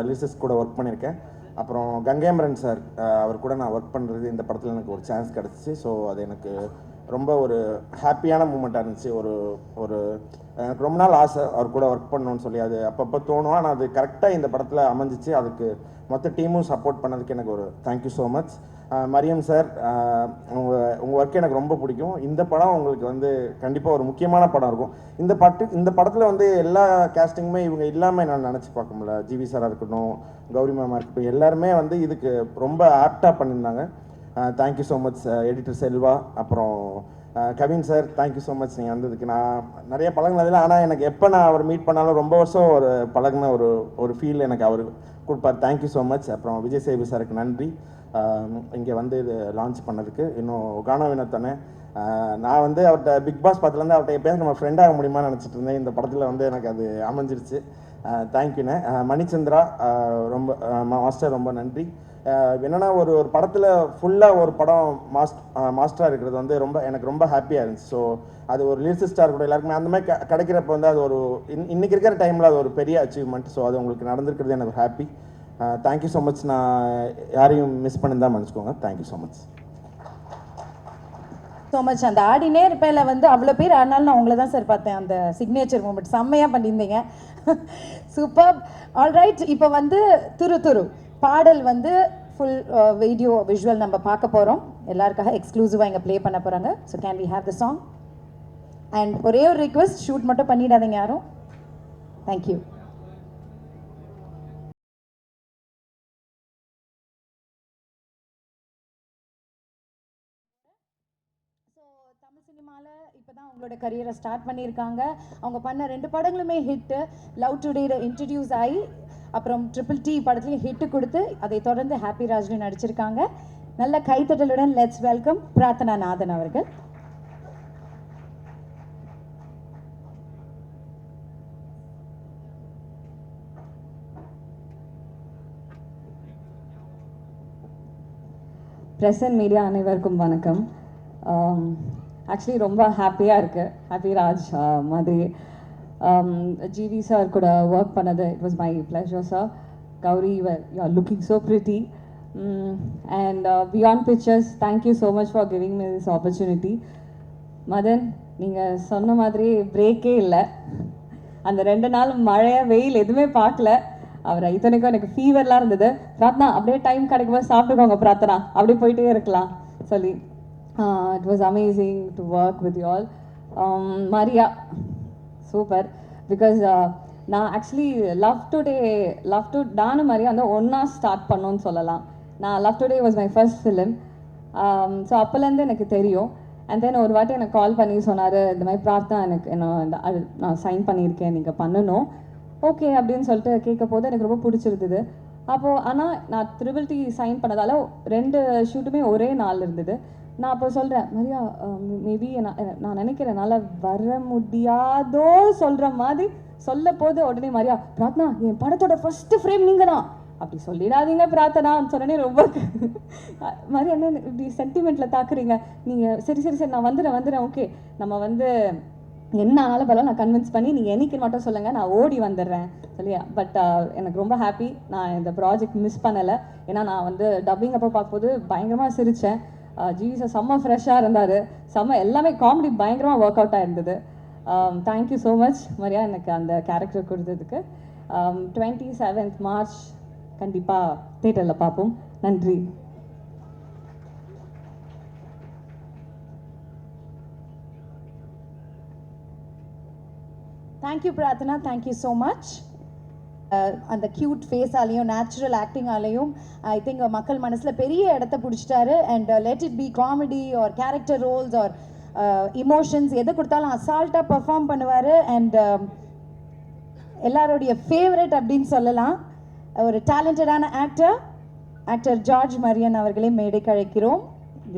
லிரிக்ஸ் கூட ஒர்க் பண்ணியிருக்கேன். அப்புறம் கங்கேமரன் சார், அவர் கூட நான் ஒர்க் பண்ணுறது இந்த படத்தில் எனக்கு ஒரு சான்ஸ் கிடச்சிச்சு. ஸோ அது எனக்கு ரொம்ப ஒரு ஹாப்பியான மூமெண்ட்டாக இருந்துச்சு. ஒரு எனக்கு ரொம்ப நாள் ஆசை அவர் கூட ஒர்க் பண்ணணும்னு சொல்லி. அது அப்பப்போ தோணும், ஆனால் அது கரெக்டாக இந்த படத்தில் அமைஞ்சிச்சு. அதுக்கு மொத்த டீமும் சப்போர்ட் பண்ணதுக்கு எனக்கு ஒரு thank you so much. Mariam sir, உங்கள் ஒர்க் எனக்கு ரொம்ப பிடிக்கும். இந்த படம் உங்களுக்கு வந்து கண்டிப்பாக ஒரு முக்கியமான படம் இருக்கும். இந்த படத்தில் வந்து எல்லா கேஸ்டிங்குமே இவங்க இல்லாமல் நான் நினச்சி பார்க்க முடியல. ஜிவி சாராக இருக்கட்டும், கௌரி மேமாக இருக்கட்டும், எல்லாருமே வந்து இதுக்கு ரொம்ப ஆப்டாக பண்ணியிருந்தாங்க. Thank you so much editor Selva. அப்புறம் Kavin sir thank you so much. நீங்கள் வந்ததுக்கு நான் நிறைய பழகினதில்லை, ஆனால் எனக்கு எப்போ நான் அவர் மீட் பண்ணாலும் ரொம்ப வருஷம் ஒரு பழகின ஒரு ஃபீல் எனக்கு அவர் கொடுப்பார். Thank you so much. அப்புறம் விஜய் சேவி சாருக்கு நன்றி, இங்கே வந்து இது லான்ச் பண்ணதுக்கு. இன்னும் கானா வினோத்தனே, நான் வந்து அவர்கிட்ட பிக் பாஸ் பார்த்துலேருந்து அவர்கிட்ட எப்போயாவது நம்ம ஃப்ரெண்டாக முடியுமான்னு நினச்சிட்டு இருந்தேன். இந்த படத்தில் வந்து எனக்கு அது அமைஞ்சிருச்சு. தேங்க்யூண்ணே. மணிச்சந்திரா ரொம்ப மாஸ்டர் ரொம்ப நன்றி. என்னென்னா ஒரு படத்தில் ஃபுல்லாக ஒரு படம் மாஸ்டராக இருக்கிறது வந்து எனக்கு ரொம்ப ஹாப்பியாக இருந்துச்சு. ஸோ அது ஒரு லிரிசிஸ்டாக இருக்கட்டும், எல்லாருக்குமே அந்த மாதிரி கிடைக்கிறப்ப வந்து அது ஒரு இன்றைக்கி இருக்கிற டைமில் அது ஒரு பெரிய அச்சீவ்மெண்ட். ஸோ அது உங்களுக்கு நடந்திருக்கிறது எனக்கு ஹாப்பி. Thank you so much. நான் யாரையும் மிஸ் பண்ணியிருந்தா மன்னிச்சுக்கோங்க. Thank you so much. So much. அந்த ஆடினே இருப்பேல வந்து அவ்வளோ பேர் ஆனாலும் நான் உங்களை தான் சார் பார்த்தேன். அந்த சிக்னேச்சர் மூமெண்ட் செம்மையாக பண்ணியிருந்தீங்க. சூப்பர். ஆல்ரைட், இப்போ வந்து துரு பாடல் வந்து ஃபுல் வீடியோ விஷுவல் நம்ம பார்க்க போகிறோம். எல்லாருக்காக எக்ஸ்க்ளூசிவாக இங்கே ப்ளே பண்ண போகிறாங்க. So can we have the song? And ஒரே ஒரு ரிக்வெஸ்ட், ஷூட் மட்டும் பண்ணிடாதீங்க யாரும். தேங்க்யூ. தமிழ் சினிமாவில் இப்போ தான் அவங்களோட கரியரை ஸ்டார்ட் பண்ணியிருக்காங்க. அவங்க பண்ண 2 படங்களுமே ஹிட்டு. லவ் டுடேல இன்ட்ரடியூஸ் ஆகி அப்புறம் ட்ரிபிள் டி படத்துலையும் ஹிட்டு கொடுத்து அதை தொடர்ந்து ஹாப்பி ராஜ்லையும் நடிச்சிருக்காங்க. நல்ல கைத்தட்டலுடன் லெட்ஸ் வெல்கம் பிரார்த்தனா நாதன் அவர்கள். ப்ரெஸ் அண்ட் மீடியா அனைவருக்கும் வணக்கம். ஆக்சுவலி ரொம்ப ஹாப்பியாக இருக்குது. ஹாப்பி ராஜ் மாதிரி ஜிவி சார் கூட ஒர்க் பண்ணது it was my pleasure sir. Gauri you are looking so pretty and Beyond Pictures thank you so much for giving me this opportunity. Madan, நீங்கள் சொன்ன மாதிரி பிரேக்கே இல்லை. அந்த 2 நாள் மழை வெயில் எதுவுமே பார்க்கல. அவர் இத்தனைக்கும் எனக்கு ஃபீவர்லாம் இருந்தது. பிரார்த்தனா அப்படியே டைம் கிடைக்கும்போது சாப்பிட்டுக்கோங்க பிரார்த்தனா, அப்படியே போயிட்டே இருக்கலாம் சொல்லி. It was amazing to work with you all. Maria super. Because நான் ஆக்சுவலி லவ் டு நானும் மரியா வந்து ஒன்றா ஸ்டார்ட் பண்ணோன்னு சொல்லலாம். நான் love today was my first film. So அப்போலேருந்து எனக்கு தெரியும். அண்ட் தென் ஒரு வாட்டி எனக்கு கால் பண்ணி சொன்னார், இந்த மாதிரி பிரார்த்தனா எனக்கு நான் சைன் பண்ணியிருக்கேன், நீங்கள் பண்ணணும். ஓகே அப்படின்னு சொல்லிட்டு கேட்க போது எனக்கு ரொம்ப பிடிச்சிருந்தது. அப்போது ஆனால் நான் ட்ரிபிள் சைன் பண்ணதால் 2 ஷூட்டுமே ஒரே நாள் இருந்தது. நான் அப்போ சொல்கிறேன், மரியா மேபி நான் நினைக்கிறேன் என்னால் வர முடியாதோ சொல்கிற மாதிரி சொல்ல போது உடனே மரியா, பிரார்த்தனா என் படத்தோட ஃபஸ்ட்டு ஃப்ரேம் நீங்கள் தான், அப்படி சொல்லிடாதீங்க பிரார்த்தனான்னு சொன்னே ரொம்ப மாதிரி என்ன இப்படி சென்டிமெண்ட்டில் தாக்குறீங்க நீங்கள். சரி சரி சரி நான் வந்துடுறேன் ஓகே நம்ம வந்து என்ன ஆனாலும் பரவாயில்ல, நான் கன்வின்ஸ் பண்ணி நீங்கள் என்னைக்கு மட்டும் சொல்லுங்கள், நான் ஓடி வந்துடுறேன் சொல்லியா. பட் எனக்கு ரொம்ப ஹாப்பி, நான் இந்த ப்ராஜெக்ட் மிஸ் பண்ணலை. ஏன்னா நான் வந்து டப்பிங் அப்போ பார்க்கும்போது பயங்கரமாக சிரித்தேன். ஜிவி சார் செம்ம ஃப்ரெஷ்ஷாக இருந்தார், செம்ம எல்லாமே காமெடி பயங்கரமாக ஒர்க் அவுட் ஆகிருந்தது. தேங்க்யூ ஸோ மச் மரியா எனக்கு அந்த கேரக்டர் கொடுத்ததுக்கு. 27th March கண்டிப்பாக தேட்டரில் பார்ப்போம். நன்றி. Thank you Prarthana, thank you so much. அந்த க்யூட் ஃபேஸாலேயும் நேச்சுரல் ஆக்டிங்காலேயும் ஐ திங்க் மக்கள் மனசில் பெரிய இடத்த பிடிச்சிட்டாரு. And let it be comedy or character roles or emotions எதை கொடுத்தாலும் அசால்ட்டாக பர்ஃபார்ம் பண்ணுவார். அண்ட் எல்லாருடைய ஃபேவரட் அப்படின்னு சொல்லலாம். ஒரு டேலண்டடான ஆக்டர் ஜார்ஜ் மரியன் அவர்களே மேடைக்கு அழைக்கிறோம்.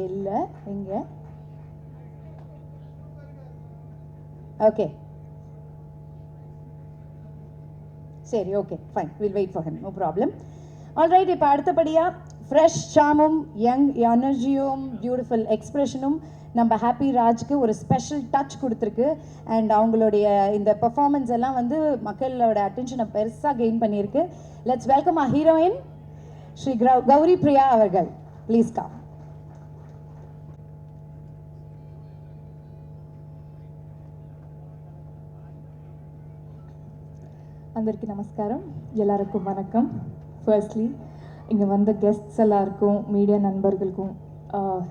இல்லை எங்கே ஓகே சரி okay fine, will wait for him, no problem. Alright, இப்போ அடுத்தபடியாக ஃப்ரெஷ் சாமும் யங் எனர்ஜியும் பியூட்டிஃபுல் எக்ஸ்ப்ரெஷனும் நம்ம ஹாப்பி ராஜ்க்கு ஒரு ஸ்பெஷல் டச் கொடுத்துருக்கு. அண்ட் அவங்களுடைய இந்த பெர்ஃபார்மன்ஸ் எல்லாம் வந்து மக்களோட அட்டென்ஷனை பெருசாக கெயின் பண்ணியிருக்கு. Let's welcome a heroine Sri Gowri Priya அவர்கள். Please come. అందరికీ నమస్కారం, எல்லாருக்கும் வணக்கம். ஃபர்ஸ்ட்லி இங்கே வந்த கெஸ்ட்ஸ் எல்லாருக்கும், மீடியா நண்பர்களுக்கும்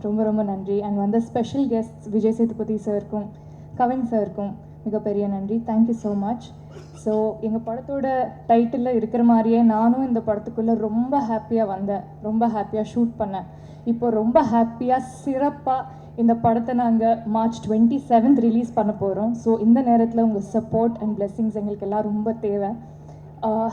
ரொம்ப ரொம்ப நன்றி. அண்ட் வந்த ஸ்பெஷல் கெஸ்ட்ஸ் விஜய் சேதுபதி சாருக்கும் கவின் சாருக்கும் மிகப்பெரிய நன்றி. Thank you so much. ஸோ எங்கள் படத்தோட டைட்டிலில் இருக்கிற மாதிரியே நானும் இந்த படத்துக்குள்ளே ரொம்ப ஹாப்பியாக வந்தேன், ரொம்ப ஹாப்பியாக ஷூட் பண்ணேன். இப்போ ரொம்ப ஹாப்பியாக சிறப்பாக இந்த படத்தை நாங்கள் March 27th ரிலீஸ் பண்ண போகிறோம். ஸோ இந்த நேரத்தில் உங்கள் சப்போர்ட் அண்ட் பிளெஸிங்ஸ் எங்களுக்கு எல்லாம் ரொம்ப தேவை.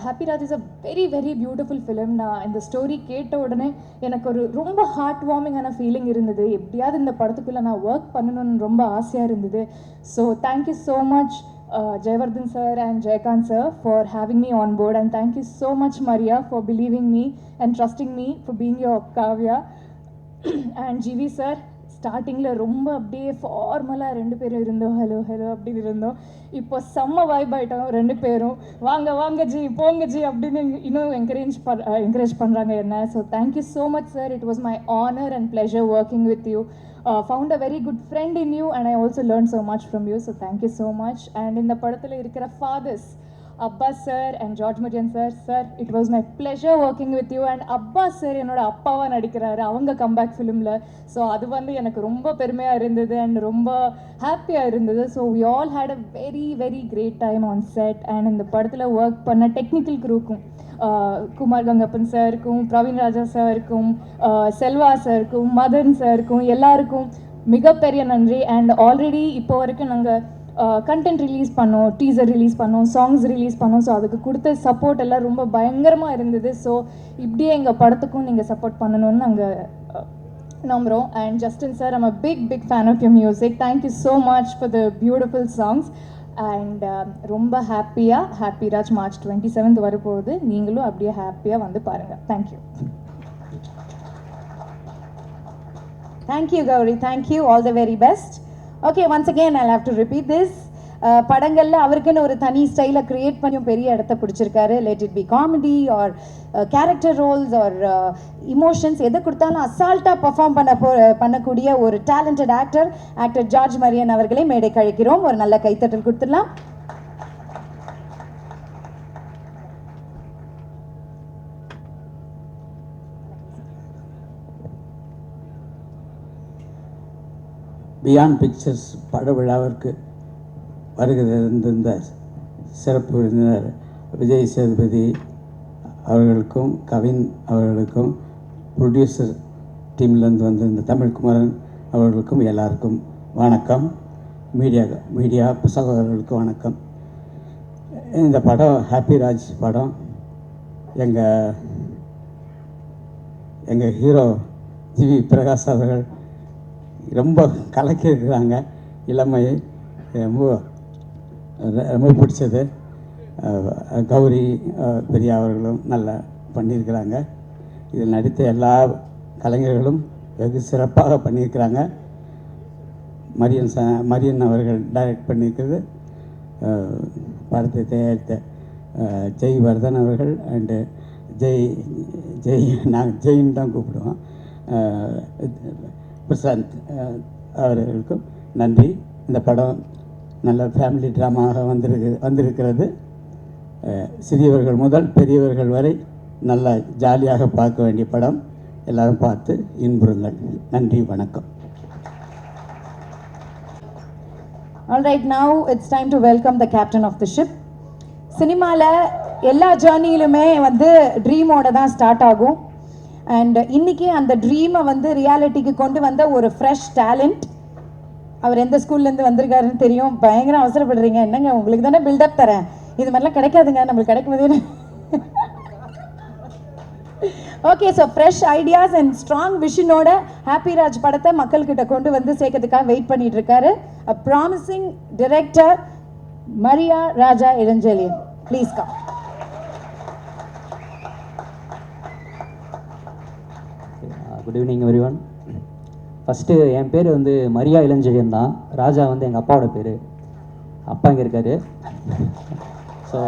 Happy Raj is a very very beautiful film. நான் இந்த ஸ்டோரி கேட்ட உடனே எனக்கு ஒரு ரொம்ப ஹார்ட் வார்மிங்கான ஃபீலிங் இருந்தது. எப்படியாவது இந்த படத்துக்குள்ளே நான் ஒர்க் பண்ணணும்னு ரொம்ப ஆசையாக இருந்தது. So thank you so much Jayavardhan sir and Jaykant sir for having me on board, and thank you so much Maria for believing me and trusting me for being your Kavya. And GV sir, ஸ்டார்டிங்கில் ரொம்ப அப்படியே ஃபார்மலாக 2 பேரும் இருந்தோம், hello hello அப்படின்னு இருந்தோம். இப்போ செம்ம vibe ஆகிட்டோம் 2 பேரும். வாங்க வாங்க ஜி போங்க ஜி அப்படின்னு இன்னும் என்கரேஜ் பண்ணுறாங்க என்ன. So thank you so much sir. It was my honour and pleasure working with you. Found a very good friend in you and I also learned so much from you. So thank you so much. And in the படத்தில் இருக்கிற fathers, Abbas sir and George Marian sir, it was my pleasure working with you. And Abbas sir என்னோட அப்பாவா நடிக்கிறாரு அவங்க comeback ஃபிலிமில். So அது வந்து எனக்கு ரொம்ப பெருமையாக இருந்தது அண்ட் ரொம்ப ஹாப்பியாக இருந்தது. So we all had a very very great time on set. And இந்த படத்தில் ஒர்க் பண்ண டெக்னிக்கல் க்ரூக்கும் குமார் கங்கப்பன் சாருக்கும், பிரவீன் ராஜா சாருக்கும், செல்வா சாருக்கும், மதன் சாருக்கும் எல்லாருக்கும் மிகப்பெரிய நன்றி. அண்ட் ஆல்ரெடி இப்போ வரைக்கும் நாங்கள் கண்டென்ட் ரிலீஸ் பண்ணோம், டீசர் ரிலீஸ் பண்ணோம், சாங்ஸ் ரிலீஸ் பண்ணோம். ஸோ அதுக்கு கொடுத்த சப்போர்ட் எல்லாம் ரொம்ப பயங்கரமாக இருந்தது. ஸோ இப்படியே எங்கள் படத்துக்கும் நீங்கள் சப்போர்ட் பண்ணணும்னு நாங்கள் நம்புகிறோம். And Justin sir, I'm a big fan of your music. Thank you so much for the beautiful songs. And ரொம்ப ஹாப்பியாக ஹாப்பி ராஜ் March 27th வரப்போகுது. நீங்களும் அப்படியே ஹாப்பியாக வந்து பாருங்கள். Thank you. Thank you, Gauri. Thank you. All the very best. Okay, once again, I'll have to repeat this. படங்கள்ல அவருக்குன்னு ஒரு தனி ஸ்டைலை கிரியேட் பண்ணி பெரிய இடத்த பிடிச்சிருக்காரு. Let it be comedy or character roles or emotions எதை கொடுத்தாலும் அசால்ட்டாக பர்ஃபார்ம் பண்ணக்கூடிய ஒரு டேலண்டட் ஆக்டர் ஜார்ஜ் மரியன் அவர்களை மேடை கழிக்கிறோம். ஒரு நல்ல கைத்தட்டல் கொடுத்துடலாம். பியாண்ட் பிக்சர்ஸ் பட விழாவிற்கு வருகிற சிறப்பு விருந்தினர் விஜய் சேதுபதி அவர்களுக்கும் கவின் அவர்களுக்கும் ப்ரொடியூசர் டீம்லேருந்து வந்திருந்த தமிழ்குமரன் அவர்களுக்கும் எல்லாருக்கும் வணக்கம். மீடியா சகோதரர்களுக்கும் வணக்கம். இந்த படம் ஹாப்பி ராஜ் படம். எங்கள் ஹீரோ ஜிவி பிரகாஷ் அவர்கள் ரொம்ப கலக்கியிருக்கிறாங்க. இளமையை ரொம்ப பிடிச்சது. கௌரி பெரியா அவர்களும் நல்லா பண்ணியிருக்கிறாங்க. இதில் நடித்த எல்லா கலைஞர்களும் வெகு சிறப்பாக பண்ணியிருக்கிறாங்க. மரியன் அவர்கள் டைரக்ட் பண்ணியிருக்கிறது. படத்தை தயாரித்த ஜெய்வர்தன் அவர்கள் அண்டு நாங்கள் ஜெயின்னு தான் கூப்பிடுவோம். பிரசாந்த் அவர்களுக்கும் நன்றி. இந்த படம் நல்ல ஃபேமிலி ட்ராமாக வந்திருக்கிறது. சிறியவர்கள் முதல் பெரியவர்கள் வரை நல்லா ஜாலியாக பார்க்க வேண்டிய படம். எல்லாரும் பார்த்து இன்புறுங்கள். நன்றி, வணக்கம். All right, now it's time to welcome the captain of the ship. சினிமாவில் எல்லா ஜேர்னியிலுமே ட்ரீமோட தான் ஸ்டார்ட் ஆகும். அண்ட் இன்னைக்கு அந்த ட்ரீமை ரியாலிட்டிக்கு கொண்டு வந்த ஒரு ஃப்ரெஷ் டேலண்ட். அவர் எந்த ஸ்கூல்லேருந்து வந்திருக்காருன்னு தெரியும். பயங்கரம் அவசரப்படுறீங்க. என்னங்க, உங்களுக்கு தானே பில்டப் தரேன். இது மாதிரிலாம் கிடைக்காதுங்க, நம்மளுக்கு கிடைக்கும் போதே. Okay, so fresh ideas and strong விஷனோட ஹாப்பி ராஜ் படத்தை மக்கள்கிட்ட கொண்டு சேர்க்கறதுக்காக வெயிட் பண்ணிட்டு இருக்காரு. A promising director Maria Raja Elanchezhiyan. Please come. Good evening everyone. First என் பேர் மரியா இளஞ்செழியன் தான். ராஜா எங்கள் அப்பாவோட பேர். அப்பா இங்கே இருக்கார். ஸோ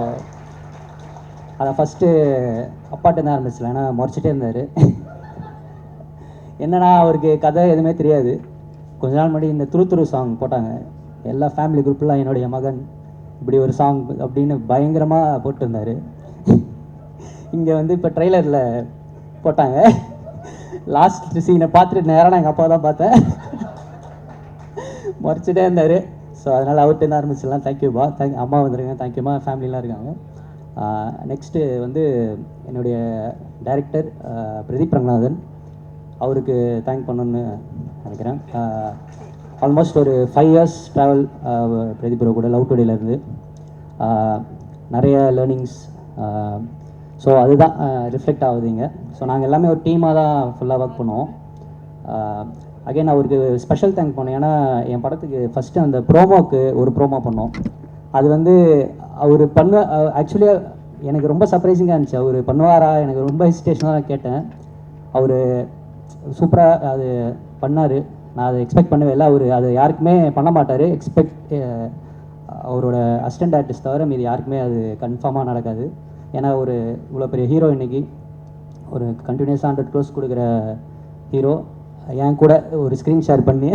அதை ஃபஸ்ட்டு அப்பாட்ட தான் ஆரம்பிச்சிடலாம். ஏன்னா முறைச்சிட்டே இருந்தார். என்னன்னா அவருக்கு கதை எதுவுமே தெரியாது. கொஞ்ச நாள் முன்னாடி இந்த துரு சாங் போட்டாங்க. எல்லா ஃபேமிலி குரூப்லாம் என்னுடைய மகன் இப்படி ஒரு சாங் அப்படின்னு பயங்கரமாக போட்டிருந்தார். இங்கே இப்போ ட்ரெய்லரில் போட்டாங்க. லாஸ்ட் சீனை பார்த்துட்டு நேராக எங்கள் அப்பா தான் பார்த்தேன். முறைச்சிட்டே இருந்தார். ஸோ அதனால் அவர்கிட்ட தான் ஆரம்பிச்சிடலாம். தேங்க்யூப்பா. அம்மா வந்துருங்க. தேங்க்யூம்மா. ஃபேமிலிலாம் இருக்காங்க. நெக்ஸ்ட்டு என்னுடைய டைரக்டர் பிரதீப் ரங்கநாதன். அவருக்கு தேங்க் பண்ணணுன்னு நினைக்கிறேன். ஆல்மோஸ்ட் ஒரு 5 years ட்ராவல் பிரதீப் ப்ரோ கூட லவ் டுடேலேருந்து நிறைய லேர்னிங்ஸ். ஸோ அதுதான் ரிஃப்ளெக்ட் ஆகுதுங்க. ஸோ நாங்கள் எல்லாமே ஒரு டீமாக தான் ஃபுல்லாக ஒர்க் பண்ணுவோம். அகைன் அவருக்கு ஸ்பெஷல் தேங்க் பண்ணோம். ஏன்னா என் படத்துக்கு ஃபஸ்ட்டு அந்த ப்ரோமோக்கு ஒரு ப்ரோமோ பண்ணோம். அது அவர் ஆக்சுவலியாக எனக்கு ரொம்ப சர்ப்ரைசிங்காக இருந்துச்சு. அவர் பண்ணுவாரா, எனக்கு ரொம்ப ஹெசிடேஷனாக தான் கேட்டேன். அவர் சூப்பராக அது பண்ணார். நான் அதை எக்ஸ்பெக்ட் பண்ணவே இல்லை. அவர் அதை யாருக்குமே பண்ண மாட்டார். அவரோட அசிஸ்டன்ட் ஆர்டிஸ்ட் தவிர மீது யாருக்குமே அது கன்ஃபார்மாக நடக்காது. ஏன்னா ஒரு இவ்வளோ பெரிய ஹீரோ இன்றைக்கி ஒரு கண்டினியூஸாக 100 crores கொடுக்குற ஹீரோ என் கூட ஒரு ஸ்க்ரீன் ஷேர் பண்ணி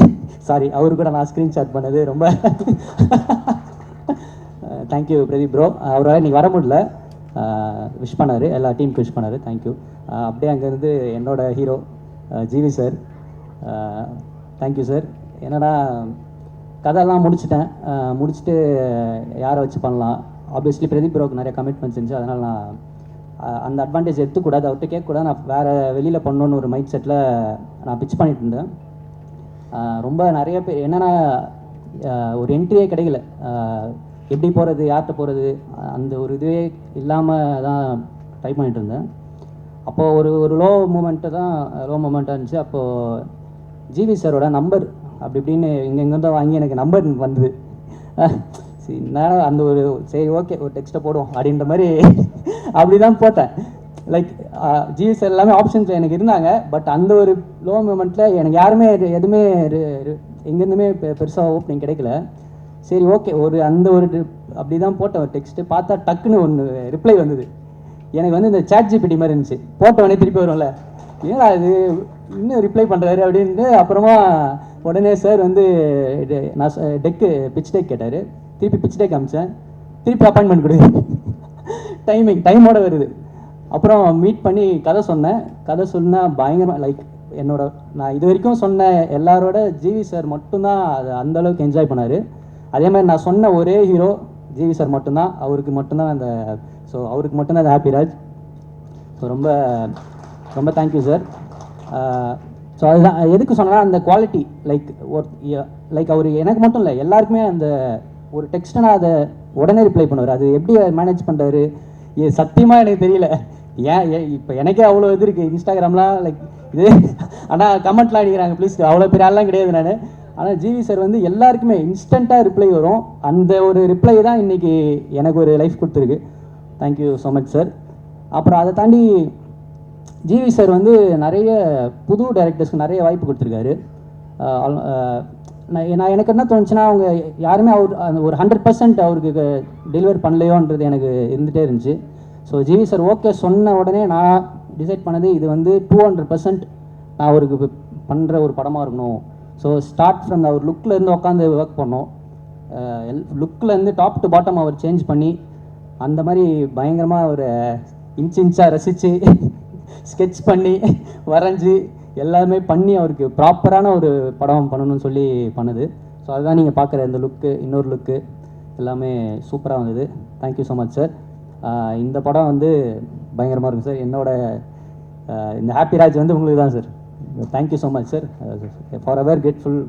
அவரு கூட நான் ஸ்க்ரீன் ஷேர் பண்ணது ரொம்ப தேங்க்யூ பிரதீப் ப்ரோ. அவரால் இன்றைக்கி வர முடியல. விஷ் பண்ணார். எல்லா டீமுக்கு விஷ் பண்ணார். தேங்க்யூ. அப்படியே அங்கேருந்து என்னோட hero GV sir. Thank you sir. என்னன்னா கதையெல்லாம் முடிச்சுட்டு யாரை வச்சு பண்ணலாம். ஆப்வியஸ்லி பிரதீப் ப்ரோக்கு நிறைய கமிட்மெண்ட்ஸ் இருந்துச்சு. அதனால் நான் அந்த அட்வான்டேஜ் எடுத்துக்கூடாது, அவர்கிட்ட கேட்கக்கூடாது. நான் வேறு வெளியில் பண்ணணுன்னு ஒரு மைண்ட் செட்டில் நான் பிச் பண்ணிட்டு இருந்தேன். ரொம்ப நிறைய பேர் என்னென்னா ஒரு என்ட்ரியே கிடைக்கல. எப்படி போகிறது, யார்கிட்ட போகிறது, அந்த ஒரு இதுவே இல்லாமல் தான் ட்ரை பண்ணிகிட்டு இருந்தேன். அப்போது ஒரு லோ மூமெண்ட்டாக இருந்துச்சு. அப்போது ஜிவி சாரோட நம்பர் அப்படி இப்படின்னு இங்கேருந்து வாங்கி எனக்கு நம்பர் வந்தது. அந்த ஒரு சரி ஓகே ஒரு டெக்ஸ்ட்டை போடுவோம் அப்படின்ற மாதிரி அப்படி தான் போட்டேன். லைக் ஜிவி சார் எல்லாமே ஆப்ஷன்ஸில் எனக்கு இருந்தாங்க. பட் அந்த ஒரு லோ மூமெண்ட்டில் எனக்கு யாருமே எதுவுமே எங்கேருந்துமே பெருசாக ஓப்பனிங் கிடைக்கல. சரி ஓகே அந்த ஒரு அப்படி தான் போட்ட ஒரு டெக்ஸ்ட்டு பார்த்தா டக்குன்னு ஒன்று ரிப்ளை வந்தது. எனக்கு வந்து இந்த சேட் ஜிபிடி மாதிரி இருந்துச்சு. போட்ட உடனே திருப்பி வரும்ல, ஏன்னா அது இன்னும் ரிப்ளை பண்ணுறாரு அப்படின்ட்டு. அப்புறமா உடனே சார் வந்து நான் பிச் டெக் கேட்டார். திருப்பி பிச் டெக் அமிச்சேன். திருப்பி அப்பாயின்மெண்ட் கொடுக்குது. டைமோட வருது. அப்புறம் மீட் பண்ணி கதை சொன்னேன். கதை சொன்னால் பயங்கரமாக லைக் நான் இது வரைக்கும் சொன்ன எல்லாரோட ஜிவி சார் மட்டும்தான் அது அந்தளவுக்கு என்ஜாய் பண்ணார். அதே மாதிரி நான் சொன்ன ஒரே ஹீரோ ஜிவி சார் மட்டும்தான். அவருக்கு மட்டும்தான் அவருக்கு மட்டும்தான் அந்த ஹாப்பி ராஜ். ஸோ ரொம்ப ரொம்ப தேங்க்யூ சார். ஸோ அதுதான் எதுக்கு சொன்னால் அந்த குவாலிட்டி லைக் அவர் எனக்கு மட்டும் இல்லை எல்லாருக்குமே அந்த ஒரு டெக்ஸ்ட்னா அதை உடனே ரிப்ளை பண்ணுவார். அது எப்படி மேனேஜ் பண்ணுறாரு சத்தியமாக எனக்கு தெரியல. இப்போ எனக்கே அவ்வளோ இது இருக்குது இன்ஸ்டாகிராம்லாம் லைக் இது. ஆனால் கமெண்ட்லாம் அடிக்கிறாங்க ப்ளீஸ், அவ்வளோ பெரிய ஆள்லாம் கிடையாது நான். ஆனால் ஜிவி சார் வந்து எல்லாருக்குமே இன்ஸ்டண்ட்டாக ரிப்ளை வரும். அந்த ஒரு ரிப்ளை தான் இன்றைக்கி எனக்கு ஒரு லைஃப் கொடுத்துருக்கு. Thank you so much sir. அப்புறம் அதை தாண்டி ஜிவி சார் வந்து நிறைய புது டைரக்டர்ஸ்க்கு நிறைய வாய்ப்பு கொடுத்துருக்காரு. நான் எனக்கு என்ன தோணுச்சுன்னா அவங்க யாருமே ஒரு 100% அவருக்கு டெலிவர் பண்ணலையோன்றது எனக்கு இருந்துகிட்டே இருந்துச்சு. ஸோ ஜிவி சார் ஓகே சொன்ன உடனே நான் டிசைட் பண்ணது இது வந்து 200% நான் அவருக்கு பண்ணுற ஒரு படமாக இருக்கணும். ஸோ ஸ்டார்ட் ஃப்ரம் அவர் லுக்கிலேருந்து உட்காந்து ஒர்க் பண்ணோம். லுக்கிலேருந்து டாப் டு பாட்டம் அவர் சேஞ்ச் பண்ணி அந்த மாதிரி பயங்கரமாக ஒரு இன்ச்சாக ரசித்து ஸ்கெட்ச் பண்ணி வரைஞ்சி எல்லாமே பண்ணி அவருக்கு ப்ராப்பரான ஒரு படம் பண்ணணும்னு சொல்லி பண்ணுது. ஸோ அதுதான் நீங்கள் பார்க்குற இந்த லுக்கு, இன்னொரு லுக்கு எல்லாமே சூப்பராக வந்தது. Thank you so much sir. இந்த படம் வந்து பயங்கரமாக இருக்கும் சார். என்னோட இந்த ஹாப்பி ராஜ் வந்து உங்களுக்கு தான் sir. Thank you so much sir. For ever grateful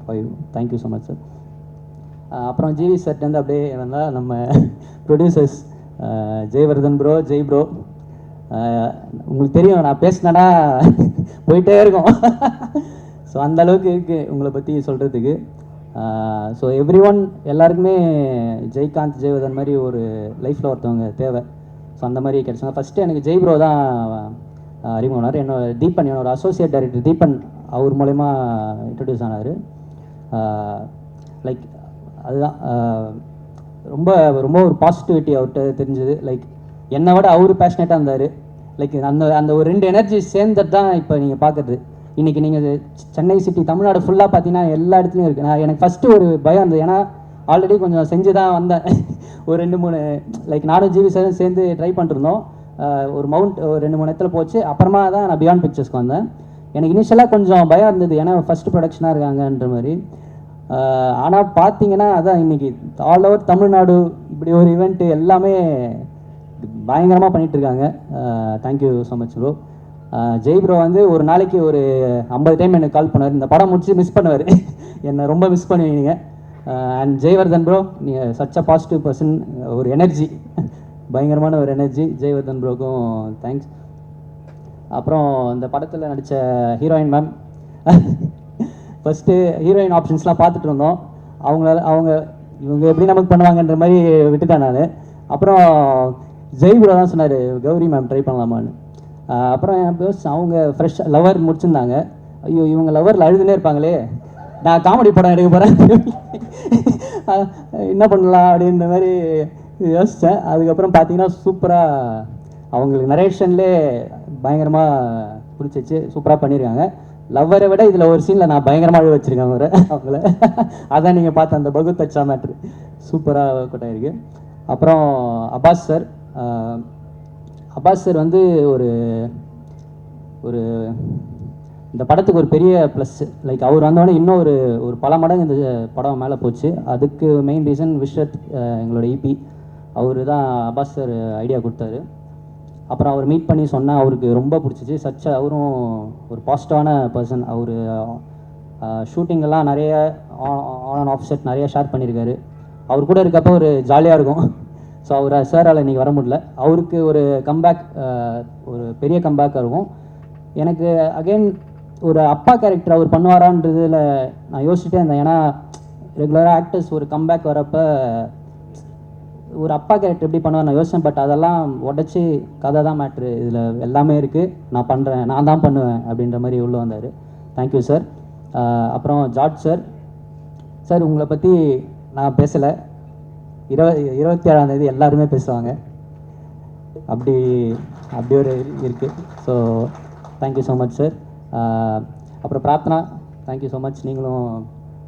for you. Thank you so much sir. அப்புறம் ஜிவி சார்ட்டேருந்து அப்படியே என்னன்னா நம்ம producers Jayewardene bro, Jai bro, உங்களுக்கு தெரியும் நான் பேசினேன்னா போயிட்டே இருக்கும். ஸோ அந்தளவுக்கு இருக்குது உங்களை பற்றி சொல்கிறதுக்கு. ஸோ எவ்ரி ஒன் எல்லாருக்குமே ஜெய்காந்த், ஜெயவர்தன் மாதிரி ஒரு லைஃப்பில் ஒருத்தவங்க தேவை. ஸோ அந்த மாதிரி கிடச்சாங்க. ஃபஸ்ட்டு எனக்கு ஜெய் ப்ரோ தான் அறிமுகமானார். என்னோட அசோசியேட் டைரக்டர் தீபன் அவர் மூலயமா இன்ட்ரடியூஸ் ஆனார். லைக் அதுதான் ரொம்ப ரொம்ப ஒரு பாசிட்டிவிட்டி அவர்கிட்ட தெரிஞ்சது. லைக் என்னை விட அவர் பேஷனேட்டாக இருந்தார். லைக் அந்த ஒரு 2 எனர்ஜி சேர்ந்தது தான் இப்போ நீங்கள் பார்க்குறது. இன்றைக்கி நீங்கள் சென்னை சிட்டி தமிழ்நாடு ஃபுல்லாக பார்த்தீங்கன்னா எல்லா இடத்துலையும் இருக்குது. எனக்கு ஃபஸ்ட்டு ஒரு பயம் இருந்தது. ஏன்னா ஆல்ரெடி கொஞ்சம் செஞ்சு தான் வந்தேன். ஒரு 2-3 லைக் நானும் ஜிவி சாரும் சேர்ந்து ட்ரை பண்ணிருந்தோம். ஒரு 2-3 இடத்துல போச்சு. அப்புறமா தான் நான் பியாண்ட் பிக்சர்ஸ்க்கு வந்தேன். எனக்கு இனிஷியலாக கொஞ்சம் பயம் இருந்தது, ஏன்னா ஃபஸ்ட்டு ப்ரொடக்ஷனாக இருக்காங்கன்ற மாதிரி. ஆனால் பார்த்தீங்கன்னா அதான் இன்றைக்கி ஆல் ஓவர் தமிழ்நாடு இப்படி ஒரு ஈவெண்ட்டு எல்லாமே பயங்கரமாக பண்ணிகிட்ருக்காங்க. Thank you so much bro. Jai bro வந்து ஒரு நாளைக்கு ஒரு 50 டைம் எனக்கு கால் பண்ணுவார். இந்த படம் முடிச்சு மிஸ் பண்ணுவார். என்னை ரொம்ப மிஸ் பண்ணுவீங்க. அண்ட் ஜெயவர்தன் ப்ரோ, நீங்கள் சச் அ பாசிட்டிவ் பர்சன், ஒரு எனர்ஜி, பயங்கரமான ஒரு எனர்ஜி. ஜெயவர்தன் ப்ரோக்கும் தேங்க்ஸ். அப்புறம் இந்த படத்தில் நடித்த ஹீரோயின் மேம், ஃபஸ்ட்டு ஹீரோயின் ஆப்ஷன்ஸ்லாம் பார்த்துட்டு இருந்தோம். இவங்க எப்படி நமக்கு பண்ணுவாங்கன்ற மாதிரி விட்டுட்டேன் நான். அப்புறம் ஜெய் ப்ரோ தான் சொன்னார் கௌரி மேம் ட்ரை பண்ணலாமான்னு. அப்புறம் அவங்க ஃப்ரெஷ் லவர் முடிச்சிருந்தாங்க. ஐயோ இவங்க லவரில் அழுதுனே இருப்பாங்களே, நான் காமெடி படம் எடுக்க போகிறேன், என்ன பண்ணலாம் அப்படின்ற மாதிரி யோசித்தேன். அதுக்கப்புறம் பார்த்தீங்கன்னா சூப்பராக அவங்களுக்கு நரேஷன்லே பயங்கரமாக பிடிச்சிச்சு, சூப்பராக பண்ணியிருக்காங்க. லவ்வரை விட இதில் ஒரு சீனில் நான் பயங்கரமாக அழுவ வச்சுருக்கேன் அவங்கள. அதான் நீங்கள் பார்த்த அந்த பகுத் அச்சா மேட்ரு சூப்பராக ஒர்க் அவுட் ஆகிருக்கு. அப்புறம் அப்பாஸ் சார் வந்து ஒரு இந்த படத்துக்கு ஒரு பெரிய ப்ளஸ். லைக் அவர் வந்தோடனே இன்னும் ஒரு பல மடங்கு இந்த படம் மேலே போச்சு. அதுக்கு மெயின் ரீசன் விஸ்வத், எங்களோட இபி, அவர் தான் அப்பாஸ் சார் ஐடியா கொடுத்தாரு. அப்புறம் அவர் மீட் பண்ணி சொன்னால் அவருக்கு ரொம்ப பிடிச்சிச்சு. அவரும் ஒரு பாசிட்டிவான பர்சன். அவர் ஷூட்டிங்கெல்லாம் நிறைய ஆன் அண்ட் ஆஃப் செட் நிறைய ஷேர் பண்ணியிருக்காரு. அவர் கூட இருக்கப்போ ஒரு ஜாலியாக இருக்கும். ஸோ அவர் சாரால் இன்றைக்கி வர முடியல. அவருக்கு ஒரு கம்பேக், ஒரு பெரிய கம்பேக்காக இருக்கும். எனக்கு அகெயின் ஒரு அப்பா கேரக்டர் அவர் பண்ணுவாரான்றதில் நான் யோசிச்சுட்டே இருந்தேன். ஏன்னா ரெகுலராக ஆக்டர்ஸ் ஒரு கம்பேக் வரப்போ ஒரு அப்பா கேரக்டர் எப்படி பண்ணுவேன் நான் யோசிச்சேன். பட் அதெல்லாம் உடச்சி கதை தான் மேட்ரு, இதில் எல்லாமே இருக்குது, நான் பண்ணுறேன், நான் தான் பண்ணுவேன் அப்படின்ற மாதிரி உள்ளே வந்தார். Thank you sir. அப்புறம் ஜார்ஜ் சார். சார் உங்களை பற்றி நான் பேசலை, 27ஆம் தேதி எல்லாருமே பேசுவாங்க, அப்படி ஒரு இருக்குது. So thank you so much sir. அப்புறம் பிரார்த்தனா, தேங்க்யூ ஸோ மச், நீங்களும்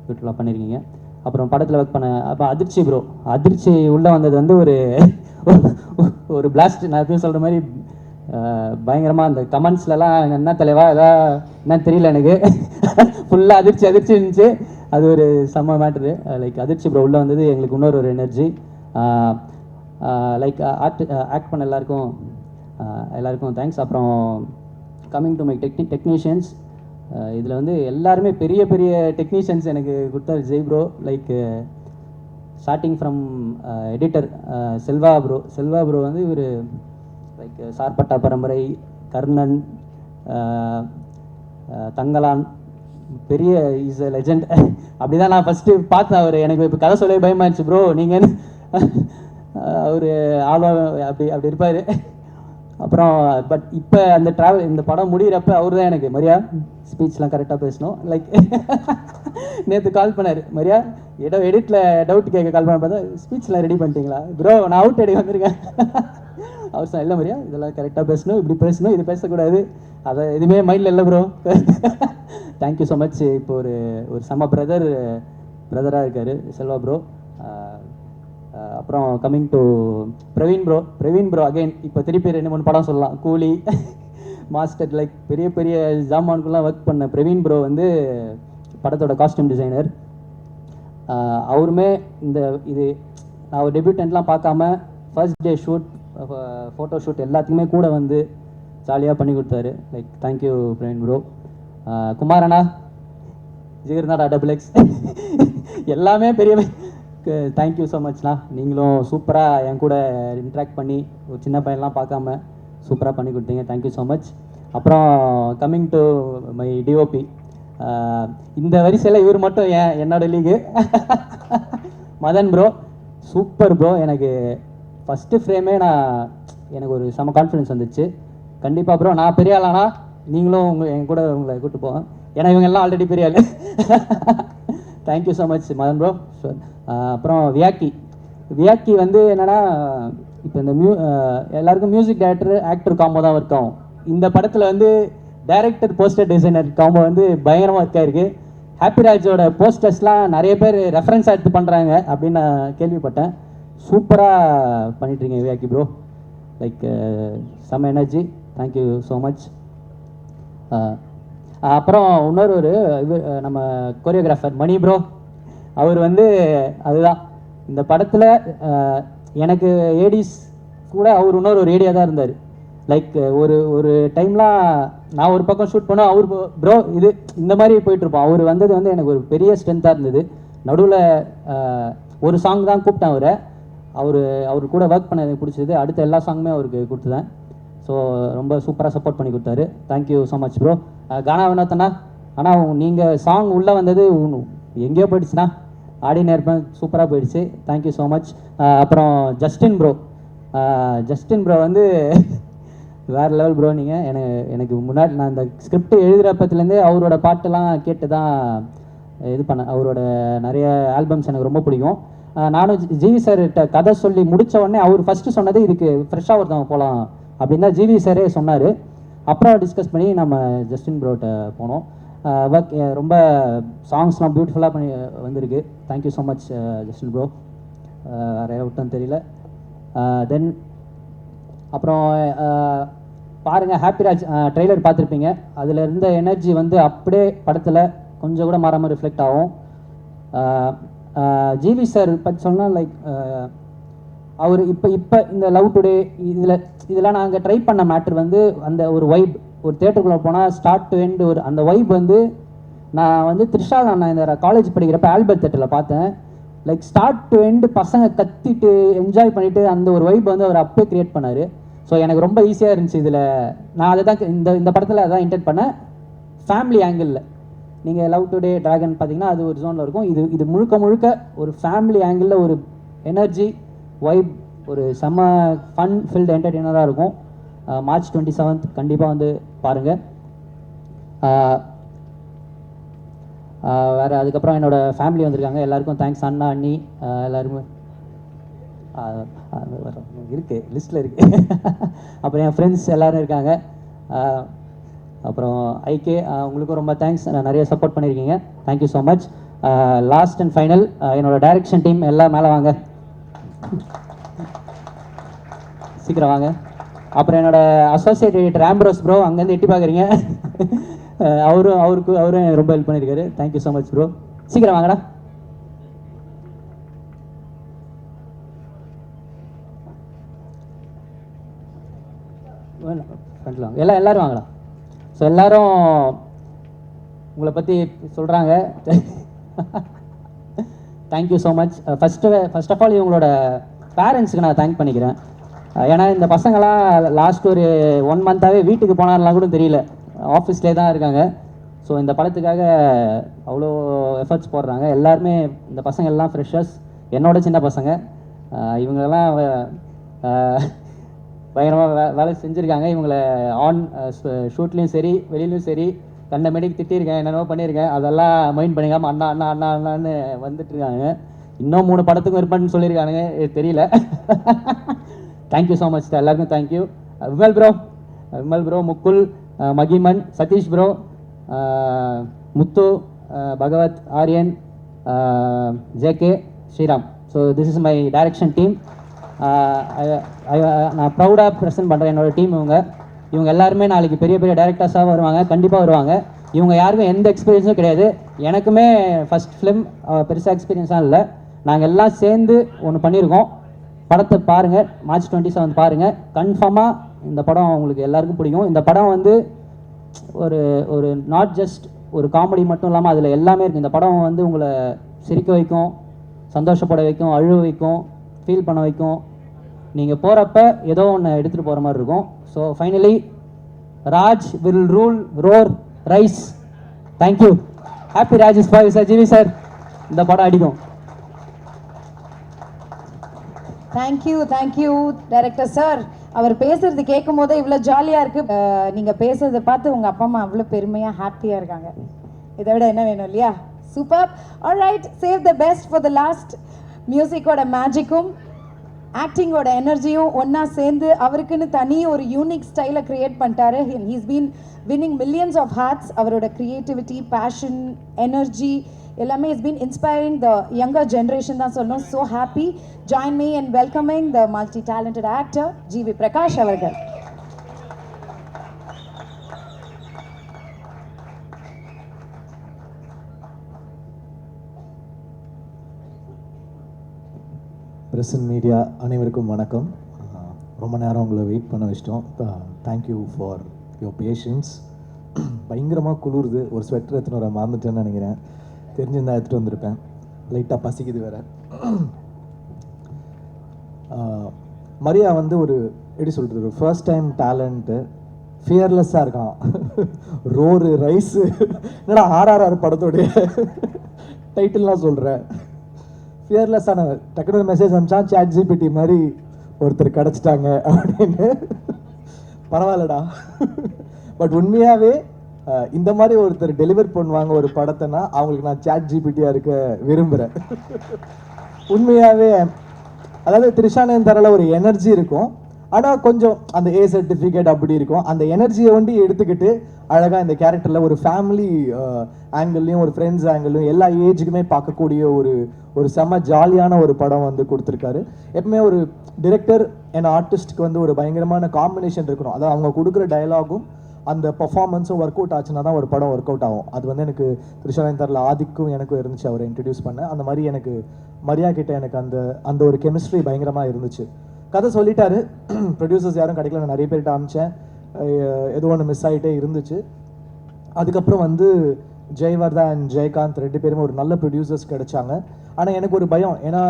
யூடியூப்ல பண்ணியிருக்கீங்க. அப்புறம் படத்தில் ஒர்க் பண்ண அப்போ அதிர்ச்சி ப்ரோ, அதிர்ச்சி உள்ளே வந்தது வந்து ஒரு பிளாஸ்ட். நான் எப்பயும் சொல்கிற மாதிரி பயங்கரமாக அந்த கமெண்ட்ஸ்லலாம் என்ன தலைவா எதாவது என்னன்னு தெரியல எனக்கு, ஃபுல்லாக அதிர்ச்சி இருந்துச்சு. அது ஒரு செம்ம மேட்ரு. லைக் அதிர்ச்சி ப்ரோ உள்ளே வந்தது எங்களுக்கு இன்னொரு ஒரு எனர்ஜி. லைக் ஆக்ட் பண்ண எல்லாருக்கும் தேங்க்ஸ். அப்புறம் கம்மிங் டு மை டெக்னீஷியன்ஸ், இதில் வந்து எல்லாருமே பெரிய டெக்னீஷியன்ஸ் எனக்கு கொடுத்தாரு Jai bro. Like starting from editor Selva bro வந்து இவர் லைக் சார்பட்டா பரம்பரை, கர்ணன், தங்கலான், பெரிய இஸ் அ லெஜெண்ட். அப்படி தான் நான் ஃபஸ்ட்டு பார்த்தேன் அவர். எனக்கு இப்போ கதை சொல்லவே பயமாகிடுச்சு ப்ரோ, நீங்கள் அவர் ஆழ்வா அப்படி இருப்பார். அப்புறம் பட் இப்போ அந்த இந்த படம் முடிகிறப்ப அவர் தான் எனக்கு மரியா ஸ்பீச்லாம் கரெக்டாக பேசணும். லைக் நேற்று கால் பண்ணார், மரியா எடிட்டில் டவுட் கேட்க கால் பண்ண பார்த்தா ஸ்பீச்லாம் ரெடி பண்ணிட்டீங்களா ப்ரோ, நான் அவுட் அடி வந்திருக்கேன். அவர் சார் இல்லை மரியா இதெல்லாம் கரெக்டாக பேசணும், இப்படி பேசணும், இது பேசக்கூடாது, அதை எதுவுமே மைண்டில் இல்லை ப்ரோ. Thank you so much. இப்போ ஒரு செம்ம பிரதராக இருக்கார் செல்வா ப்ரோ. அப்புறம் coming to Praveen bro again இப்போ திருப்பி 2-3 படம் சொல்லலாம். கூலி, மாஸ்டர், லைக் பெரிய ஜாமானுக்குலாம் ஒர்க் பண்ண பிரவீன் ப்ரோ வந்து படத்தோட காஸ்டியூம் டிசைனர். அவருமே இது நான் ஒரு டெபியூட்டன்ட்லாம் பார்க்காம first day shoot, photo shoot எல்லாத்துக்குமே கூட வந்து ஜாலியாக பண்ணி கொடுத்தாரு. Like thank you Praveen bro. குமாரண்ணா, ஜிகர்நாடா XXX எல்லாமே பெரிய தேங்க்யூ ஸோ மச்ண்ணா. நீங்களும் சூப்பராக என் கூட இன்ட்ராக்ட் பண்ணி ஒரு சின்ன பையன்லாம் பார்க்காம சூப்பராக பண்ணி கொடுத்தீங்க. Thank you so much. அப்புறம் கம்மிங் டு மை டிஓபி, இந்த வரிசையில் இவர் மட்டும் என்னோட லீகு மதன் ப்ரோ, சூப்பர் ப்ரோ. எனக்கு ஃபஸ்ட்டு ஃப்ரேமே எனக்கு ஒரு செம கான்ஃபிடன்ஸ் வந்துச்சு. கண்டிப்பாக ப்ரோ நான் பெரிய ஆளானா நீங்களும் என் கூட உங்களை கூப்பிட்டு போவேன், ஏன்னா இவங்கெல்லாம் ஆல்ரெடி பெரிய ஆள். Thank you so much Madan bro. அப்புறம் வியாக்கி வந்து என்னென்னா இப்போ இந்த எல்லாருக்கும் மியூசிக் டைரக்டர் ஆக்டர் காம்போ தான் ஒர்க் ஆகும். இந்த படத்தில் வந்து டைரக்டர் போஸ்டர் டிசைனர் காம்போ வந்து பயங்கரமாக ஒர்க் ஆயிருக்கு. ஹாப்பிராஜோட போஸ்டர்ஸ்லாம் நிறைய பேர் ரெஃபரன்ஸாக எடுத்து பண்ணுறாங்க அப்படின்னு நான் கேள்விப்பட்டேன். சூப்பராக பண்ணிட்டுருக்கீங்க வியாக்கி ப்ரோ. லைக் செம்ம எனர்ஜி. Thank you so much. அப்புறம் இன்னொரு நம்ம கொரியோகிராஃபர் மணி ப்ரோ, அவர் வந்து அதுதான் இந்த படத்தில் எனக்கு ஏடிஸ் கூட அவர் இன்னொரு ஏடியாக தான் இருந்தார். லைக் ஒரு டைம்லாம் நான் ஒரு பக்கம் ஷூட் பண்ணோம், அவர் ப்ரோ இது இந்த மாதிரி போயிட்டுருப்போம். அவர் வந்தது வந்து எனக்கு ஒரு பெரிய ஸ்ட்ரென்த்தாக இருந்தது. நடுவில் ஒரு சாங் தான் கூப்பிட்டேன் அவர் கூட ஒர்க் பண்ண எனக்கு பிடிச்சது. அடுத்த எல்லா சாங்குமே அவருக்கு கொடுத்துதேன். ஸோ ரொம்ப சூப்பராக சப்போர்ட் பண்ணி கொடுத்தாரு. Thank you so much bro. Gana வினோத்தண்ணா, ஆனால் நீங்கள் சாங் உள்ளே வந்தது எங்கேயோ போயிடுச்சுண்ணா, ஆடினே இருப்பேன், சூப்பராக போயிடுச்சு. Thank you so much. அப்புறம் ஜஸ்டின் ப்ரோ வந்து வேறு லெவல் ப்ரோ. நீங்கள் எனக்கு முன்னாடி நான் இந்த ஸ்கிரிப்ட் எழுதுகிறப்பத்துலேருந்தே அவரோட பாட்டெல்லாம் கேட்டு தான் இது பண்ணேன். அவரோட நிறைய ஆல்பம்ஸ் எனக்கு ரொம்ப பிடிக்கும். நானும் ஜிவி சார்கிட்ட கதை சொல்லி முடித்த உடனே அவர் ஃபஸ்ட்டு சொன்னது இதுக்கு ஃப்ரெஷ்ஷாக ஒருத்தவங்க போகலாம் அப்படின்னு தான் ஜிவி சாரே சொன்னார். அப்புறம் டிஸ்கஸ் பண்ணி நம்ம ஜஸ்டின் ப்ரோட்ட போனோம். ஒர்க் ரொம்ப சாங்ஸ்லாம் பியூட்டிஃபுல்லாக பண்ணி வந்திருக்கு. Thank you so much Justin bro. வேறு விட்டோன்னு தெரியல. தென் அப்புறம் பாருங்கள், ஹாப்பிராஜ் ட்ரெய்லர் பார்த்துருப்பீங்க. அதில் இருந்த எனர்ஜி வந்து அப்படியே படத்தில் கொஞ்சம் கூட மாறாமல் ரிஃப்ளெக்ட் ஆகும். ஜிவி சார் பற்றி சொன்னால் லைக் அவர் இப்போ இந்த லவ் டுடே இதெல்லாம் நாங்கள் ட்ரை பண்ண மேட்ரு வந்து அந்த ஒரு வைப், ஒரு தேட்டருக்குள்ளே போனால் ஸ்டார்ட் டு எண்ட் அந்த வைப் வந்து நான் வந்து த்ரிஷா நான் இந்த காலேஜ் படிக்கிறப்ப ஆல்பர்ட் தேட்டரில் பார்த்தேன். லைக் ஸ்டார்ட் டு எண்டு பசங்க கத்திட்டு என்ஜாய் பண்ணிவிட்டு அந்த ஒரு வைப் வந்து அவர் அப்போ க்ரியேட் பண்ணார். ஸோ எனக்கு ரொம்ப ஈஸியாக இருந்துச்சு. இதில் நான் அதை தான் இந்த படத்தில் அதான் இன்டென்ட் பண்ணேன். ஃபேமிலி ஆங்கிளில் நீங்கள் லவ் டுடே டிராகன் பார்த்தீங்கன்னா அது ஒரு ஜோனில் இருக்கும். இது முழுக்க ஒரு ஃபேமிலி ஆங்கிளில் ஒரு எனர்ஜி, வைப், ஒரு செம்ம ஃபன் ஃபில்டு என்டர்டெய்னராக இருக்கும். மார்ச் 27 கண்டிப்பாக வந்து பாருங்கள். வேறு அதுக்கப்புறம் என்னோடய ஃபேமிலி வந்திருக்காங்க, எல்லாருக்கும் தேங்க்ஸ். அண்ணா அண்ணி எல்லாருமே இருக்குது, லிஸ்ட்டில் இருக்குது. அப்புறம் என் ஃப்ரெண்ட்ஸ் எல்லோரும் இருக்காங்க. அப்புறம் ஐகே, உங்களுக்கும் ரொம்ப தேங்க்ஸ், நிறைய சப்போர்ட் பண்ணியிருக்கீங்க. Thank you so much. Last and final என்னோடய டைரக்ஷன் டீம் எல்லாம் மேலே வாங்க, சீக்கிரம் வாங்க. அப்புறம் என்னோடய அசோசியேட் எடிட்டர் ஆம்ப்ரோஸ் ப்ரோ, அங்கேருந்து எட்டி பார்க்குறீங்க. அவரும் ரொம்ப ஹெல்ப் பண்ணியிருக்காரு. Thank you so much bro. சீக்கிரம் வாங்கடா. ஃப்ரண்ட்டில் வாங்க, எல்லோரும் வாங்கலாம். ஸோ எல்லோரும் உங்களை பற்றி சொல்கிறாங்க. Thank you so much. First of all இவங்களோட பேரண்ட்ஸுக்கு நான் தேங்க் பண்ணிக்கிறேன். ஏன்னா இந்த பசங்களாம் லாஸ்ட் ஒரு 1 மந்த்தாகவே வீட்டுக்கு போனார்லாம் கூட தெரியல, ஆஃபீஸ்லேயே தான் இருக்காங்க. ஸோ இந்த படத்துக்காக அவ்வளோ எஃபர்ட்ஸ் போடுறாங்க. எல்லாருமே இந்த பசங்க எல்லாம் ஃப்ரெஷர்ஸ், என்னோட சின்ன பசங்க. இவங்களெல்லாம் பயங்கரமாக வேலை செஞ்சுருக்காங்க. இவங்களை ஷூட்லேயும் சரி வெளியிலையும் சரி கண்ட மேடிக்கு திட்டியிருக்கேன், என்னென்னவோ பண்ணியிருக்கேன். அதெல்லாம் மைண்ட் பண்ணிக்காமல் அண்ணா அண்ணா அண்ணா அண்ணான்னு வந்துட்டுருக்காங்க. இன்னும் 3 படத்துக்கும் இருப்பான்னு சொல்லியிருக்கானுங்க, தெரியல. தேங்க்யூ ஸோ மச், எல்லாருக்கும் தேங்க்யூ. விமல் ப்ரோ, முக்குல், மகிமன், Sathish bro, Muthu, Bhagavath, Aryan, JK, Sriram. So this is my direction team. நான் ப்ரௌடாக ப்ரெசென்ட் பண்ணுறேன் என்னோடய டீம். இவங்க எல்லாருமே நாளைக்கு பெரிய பெரிய டைரக்டர்ஸாக வருவாங்க, கண்டிப்பாக வருவாங்க. இவங்க யாருக்கும் எந்த எக்ஸ்பீரியன்ஸும் கிடையாது. எனக்குமே ஃபஸ்ட் ஃபிலிம் பெருசாக எக்ஸ்பீரியன்ஸாக இல்லை. நாங்கள் எல்லாம் சேர்ந்து ஒன்று பண்ணியிருக்கோம். படத்தை பாருங்கள், மார்ச் 27 பாருங்கள். கன்ஃபார்மாக இந்த படம் உங்களுக்கு எல்லாருக்கும் பிடிக்கும். இந்த படம் வந்து ஒரு நாட் ஜஸ்ட் ஒரு காமெடி மட்டும் இல்லாமல் அதில் எல்லாமே இருக்குது. இந்த படம் வந்து உங்களை சிரிக்க வைக்கும், சந்தோஷப்பட வைக்கும், அழுவ வைக்கும், ஃபீல் பண்ண வைக்கும். நீங்கள் போகிறப்ப ஏதோ ஒன்று எடுத்துகிட்டு போகிற மாதிரி இருக்கும். So finally Raj will rule, roar, rise. Thank you. Happy Raj for sir. GV sir, இந்த படம் அடிக்கும். Thank you director sir. அவர் பேசுறது கேட்கும் போதே இவ்வளோ ஜாலியாக இருக்குது. நீங்கள் பேசுறதை பார்த்து உங்கள் அப்பா அம்மா அவ்வளோ பெருமையாக ஹாப்பியாக இருக்காங்க. இதை விட என்ன வேணும் இல்லையா? Super. Alright, save the best for the last. மியூசிக்கோட மேஜிக்கும் ஆக்டிங்கோட எனர்ஜியும் ஒன்றா சேர்ந்து அவருக்குன்னு தனி ஒரு யூனிக் ஸ்டைலை க்ரியேட் பண்ணிட்டாரு. He's been winning millions of hearts. அவரோட க்ரியேட்டிவிட்டி, பேஷன், எனர்ஜி எல்லாமே is been inspiring the younger generation தான் சொல்லணும். So happy. Join me in welcoming the multi talented actor GV Prakash அவர்கள். பிரசன்ட் மீடியா அனைவருக்கும் வணக்கம். ரொம்ப நேரம் உங்களை வெயிட் பண்ண வச்சிட்டோம். Thank you for your patience. பயங்கரமாக குளிருது. ஒரு ஸ்வெட்டர் எடுத்துன்னு வர மறந்துட்டேன்னு நினைக்கிறேன். தெரிஞ்சிருந்தா எடுத்துகிட்டு வந்திருப்பேன். லைட்டாக பசிக்குது வேறு. மரியா வந்து ஒரு எப்படி சொல்கிறது, ஒரு ஃபர்ஸ்ட் டைம் டேலண்ட்டு. ஃபியர்லெஸ்ஸாக இருக்கான். ரோரு, ரைஸு, என்னடா RRR படத்தோடைய டைட்டில்லாம் சொல்கிறேன். ஃபியர்லெஸ்ஸான டக்குனு மெசேஜ் அனுப்பிச்சான், சாட் ஜிபிடி மாதிரி ஒருத்தர் கிடச்சிட்டாங்க அப்படின்னு. பரவாயில்லடா. பட் உண்மையாகவே இந்த மாதிரி ஒருத்தர் டெலிவர் பண்ணுவாங்க ஒரு படத்தைனா அவங்களுக்கு நான் சாட் ஜிபிடியாக இருக்க விரும்புகிறேன். உண்மையாகவே அதாவது த்ரிஷானன் தரல ஒரு எனர்ஜி இருக்கும், ஆனால் கொஞ்சம் அந்த A சர்டிஃபிகேட் அப்படி இருக்கும். அந்த எனர்ஜியை வந்து எடுத்துக்கிட்டு அழகாக இந்த கேரக்டரில் ஒரு ஃபேமிலி ஆங்கிள்லையும் ஒரு ஃப்ரெண்ட்ஸ் ஆங்கிள்லையும் எல்லா ஏஜுக்குமே பார்க்கக்கூடிய ஒரு செம்ம ஜாலியான ஒரு படம் வந்து கொடுத்துருக்காரு. எப்பவுமே ஒரு டிரெக்டர் அண்ட் ஆர்டிஸ்ட்டுக்கு வந்து ஒரு பயங்கரமான காம்பினேஷன் இருக்கணும். அதாவது அவங்க கொடுக்குற டயலாகும் அந்த பர்ஃபார்மன்ஸும் ஒர்க் அவுட் ஆச்சுன்னா தான் ஒரு படம் ஒர்க் அவுட் ஆகும். அது வந்து எனக்கு த்ரிஷானன் தரல ஆதிக்கும் எனக்கும் இருந்துச்சு, அவரை இன்ட்ரடியூஸ் பண்ண. அந்த மாதிரி எனக்கு மரியா கிட்ட எனக்கு அந்த ஒரு கெமிஸ்ட்ரி பயங்கரமாக இருந்துச்சு. கதை சொல்லிட்டாரு, ப்ரொடியூசர்ஸ் யாரும் கிடைக்கல. நான் நிறைய பேர்கிட்ட அனுப்பிச்சேன், ஏதோ ஒன்று மிஸ் ஆகிட்டே இருந்துச்சு. அதுக்கப்புறம் வந்து ஜெயவர்தா அண்ட் ஜெயகாந்த் 2 பேருமே ஒரு நல்ல ப்ரொடியூசர்ஸ் கிடைச்சாங்க. ஆனால் எனக்கு ஒரு பயம், ஏன்னா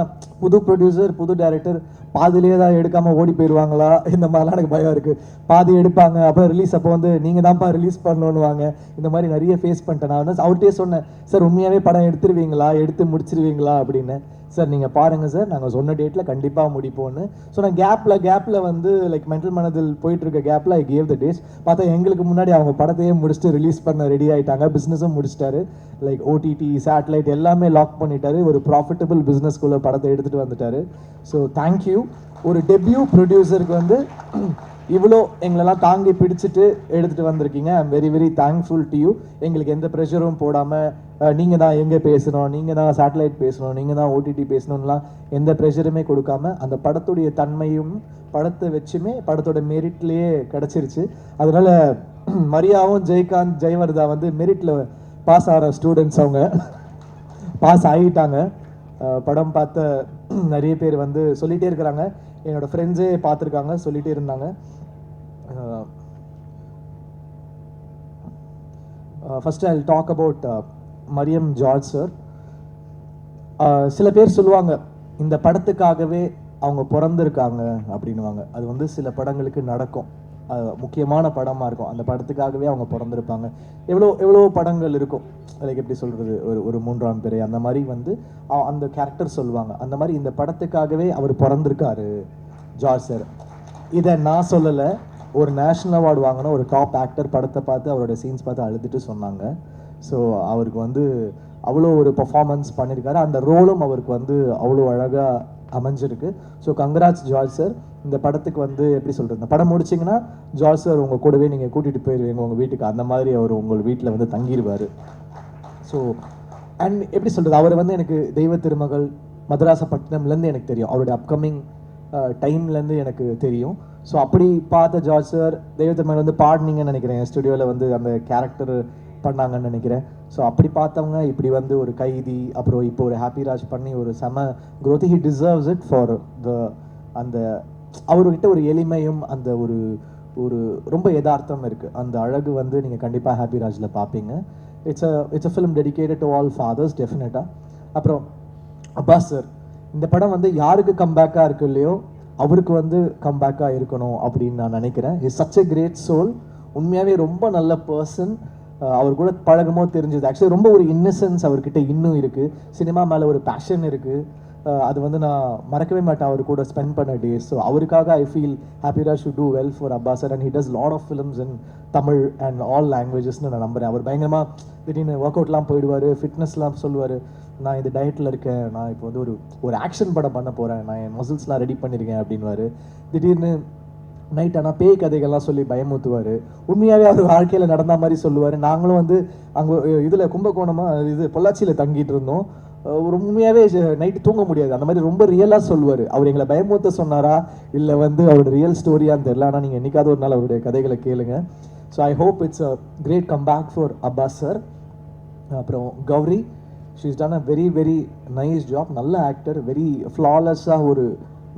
புது ப்ரொடியூசர் புது டைரக்டர் பாதிலேயே தான் எடுக்காமல் ஓடி போயிடுவாங்களா, இந்த மாதிரிலாம் எனக்கு பயம் இருக்குது. பாதி எடுப்பாங்க, அப்புறம் ரிலீஸ் அப்போ வந்து நீங்கள் தான்ப்பா ரிலீஸ் பண்ணணுவாங்க. இந்த மாதிரி நிறைய ஃபேஸ் பண்ணிட்டேன். நான் வந்து அவர்கிட்டயே சொன்னேன், சார் உண்மையாகவே படம் எடுத்துருவீங்களா, எடுத்து முடிச்சிருவீங்களா அப்படின்னு. சார் நீங்கள் பாருங்கள் சார் நாங்கள் சொன்ன டேட்டில் கண்டிப்பாக முடிப்போன்னு. ஸோ நான் கேப்பில் வந்து லைக் மென்டல் மனதில் போயிட்டுருக்க கேப்பில் ஐ கேவ் த டேட்ஸ். பார்த்தா எங்களுக்கு முன்னாடி அவங்க படத்தையே முடிச்சுட்டு ரிலீஸ் பண்ண ரெடி ஆகிட்டாங்க. பிஸ்னஸும் முடிச்சிட்டாரு. லைக் ஓடிடி சேட்டலைட் எல்லாமே லாக் பண்ணிட்டாரு. ஒரு ப்ராஃபிட்டபிள் பிஸ்னஸ்குள்ளே படத்தை எடுத்துகிட்டு வந்துட்டாரு. So thank you. ஒரு டெபியூ ப்ரொடியூசருக்கு வந்து இவ்வளோ எங்களெல்லாம் தாங்கி பிடிச்சிட்டு எடுத்துகிட்டு வந்திருக்கீங்க. I am very very thankful to you. எங்களுக்கு எந்த ப்ரெஷரும் போடாமல் நீங்கள் தான் எங்கே பேசணும், நீங்கள் தான் சேட்டலைட் பேசணும், நீங்கள் தான் ஓடிடி பேசணும்லாம் எந்த ப்ரெஷருமே கொடுக்காம அந்த படத்துடைய தன்மையும் படத்தை வச்சுமே படத்தோட மெரிட்லேயே கிடச்சிருச்சு. அதனால் மரியாவும் ஜெயகாந்த் ஜெயவர்தா வந்து மெரிட்டில் பாஸ் ஆகிற ஸ்டூடெண்ட்ஸ். அவங்க பாஸ் ஆகிட்டாங்க. படம் பார்த்த நிறைய பேர் வந்து சொல்லிகிட்டே இருக்கிறாங்க. என்னோடய ஃப்ரெண்ட்ஸே பார்த்துருக்காங்க, சொல்லிகிட்டே இருந்தாங்க. First I talk about Mariam George sir. சில பேர் சொல்லுவாங்க இந்த படத்துக்காகவே அவங்க பிறந்திருக்காங்க அப்படின்வாங்க. அது வந்து சில படங்களுக்கு நடக்கும். முக்கியமான படமாக இருக்கும், அந்த படத்துக்காகவே அவங்க பிறந்திருப்பாங்க. எவ்வளோ படங்கள் இருக்கும், லைக் எப்படி சொல்கிறது, ஒரு மூன்றாம் பிறை அந்த மாதிரி வந்து அந்த கேரக்டர் சொல்லுவாங்க. அந்த மாதிரி இந்த படத்துக்காகவே அவர் பிறந்திருக்காரு ஜார்ஜ் சார். இதை நான் சொல்லலை, ஒரு நேஷ்னல் அவார்டு வாங்கின ஒரு டாப் ஆக்டர் படத்தை பார்த்து அவரோட சீன்ஸ் பார்த்து அழுதுட்டு சொன்னாங்க. ஸோ அவருக்கு வந்து அவ்வளோ ஒரு பர்ஃபார்மன்ஸ் பண்ணியிருக்காரு. அந்த ரோலும் அவருக்கு வந்து அவ்வளோ அழகாக அமைஞ்சிருக்கு. So congrats George sir. இந்த படத்துக்கு வந்து எப்படி சொல்கிறது, இந்த படம் முடிச்சிங்கன்னா ஜார்ஜ் சார் உங்கள் கூடவே நீங்கள் கூட்டிகிட்டு போயிடுவீங்க உங்கள் வீட்டுக்கு. அந்த மாதிரி அவர் உங்கள் வீட்டில் வந்து தங்கிடுவார். ஸோ அண்ட் எப்படி சொல்கிறது, அவர் வந்து எனக்கு தெய்வ திருமகள் மதராசப்பட்டினம்லேருந்து எனக்கு தெரியும். அவருடைய அப்கமிங் டைம்லேருந்து எனக்கு தெரியும். ஸோ அப்படி பார்த்த ஜார்ஜ் சார் தெய்வ திருமகள் வந்து பாடினீங்கன்னு நினைக்கிறேன், ஸ்டுடியோவில் வந்து அந்த கேரக்டர் பண்ணாங்கன்னு நினைக்கிறேன். ஸோ அப்படி பார்த்தவங்க இப்படி வந்து ஒரு கைதி, அப்புறம் இப்போ ஒரு ஹாப்பி ராஜ் பண்ணி ஒரு செம growth. he deserves it for the அந்த அவர்கிட்ட ஒரு எளிமையும் அந்த ஒரு ஒரு ரொம்ப யதார்த்தம் இருக்குது. அந்த அழகு வந்து நீங்கள் கண்டிப்பாக ஹாப்பி ராஜில் பார்ப்பீங்க. It's a film dedicated to all fathers டெஃபினட்டாக. அப்புறம் அப்பாஸ் சார், இந்த படம் வந்து யாருக்கு கம்பேக்காக இருக்கு இல்லையோ அவருக்கு வந்து கம்பேக்காக இருக்கணும் அப்படின்னு நான் நினைக்கிறேன். Is such a great soul. உண்மையாகவே ரொம்ப நல்ல பர்சன். அவர் கூட பழகமோ தெரிஞ்சது. ஆக்சுவலி ரொம்ப ஒரு இன்னசென்ஸ் அவர்கிட்ட இன்னும் இருக்குது. சினிமா மேலே ஒரு பேஷன் இருக்குது. அது வந்து நான் மறக்கவே மாட்டேன் அவர் கூட ஸ்பெண்ட் பண்ண டேஸ். ஸோ அவருக்காக I feel happy Raj should do well for Abbas sir. And he does lot of films in Tamil and all லாங்குவேஜஸ்னு நான் நம்புகிறேன். அவர் பயங்கரமாக திடீர்னு ஒர்க் அவுட்லாம் போயிடுவார், ஃபிட்னஸ்லாம் சொல்லுவார். நான் இந்த டயட்டில் இருக்கேன், நான் இப்போ வந்து ஒரு ஆக்ஷன் படம் பண்ண போகிறேன், நான் என் மசில்ஸ்லாம் ரெடி பண்ணியிருக்கேன் அப்படின்வார். திடீர்னு நைட் ஆனால் பேய் கதைகள்லாம் சொல்லி பயமுறுத்துவார். உண்மையாகவே அவர் வாழ்க்கையில் நடந்த மாதிரி சொல்லுவார். நாங்களும் வந்து அங்கே இதில் கும்பகோணமாக இது பொள்ளாச்சியில் தங்கிட்டு இருந்தோம். ஒரு உண்மையாகவே நைட்டு தூங்க முடியாது, அந்த மாதிரி ரொம்ப ரியலாக சொல்லுவார். அவர் எங்களை பயமுறுத்த சொன்னாரா இல்லை வந்து அவரோட ரியல் ஸ்டோரியான்னு தெரியல. ஆனால் நீங்கள் என்னைக்காவது ஒரு நாள் அவருடைய கதைகளை கேளுங்க. So I hope it's a great comeback for Abbas sir. அப்புறம் Gowri, she is done a very very nice job. நல்ல ஆக்டர், வெரி ஃப்ளாலெஸ்ஸாக ஒரு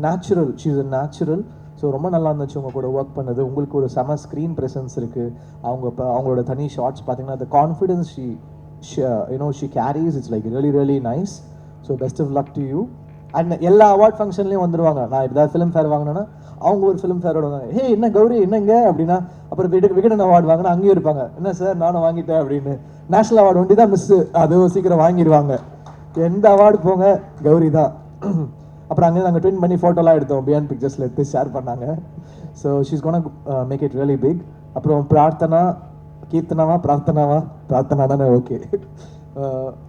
natural, she is a natural. So ரொம்ப நல்லா இருந்துச்சு உங்கள் கூட ஒர்க் பண்ணது. உங்களுக்கு ஒரு செம ஸ்க்ரீன் ப்ரெசன்ஸ் இருக்குது. அவங்களோட தனி ஷார்ட்ஸ் பார்த்தீங்கன்னா the confidence she carries, it's like really really nice. So best of luck to you. And எல்லா அவார்ட் ஃபங்க்ஷன்லேயும் வந்துடுவாங்க. நான் ஏதாவது ஃபிலிம் ஃபேர் வாங்கினேன்னா அவங்க ஒரு ஃபிலிம் ஃபேரோட வாங்க, ஹே என்ன கௌரி என்னங்க அப்படின்னா, அப்புறம் விகடன் அவார்டு வாங்கினா அங்கேயும் இருப்பாங்க, என்ன சார் நானும் வாங்கிட்டேன் அப்படின்னு. நேஷனல் அவார்டு ஒண்டி தான் மிஸ்ஸு, அதுவும் சீக்கிரம் வாங்கிடுவாங்க. எந்த அவார்டு போங்க கௌரி தான். அப்புறம் அங்கே நாங்கள் ட்வின் பண்ணி ஃபோட்டோலாம் எடுத்தோம், பியாண்ட் பிக்சர்ஸில் எடுத்து ஷேர் பண்ணாங்க. So she's gonna make it really big. அப்புறம் பிரார்த்தனா தானே, ஓகே.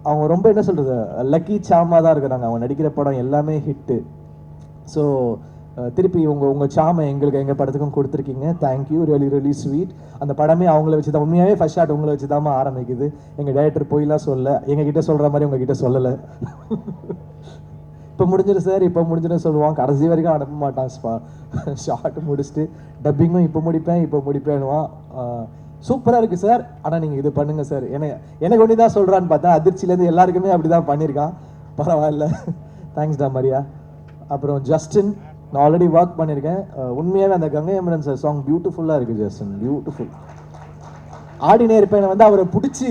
அவங்க ரொம்ப என்ன சொல்கிறது, லக்கி சாமாக தான் இருக்கிறாங்க. அவங்க நடிக்கிற படம் எல்லாமே ஹிட்டு. ஸோ திருப்பி உங்கள் சாமை எங்கள் படத்துக்கும் கொடுத்துருக்கீங்க. Thank you, really really sweet. அந்த படமே அவங்கள வச்சு தான், உண்மையாகவே ஃபர்ஸ்ட் ஷாட் உங்களை வச்சு தான் ஆரம்பிக்குது. எங்கள் டைரக்டர் போயெல்லாம் சொல்ல, எங்ககிட்ட சொல்கிற மாதிரி உங்ககிட்ட சொல்லலை. இப்போ முடிஞ்சிடும் சார், இப்போ முடிஞ்சிடும் சொல்லுவான், கடைசி வரைக்கும் அனுப்ப மாட்டான். ஷார்ட் முடிச்சுட்டு டப்பிங்கும் இப்போ முடிப்பேன்னுவான். சூப்பராக இருக்குது சார், ஆனால் நீங்கள் இது பண்ணுங்கள் சார். எனக்கு ஒன்று தான் சொல்கிறான்னு பார்த்தா அதிர்ச்சியிலேருந்து எல்லாருக்குமே அப்படி தான் பண்ணியிருக்கான். பரவாயில்ல, தேங்க்ஸ் டா மரியா. அப்புறம் ஜஸ்டின், நான் ஆல்ரெடி ஒர்க் பண்ணியிருக்கேன். உண்மையாகவே அந்த கங்கை அமரன் சார் சாங் பியூட்டிஃபுல்லாக இருக்குது ஜஸ்டின், பியூட்டிஃபுல். ஆடினே இருப்பேன் வந்து அவரை பிடிச்சி,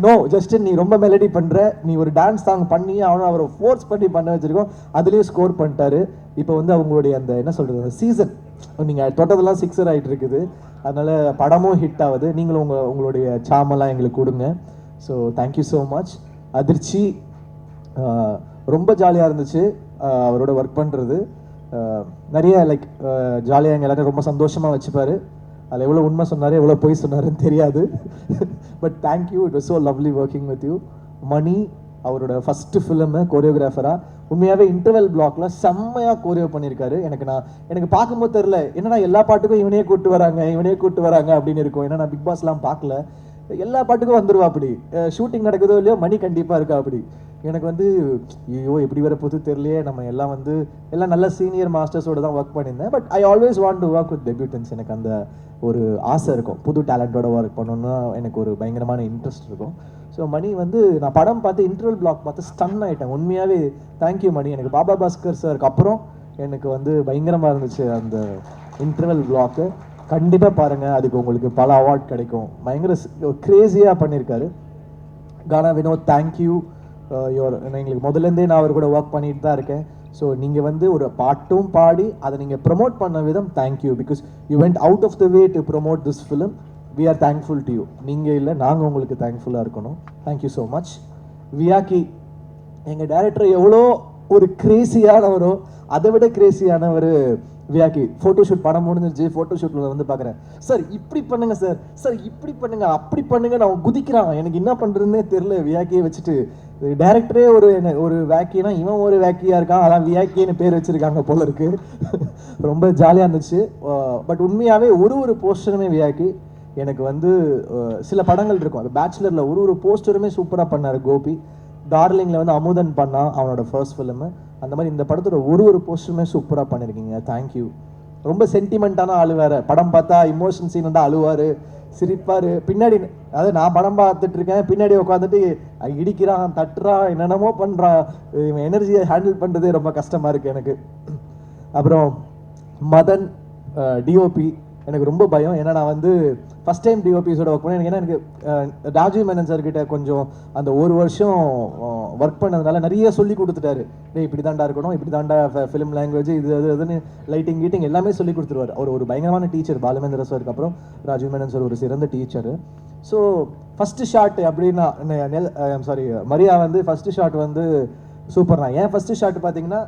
நோ ஜஸ்டின் நீ ரொம்ப மெலடி பண்ணுற, நீ ஒரு டான்ஸ் சாங் பண்ணி அவரை ஃபோர்ஸ் பண்ணி பண்ண வச்சுருக்கோம். அதுலேயும் ஸ்கோர் பண்ணிட்டாரு. இப்போ வந்து அவங்களுடைய அந்த என்ன சொல்கிறது, அந்த சீசன் நீங்கள் தொட்டதெல்லாம் 6 ஆகிட்டு இருக்குது. அதனால் படமும் ஹிட் ஆகுது. நீங்களும் உங்களுடைய சாமெல்லாம் எங்களுக்கு கொடுங்க. So thank you so much. அதிர்ச்சி ரொம்ப ஜாலியாக இருந்துச்சு அவரோட ஒர்க் பண்ணுறது. நிறைய லைக் ஜாலியாக எங்கள் எல்லாரும் ரொம்ப சந்தோஷமாக வச்சுப்பார். அதில் எவ்வளோ உண்மை சொன்னார் எவ்வளோ பொய் சொன்னாருன்னு தெரியாது. But thank you, it was so lovely working with you. Mani அவரோட ஃபஸ்ட்டு ஃபிலிமு கோரியோகிராஃபராக உண்மையாகவே இன்டர்வல் பிளாக்ல செம்மையாக கோரியோ பண்ணியிருக்காரு. எனக்கு பார்க்கும்போது தெரில என்னன்னா எல்லா பாட்டுக்கும் இவனே கூப்பிட்டு வராங்க அப்படின்னு இருக்கும். ஏன்னா நான் பிக் பாஸ்லாம் பார்க்கல, எல்லா பாட்டுக்கும் வந்துடுவா அப்படி. ஷூட்டிங் நடக்குதோ இல்லையோ மணி கண்டிப்பாக இருக்கா அப்படி. எனக்கு வந்து ஐயோ எப்படி வர போது தெரியலையே, நம்ம எல்லாம் நல்ல சீனியர் மாஸ்டர்ஸோட தான் ஒர்க் பண்ணியிருந்தேன். But I always want to work with debutants. எனக்கு அந்த ஒரு ஆசை இருக்கும், புது டேலண்டோட ஒர்க் பண்ணணும்னா எனக்கு ஒரு பயங்கரமான இன்ட்ரெஸ்ட் இருக்கும். ஸோ மணி வந்து நான் படம் பார்த்து இன்டர்வல் பிளாக் பார்த்து ஸ்டன் ஆகிட்டேன். உண்மையாகவே தேங்க்யூ மணி. எனக்கு பாபா பாஸ்கர் சாருக்கு அப்புறம் எனக்கு வந்து பயங்கரமாக இருந்துச்சு அந்த இன்டர்வல் பிளாக்கு. கண்டிப்பாக பாருங்கள், அதுக்கு உங்களுக்கு பல அவார்ட் கிடைக்கும். பயங்கர க்ரேஸியாக பண்ணியிருக்காரு. கானா வினோத் தேங்க்யூ. எங்களுக்கு முதலேருந்தே நான் அவர் கூட ஒர்க் பண்ணிட்டு தான் இருக்கேன். ஸோ நீங்கள் வந்து ஒரு பாட்டும் பாடி அதை நீங்கள் ப்ரொமோட் பண்ண விதம் thank you. Because you went out of the way to promote this film. We are thankful to you. நீங்கள் இல்லை, நாங்கள் உங்களுக்கு தேங்க்ஃபுல்லாக இருக்கணும். Thank you so much. வியாக்கி எங்கள் டைரக்டர் எவ்வளோ ஒரு கிரேசியானவரோ அதை விட கிரேசியானவர் வியாக்கி. ஃபோட்டோஷூட் படம் முடிஞ்சிருச்சு, ஃபோட்டோஷூட்டில் வந்து பார்க்குறேன், சார் இப்படி பண்ணுங்கள் சார் இப்படி பண்ணுங்கள் அப்படி பண்ணுங்க, நான் குதிக்கிறான். எனக்கு என்ன பண்ணுறதுன்னே தெரில. வியாக்கியை வச்சுட்டு டைரக்டரே ஒரு வேக்கினா இவன் ஒரு வேக்கியாக இருக்கான், அதான் வியாக்கின்னு பேர் வச்சுருக்காங்க போல இருக்கு. ரொம்ப ஜாலியாக இருந்துச்சு. பட் உண்மையாகவே ஒரு போஸ்டருமே வியாக்கி எனக்கு வந்து சில படங்கள் இருக்கும், அது பேச்சுலரில் ஒரு போஸ்டருமே சூப்பராக பண்ணார் கோபி. டார்லிங்கில் வந்து அமுதன் பண்ணான் அவனோட ஃபர்ஸ்ட் ஃபிலிமு. அந்த மாதிரி இந்த படத்தோட ஒரு போஸ்டருமே சூப்பராக பண்ணியிருக்கீங்க. தேங்க்யூ. ரொம்ப சென்டிமெண்ட்டான ஆள் வேறு. படம் பார்த்தா இமோஷன் சீன் வந்து அழுவார், சிரிப்பார். பின்னாடி அதாவது நான் படம் பார்த்துட்டு இருக்கேன், பின்னாடி உட்காந்துட்டு இடிக்கிறான், தட்டுறான், என்னென்னமோ பண்ணுறான். எனர்ஜியை ஹேண்டில் பண்ணுறதே ரொம்ப கஷ்டமாக இருக்குது எனக்கு. அப்புறம் மதன் டிஓபி எனக்கு ரொம்ப பயம். ஏன்னா நான் வந்து ஃபஸ்ட் டைம் டிஓபிஸோட ஒர்க் பண்ணேன். ஏன்னா எனக்கு ராஜீவ் மேனன் சார்கிட்ட கொஞ்சம் அந்த ஒரு வருஷம் ஒர்க் பண்ணதுனால நிறைய சொல்லி கொடுத்துட்டாரு. இப்படி தாண்டா இருக்கணும், இப்படி தாண்டா ஃபிலிம் லாங்குவேஜ், இதுன்னு லைட்டிங் கீட்டிங் எல்லாமே சொல்லி கொடுத்துருவார். அவர் ஒரு பயங்கரமான டீச்சர். பாலமேந்திர சாருக்கு அப்புறம் ராஜீவ் மேனன் சார் ஒரு சிறந்த டீச்சரு. ஸோ ஃபஸ்ட்டு ஷாட் அப்படின்னா மரியா வந்து ஃபஸ்ட்டு ஷாட் வந்து சூப்பர்ண்ணா. ஏன் ஃபஸ்ட்டு ஷாட் பார்த்தீங்கன்னா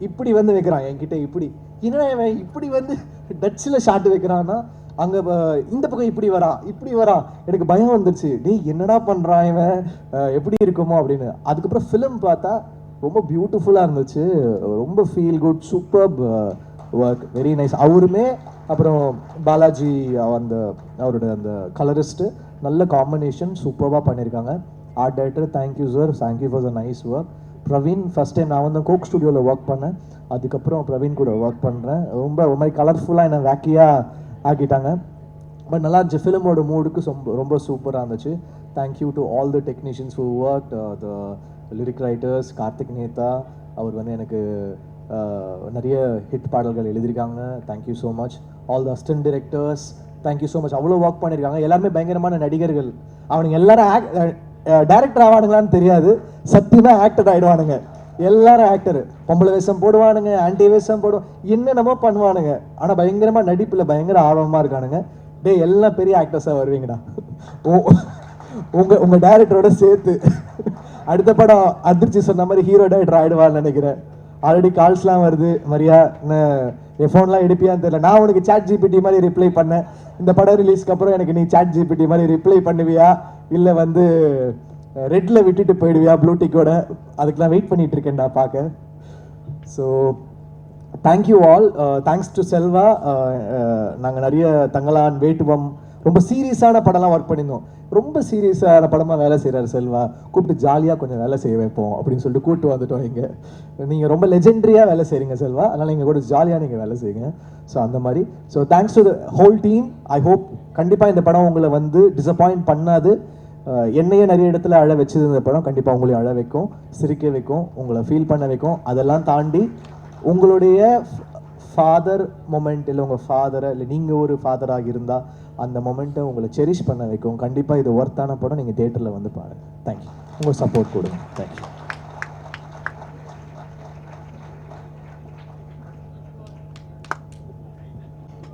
இப்படி வந்து வைக்கிறான் என்கிட்ட, என்னடா இவன் இப்படி வந்து டச்சில் ஷாட் வைக்கிறான்னா அங்கே இந்த பக்கம் இப்படி வரா. எனக்கு பயம் வந்துருச்சு, டேய் என்னடா பண்ணுறான் இவன், எப்படி இருக்குமோ அப்படின்னு. அதுக்கப்புறம் ஃபிலிம் பார்த்தா ரொம்ப பியூட்டிஃபுல்லாக இருந்துச்சு. ரொம்ப feel good, super work, very nice. அவருமே அப்புறம் பாலாஜி அவரோட அந்த கலரிஸ்ட்டு நல்ல காம்பினேஷன், சூப்பராக பண்ணியிருக்காங்க. Art director thank you sir, thank you for the nice work. Praveen first time நான் வந்து கோக் ஸ்டுடியோவில் ஒர்க் பண்ணேன், அதுக்கப்புறம் பிரவீன் கூட ஒர்க் பண்ணுறேன். ரொம்ப ஒரு மாதிரி கலர்ஃபுல்லாக என்னை வேக்கியாக ஆக்கிட்டாங்க. பட் நல்லா இருந்துச்சு. ஃபிலிமோட மூடுக்கு ரொம்ப சூப்பராக இருந்துச்சு. Thank you to all the technicians who work, the lyric writers. Karthik Netha அவர் வந்து எனக்கு நிறைய ஹிட் பாடல்கள் எழுதியிருக்காங்க. Thank you so much. All the assistant directors thank you so much. அவ்வளோ ஒர்க் பண்ணியிருக்காங்க. எல்லாருமே பயங்கரமான நடிகர்கள். அவனுங்க எல்லாரும் டைரக்டர் ஆவானுங்களான்னு தெரியாது, சத்தியமாக ஆக்டர் ஆகிடுவானுங்க. எல்லாரும் ஆக்டரு. பொம்பளை வேஷம் போடுவானுங்க, ஆன்டி வேஷம் போடுவான், என்னென்னமோ பண்ணுவானுங்க. ஆனால் பயங்கரமாக நடிப்பில் பயங்கர ஆர்வமாக இருக்கானுங்க. எல்லாம் பெரிய ஆக்டர்ஸாக வருவீங்கடா உங்கள் டைரக்டரோட சேர்த்து. அடுத்த படம் அதிர்ச்சி சொன்ன மாதிரி ஹீரோ டைரக்டர் ஆகிடுவான்னு நினைக்கிறேன். ஆல்ரெடி கால்ஸ்லாம் வருது, மரியா என் ஃபோன்லாம் எடுப்பியான்னு தெரியல. நான் உனக்கு சாட் ஜிபிடி மாதிரி ரிப்ளை பண்ணேன். இந்த படம் ரிலீஸ்க்கு அப்புறம் எனக்கு நீ சாட் ஜிபிடி மாதிரி ரிப்ளை பண்ணுவியா, இல்லை வந்து ரெட்டில் விட்டுட்டு போயிடுவியா ப்ளூடிக்கோட, அதுக்கெலாம் வெயிட் பண்ணிட்டு இருக்கேன்டா பார்க்க. So thank you all. Thanks to Selva. நாங்கள் நிறைய தங்கலான், வேட்டுவம், ரொம்ப சீரியஸான படம்லாம் ஒர்க் பண்ணியிருந்தோம். ரொம்ப சீரியஸான படமாக வேலை செய்கிறார் செல்வா. கூப்பிட்டு ஜாலியாக கொஞ்சம் வேலை செய்ய வைப்போம் அப்படின்னு சொல்லிட்டு கூப்பிட்டு வந்துட்டோம். இங்கே நீங்கள் ரொம்ப லெஜெண்டரியாக வேலை செய்கிறீங்க செல்வா, அதனால் நீங்கள் கூட ஜாலியாக நீங்கள் வேலை செய்யுங்க. ஸோ அந்த மாதிரி. So thanks to the whole team. I hope கண்டிப்பாக இந்த படம் உங்களை வந்து டிசப்பாயிண்ட் பண்ணாது. என்னையே நிறைய இடத்துல அழ வச்சது இந்த படம். கண்டிப்பாக உங்களையும் அழ வைக்கும், சிரிக்க வைக்கும், உங்களை ஃபீல் பண்ண வைக்கும். அதெல்லாம் தாண்டி உங்களுடைய ஃபாதர் மொமெண்ட், இல்லை உங்கள் ஃபாதரை, இல்லை நீங்கள் ஒரு ஃபாதராக இருந்தால் அந்த மொமெண்ட்டை உங்களை செரிஷ் பண்ண வைக்கும். கண்டிப்பாக இது ஒர்த்தான படம். நீங்கள் தியேட்டரில் வந்து பாருங்கள். தேங்க்யூ. உங்கள் சப்போர்ட் கொடுங்க. தேங்க்யூ.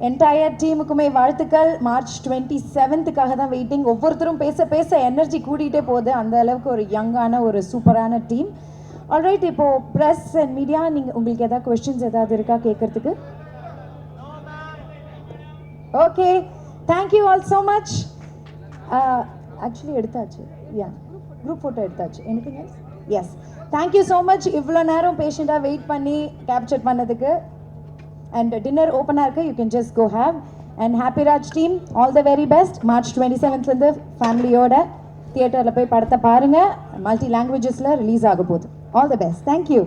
என்டையர் டீமுக்குமே வாழ்த்துக்கள். மார்ச் 27க்காக தான் வெயிட்டிங். ஒவ்வொருத்தரும் பேச பேச எனர்ஜி கூட்டிகிட்டே போகுது. அந்த அளவுக்கு ஒரு யங்கான ஒரு சூப்பரான டீம். ஆல்ரைட், இப்போ ப்ரெஸ் அண்ட் மீடியா நீங்கள் உங்களுக்கு ஏதாவது கொஸ்டின்ஸ் ஏதாவது இருக்கா கேட்கறதுக்கு? Okay, thank you all so much. Actually எடுத்தாச்சு, யா குரூப் ஃபோட்டோ எடுத்தாச்சு. Anything else? Yes, thank you so much இவ்வளோ நேரம் பேஷண்ட்டாக வெயிட் பண்ணி கேப்சர் பண்ணதுக்கு. அண்ட் டின்னர் ஓப்பனாக இருக்குது, you can just go have. And happy Raj team, all the very best. March 27th ஃபேமிலியோட தியேட்டரில் போய் படத்தை பாருங்கள். மல்டி லாங்குவேஜஸில் ரிலீஸ் ஆக போகுது. All the best, thank you.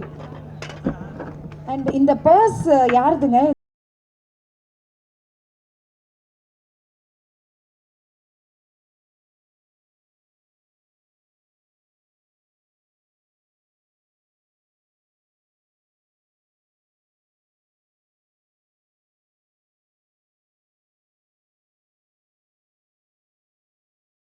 And இந்த பர்ஸ் யாருதுங்க?